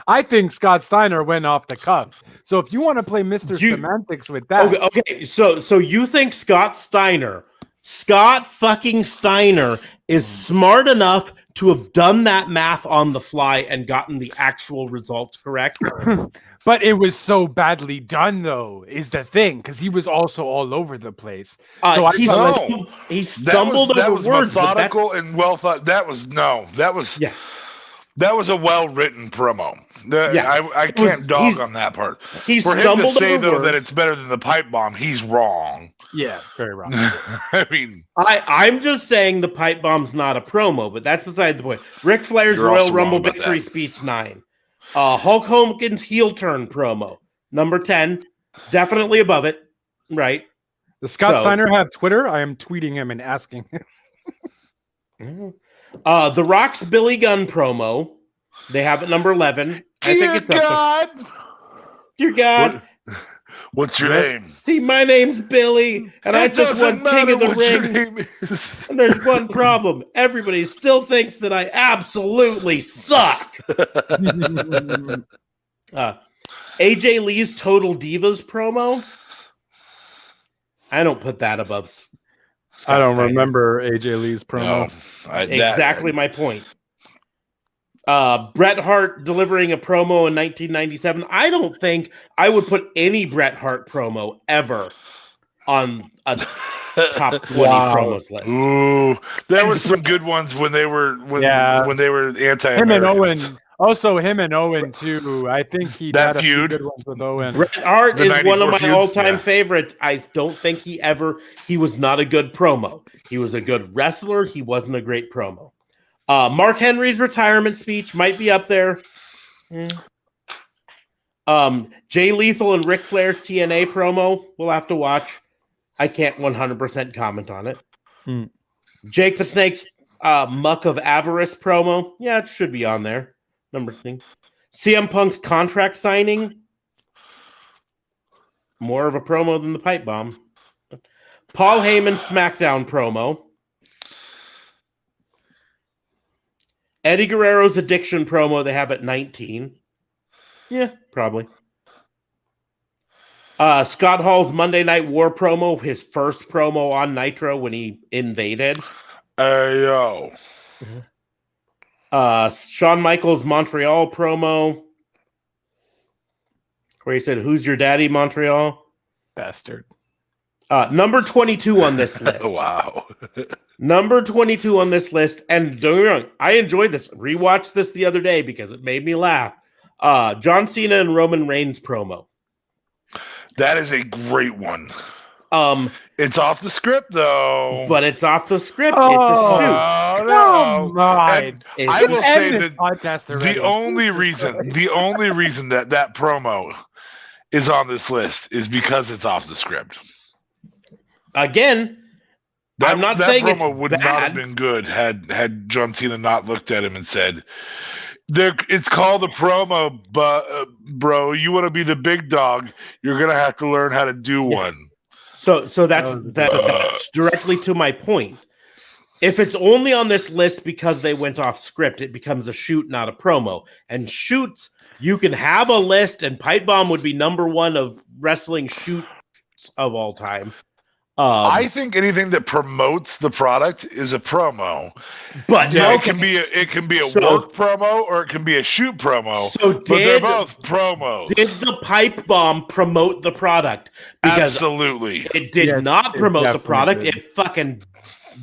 I think Scott Steiner went off the cuff. So if you want to play Mr. Semantics with that. Okay. So you think Scott fucking Steiner is smart enough to have done that math on the fly and gotten the actual results correct? But it was so badly done, though, is the thing, because he was also all over the place. So he stumbled over words. That was methodical and well thought. That was a well-written promo. I can't dog on that part. For him to say, though, that it's better than the pipe bomb, he's wrong. Yeah, very wrong. I mean, I'm just saying the pipe bomb's not a promo, but that's beside the point. Ric Flair's Royal Rumble victory speech 9. Hulk Hogan's heel turn promo, number 10, definitely above it, right? Does Scott Steiner have Twitter? I am tweeting him and asking him. The Rock's Billy Gunn promo, they have it number 11. I think it's up there. Dear God. What's your name? See, my name's Billy, and I just won King of the Ring. And there's one problem. Everybody still thinks that I absolutely suck. AJ Lee's Total Divas promo. I don't put that above. I don't Steiner. remember AJ Lee's promo. No, Exactly my point. Bret Hart delivering a promo in 1997. I don't think I would put any Bret Hart promo ever on a top 20 promos list. Ooh, there were some good ones when they were anti-Americans. Him and Owen. Also, him and Owen too. I think he That had a few feud. good ones with Owen. Bret Hart The is one of 94 my feud? all-time Yeah. favorites. I don't think he was not a good promo. He was a good wrestler. He wasn't a great promo. Mark Henry's retirement speech might be up there. Jay Lethal and Ric Flair's TNA promo, we'll have to watch. I can't 100% comment on it. Jake the Snake's Muck of Avarice promo, yeah, it should be on there. Number thing. CM Punk's contract signing, more of a promo than the pipe bomb. Paul Heyman's SmackDown promo. Eddie Guerrero's Addiction promo they have at 19. Yeah, probably. Scott Hall's Monday Night War promo, his first promo on Nitro when he invaded. Yo. Shawn Michaels' Montreal promo, where he said, "Who's your daddy, Montreal?" Bastard. Number 22 on this list. Wow. Number 22 on this list, and don't get me wrong, I enjoyed this. Rewatched this the other day because it made me laugh. John Cena and Roman Reigns promo. That is a great one. It's off the script though. But it's off the script. Oh, it's a shoot. Oh, Come on. And It's I just will End say this that podcast already. the only reason that promo is on this list is because it's off the script. Again, I'm not that saying promo it's would bad. not have been good had John Cena not looked at him and said, "It's called a promo, but bro, you want to be the big dog, you're gonna have to learn how to do one." So that's directly to my point. If it's only on this list because they went off script, it becomes a shoot, not a promo. And shoots, you can have a list, and Pipe Bomb would be number one of wrestling shoots of all time. I think anything that promotes the product is a promo. But Yeah, okay, it can be a work promo or it can be a shoot promo. So but they're both promos. Did the Pipe Bomb promote the product? Because absolutely, it did Yes, not it promote the definitely product. did. It fucking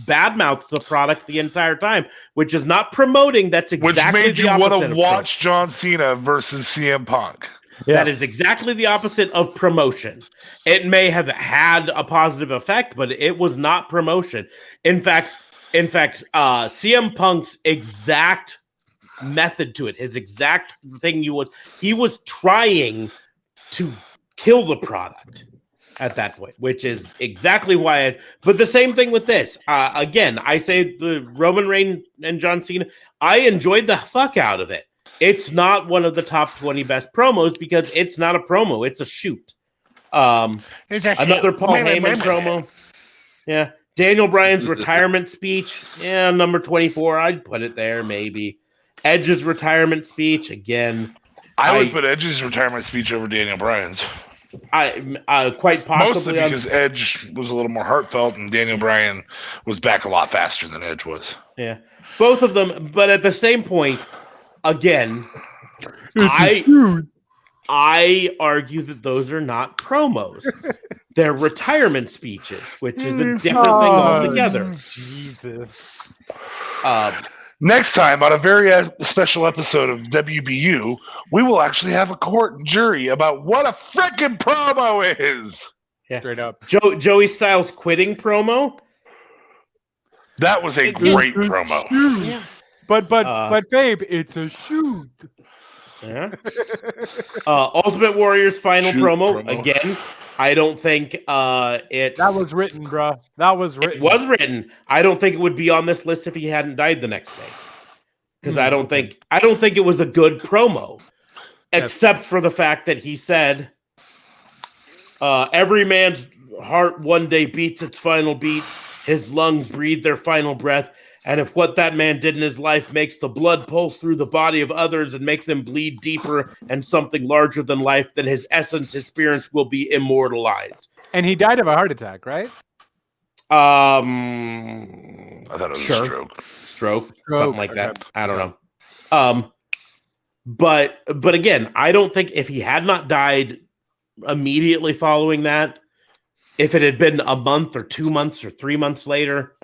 badmouthed the product the entire time, which is not promoting. That's exactly which made the you want opposite to of watch John Cena versus CM Punk. Yeah. That is exactly the opposite of promotion. It may have had a positive effect, but it was not promotion. In fact, CM Punk's exact method to it, his exact thing he was trying to kill the product at that point, which is exactly why but the same thing with this. Again, I say the Roman Reigns and John Cena, I enjoyed the fuck out of it. It's not one of the top 20 best promos because it's not a promo, it's a shoot. Another Paul Heyman promo. Yeah. Daniel Bryan's retirement speech. Yeah, number 24. I'd put it there, maybe. Edge's retirement speech. Again. I would put Edge's retirement speech over Daniel Bryan's. Quite possibly. Mostly because Edge was a little more heartfelt and Daniel Bryan was back a lot faster than Edge was. Yeah. Both of them, but at the same point, again, I argue that those are not promos. They're retirement speeches, which is a different thing altogether. Jesus. Next time on a very special episode of WBU, we will actually have a court and jury about what a freaking promo is. Yeah. Straight up. Joey Styles quitting promo. That was a great promo. Yeah. But Fabe, it's a shoot. Yeah. Ultimate Warrior's final promo. Again, I don't think that was written, bro. That was written. It was written. I don't think it would be on this list if he hadn't died the next day. Because I don't think it was a good promo. Except for the fact that he said every man's heart one day beats its final beats, his lungs breathe their final breath. And if what that man did in his life makes the blood pulse through the body of others and make them bleed deeper and something larger than life, then his essence, his spirits will be immortalized. And he died of a heart attack, right? I thought it was Sure. a stroke. Stroke, Stroke, something like okay. that. I don't know. But again, I don't think if he had not died immediately following that, if it had been a month or 2 months or 3 months later,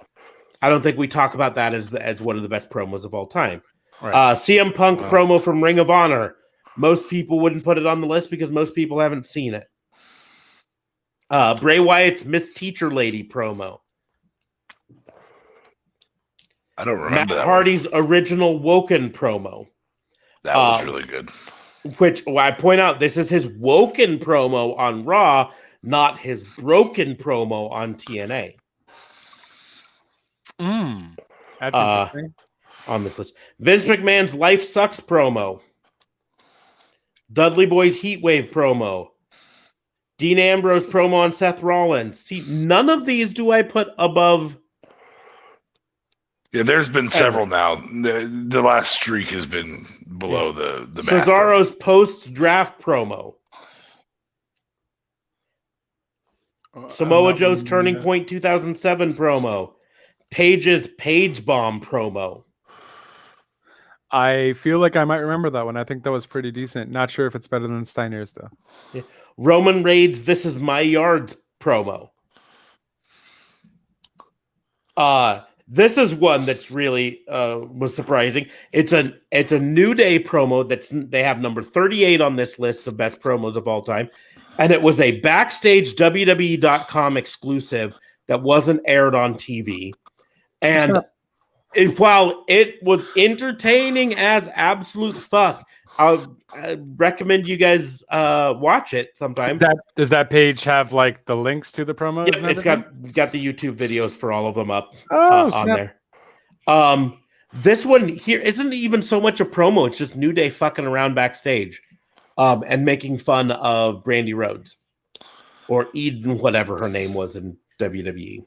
I don't think we talk about that as one of the best promos of all time. Right. CM Punk Wow. promo from Ring of Honor. Most people wouldn't put it on the list because most people haven't seen it. Bray Wyatt's Miss Teacher Lady promo. I don't Matt remember that Hardy's original Woken promo. That was really good. Which I point out, this is his Woken promo on Raw, not his broken promo on TNA. That's interesting. On this list. Vince McMahon's Life Sucks promo. Dudley Boy's Heatwave promo. Dean Ambrose promo on Seth Rollins. See, none of these do I put above. Yeah, there's been several now. The last streak has been below the Cesaro's post-draft promo. Samoa Joe's Turning Point 2007 promo. Paige's Page Bomb promo. I feel like I might remember that one. I think that was pretty decent. Not sure if it's better than Steiner's though. Yeah. Roman Reigns' This Is My Yard promo. This is one that's really was surprising. It's a New Day promo they have number 38 on this list of best promos of all time. And it was a backstage WWE.com exclusive that wasn't aired on TV. And while it was entertaining as absolute fuck, I recommend you guys watch it sometime. Does that page have like the links to the promos? Yeah, it's got the YouTube videos for all of them up on there. This one here isn't even so much a promo; it's just New Day fucking around backstage, and making fun of Brandy Rhodes or Eden, whatever her name was in WWE.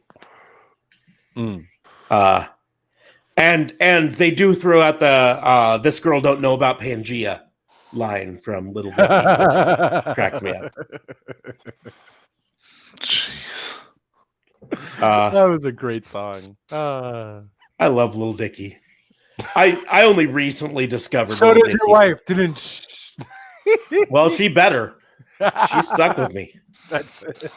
And they do throw out the "This girl don't know about Pangea" line from Little Dicky, which cracks me up. Jeez. That was a great song. I love Little Dicky. I only recently discovered. So Little did Dicky. your wife, didn't she? Well, she better. She stuck with me. That's it.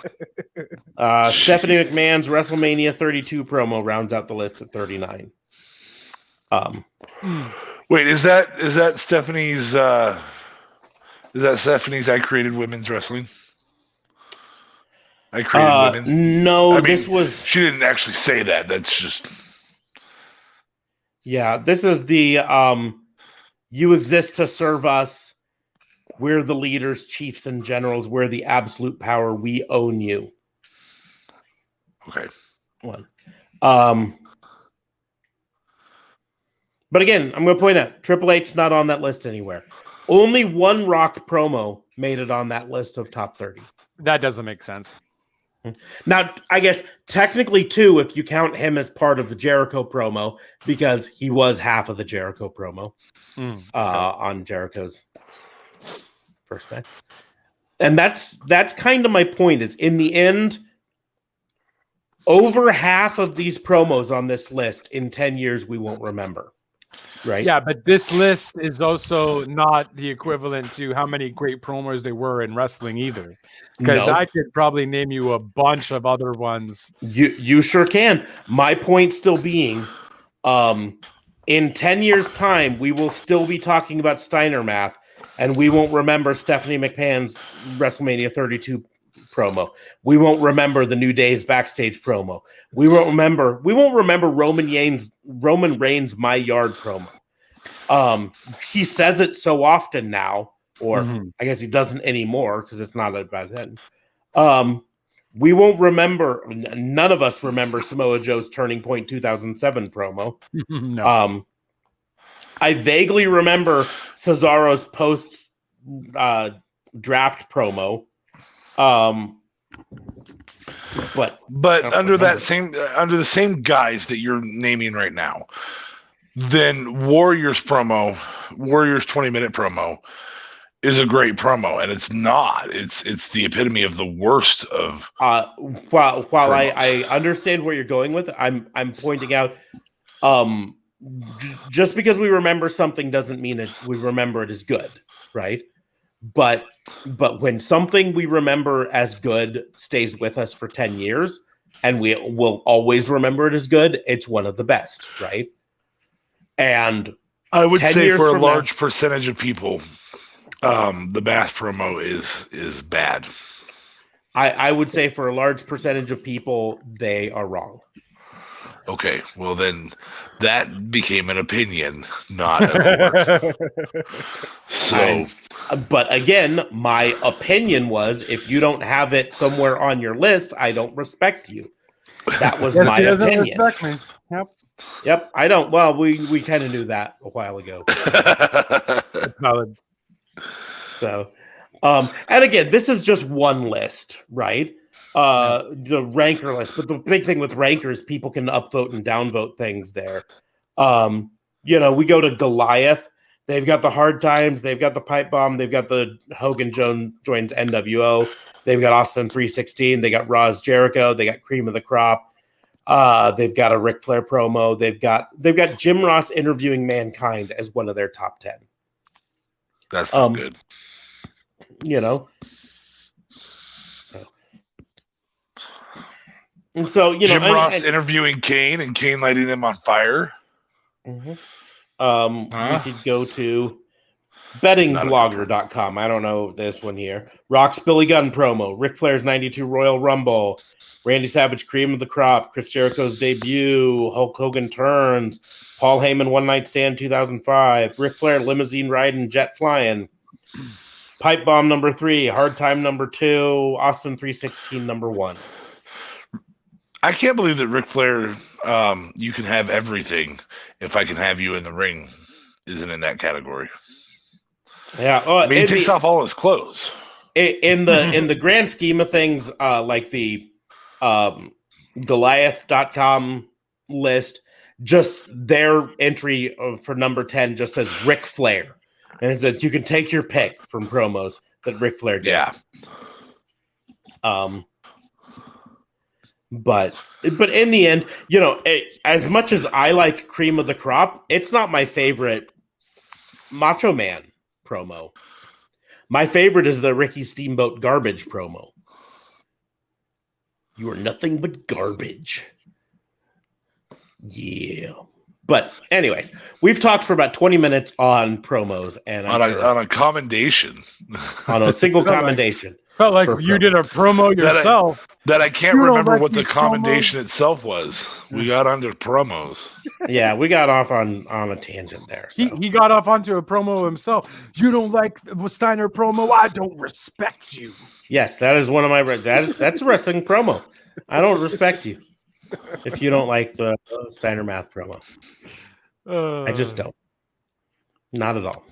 Stephanie McMahon's WrestleMania 32 promo rounds out the list at 39. Wait, is that Stephanie's? Is that Stephanie's? I created women's wrestling. I created women. No, I mean, this was. She didn't actually say that. That's just. Yeah, this is the you exist to serve us. We're the leaders, chiefs, and generals. We're the absolute power. We own you. Okay. One. But again, I'm going to point out Triple H not on that list anywhere. Only one Rock promo made it on that list of top 30. That doesn't make sense. Now, I guess technically two, if you count him as part of the Jericho promo, because he was half of the Jericho promo on Jericho's first match. And that's kind of my point is in the end, over half of these promos on this list in 10 years, we won't remember. Right. Yeah, but this list is also not the equivalent to how many great promos there were in wrestling either. Because I could probably name you a bunch of other ones. You sure can. My point still being, in 10 years' time, we will still be talking about Steiner math, and we won't remember Stephanie McMahon's WrestleMania 32 promo. We won't remember the New Day's backstage promo. We won't remember Roman Reigns' My Yard promo. He says it so often now, or I guess he doesn't anymore because it's not about then. We won't remember. None of us remember Samoa Joe's Turning Point 2007 promo. No. I vaguely remember Cesaro's post draft promo. But under the same guys that you're naming right now, then Warriors 20-minute promo is a great promo, and it's not. It's the epitome of the worst of. While I understand where you're going with it, I'm pointing out, just because we remember something doesn't mean that we remember it as good, right? But when something we remember as good stays with us for 10 years, and we will always remember it as good, it's one of the best, right? And I would 10 say years for a from large percentage of people, the math promo is bad. I would say for a large percentage of people, they are wrong. Okay, well then that became an opinion, not an award. So, But again, my opinion was, if you don't have it somewhere on your list, I don't respect you. That was my opinion. Respect me. Yep, I don't. Well, we kind of knew that a while ago. That's valid. So, and again, this is just one list, right? The ranker list, but the big thing with rankers, people can upvote and downvote things there. We go to Goliath. They've got the Hard Times. They've got the Pipe Bomb. They've got the Hogan joins NWO. They've got Austin 316. They got Raw's Jericho. They got Cream of the Crop. They've got a Ric Flair promo. They've got Jim Ross interviewing Mankind as one of their top 10. That's not good. So Jim Ross interviewing Kane and Kane lighting him on fire. Mm-hmm. We could go to bettingblogger.com. I don't know this one here. Rock's Billy Gunn promo, Ric Flair's 92 Royal Rumble, Randy Savage Cream of the Crop, Chris Jericho's debut, Hulk Hogan turns, Paul Heyman One Night Stand 2005, Ric Flair limousine riding, jet flying, Pipe Bomb number 3, Hard Time number 2, Austin 316 number 1. I can't believe that Ric Flair, you can have everything if I can have you in the ring, isn't in that category. Yeah, he takes off all his clothes. In the grand scheme of things, like the Goliath.com list, just their entry for number 10 just says Ric Flair. And it says you can take your pick from promos that Ric Flair did. Yeah. But in the end, as much as I like Cream of the Crop, it's not my favorite Macho Man promo. My favorite is the Ricky Steamboat garbage promo. You are nothing but garbage. Yeah. But anyways, we've talked for about 20 minutes on promos and on a commendation. On a single commendation. Felt like you did a promo yourself. That I can't remember what the commendation itself was. We got under promos. Yeah, we got off on a tangent there. So. He got off onto a promo himself. You don't like the Steiner promo? I don't respect you. Yes, that is one of my that's a wrestling promo. I don't respect you if you don't like the Steiner math promo. I just don't. Not at all.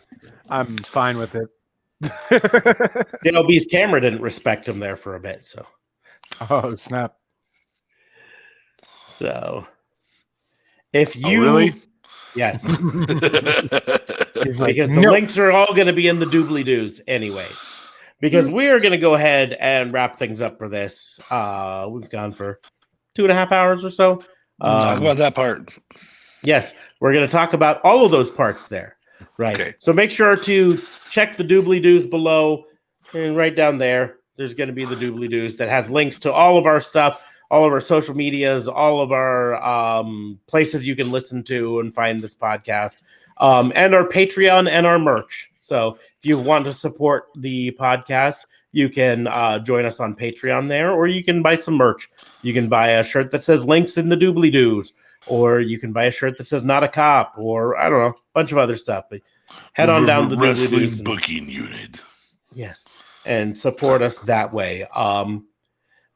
I'm fine with it. JLB's camera didn't respect him there for a bit, so. Oh, snap. So, if you really? Yes. He's like, because the links are all going to be in the doobly-doos anyways. Because we are going to go ahead and wrap things up for this. We've gone for 2.5 hours or so. Talk about that part. Yes, we're going to talk about all of those parts there. Right. Okay. So make sure to check the doobly-doos below. And right down there, there's going to be the doobly-doos that has links to all of our stuff, all of our social medias, all of our places you can listen to and find this podcast, and our Patreon and our merch. So if you want to support the podcast, you can join us on Patreon there, or you can buy some merch. You can buy a shirt that says links in the doobly-doos, or you can buy a shirt that says not a cop, or I don't know, a bunch of other stuff. But head on down to the Wrestling Booking Unit. Yes, and support us that way.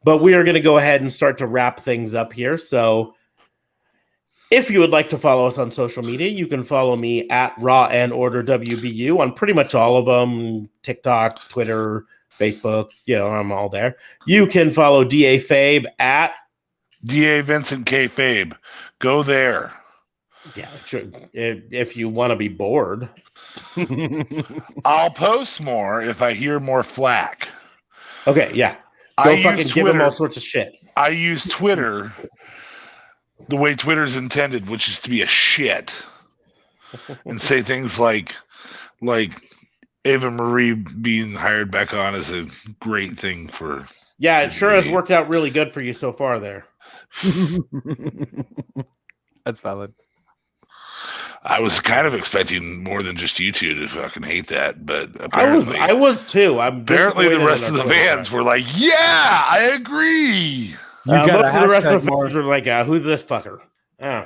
But we are going to go ahead and start to wrap things up here. So if you would like to follow us on social media, you can follow me at Raw and Order WBU on pretty much all of them. TikTok, Twitter, Facebook, I'm all there. You can follow DA Fabe at DA Vincent K. Fabe. Go there. Yeah, sure. If you want to be bored. I'll post more if I hear more flack. Okay, yeah. Go fucking give him all sorts of shit. I use Twitter the way Twitter's intended, which is to be a shit, and say things like Ava Marie being hired back on is a great thing for. Yeah, it sure has worked out really good for you so far there. That's valid. I was kind of expecting more than just you two to fucking hate that, but apparently I was too. Apparently the rest of the fans were like, "Yeah, I agree." Most of the rest of the fans were like, "Who's this fucker?" Oh.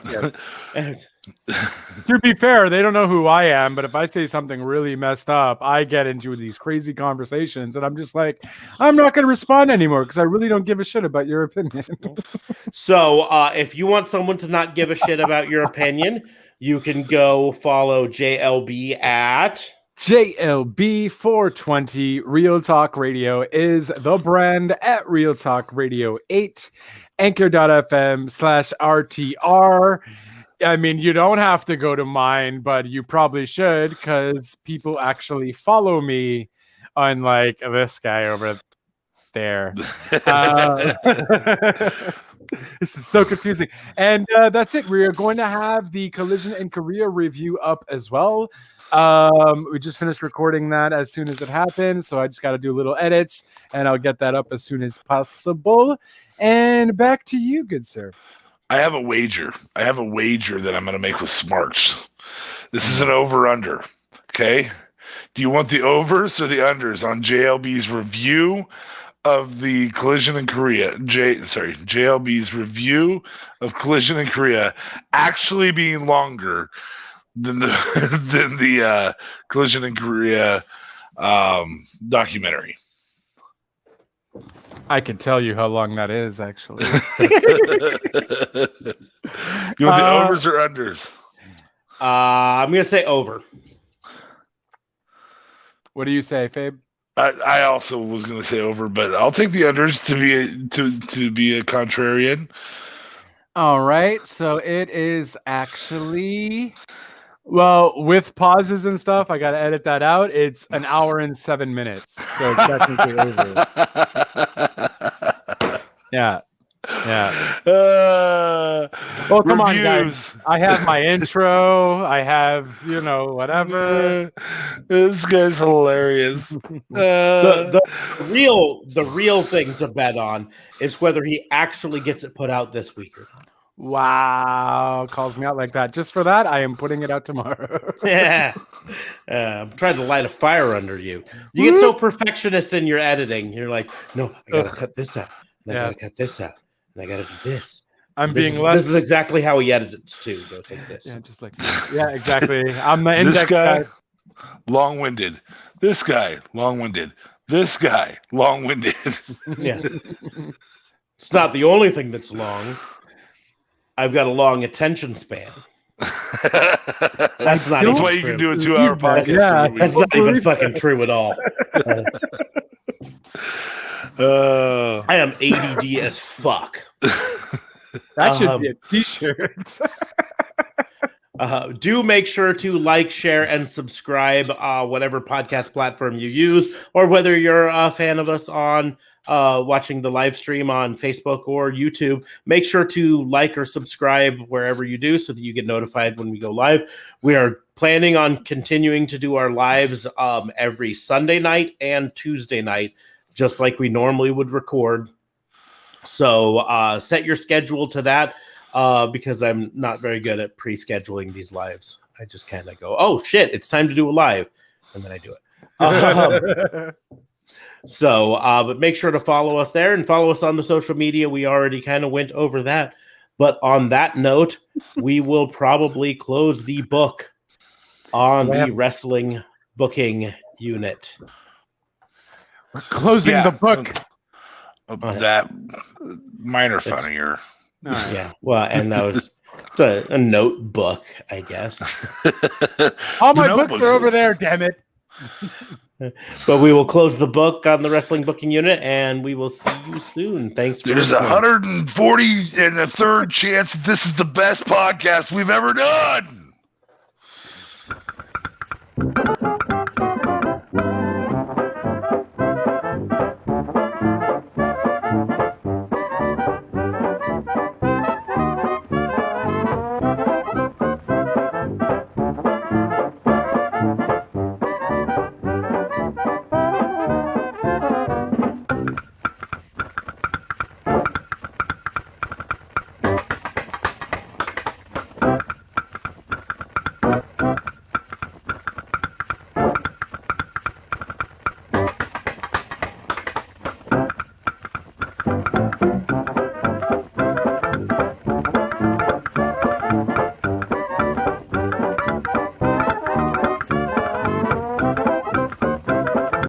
Yeah. To be fair, they don't know who I am, but if I say something really messed up, I get into these crazy conversations, and I'm just like, I'm not going to respond anymore because I really don't give a shit about your opinion. So if you want someone to not give a shit about your opinion, you can go follow JLB at JLB420. Real Talk Radio is the brand at Real Talk Radio 8. Anchor.fm/RTR. I mean, you don't have to go to mine, but you probably should because people actually follow me, unlike this guy over there. This is so confusing. And that's it. We are going to have the Collision in Korea review up as well. We just finished recording that as soon as it happened, so I just got to do little edits, and I'll get that up as soon as possible. And back to you, good sir. I have a wager. that I'm going to make with Smarts. This is an over-under, okay? Do you want the overs or the unders on JLB's review of the Collision in Korea? JLB's review of Collision in Korea actually being longer than the Collision in Korea documentary. I can tell you how long that is, actually. You want the overs or unders? I'm gonna say over. What do you say, Fabe? I also was going to say over, but I'll take the unders to be a contrarian. All right, so it is actually, well, with pauses and stuff, I got to edit that out. It's an hour and 7 minutes, so it's technically over. Yeah. Well, come on, guys. I have my intro. I have, whatever. This guy's hilarious. The real thing to bet on is whether he actually gets it put out this week or not. Wow, calls me out like that. Just for that, I am putting it out tomorrow. Yeah. I'm trying to light a fire under you. You get so perfectionist in your editing. You're like, no, I gotta cut this out. And I gotta cut this out. And I gotta do this. This is exactly how he edits it too. Goes like this. Yeah, just like this. Yeah, exactly. I'm the index guy. Long-winded. This guy, long-winded. This guy, long-winded. Yes. It's not the only thing that's long. I've got a long attention span. That's not That's why you can do a 2-hour podcast. Yeah, that's not even fucking true at all. I am ADD as fuck. That should be a t-shirt. Do make sure to like, share, and subscribe whatever podcast platform you use, or whether you're a fan of us on watching the live stream on Facebook or YouTube. Make sure to like or subscribe wherever you do so that you get notified when we go live. We are planning on continuing to do our lives every Sunday night and Tuesday night, just like we normally would record. So set your schedule to that because I'm not very good at pre-scheduling these lives. I just kind of go, oh, shit, it's time to do a live, and then I do it. But make sure to follow us there and follow us on the social media. We already kind of went over that. But on that note, we will probably close the book on the wrestling booking unit. We're closing the book. That minor funnier. Yeah, well, and that was a notebook, I guess. All my books are over there, damn it. But we will close the book on the wrestling booking unit, and we will see you soon. Thanks for There's listening. 140 and a third chance this is the best podcast we've ever done.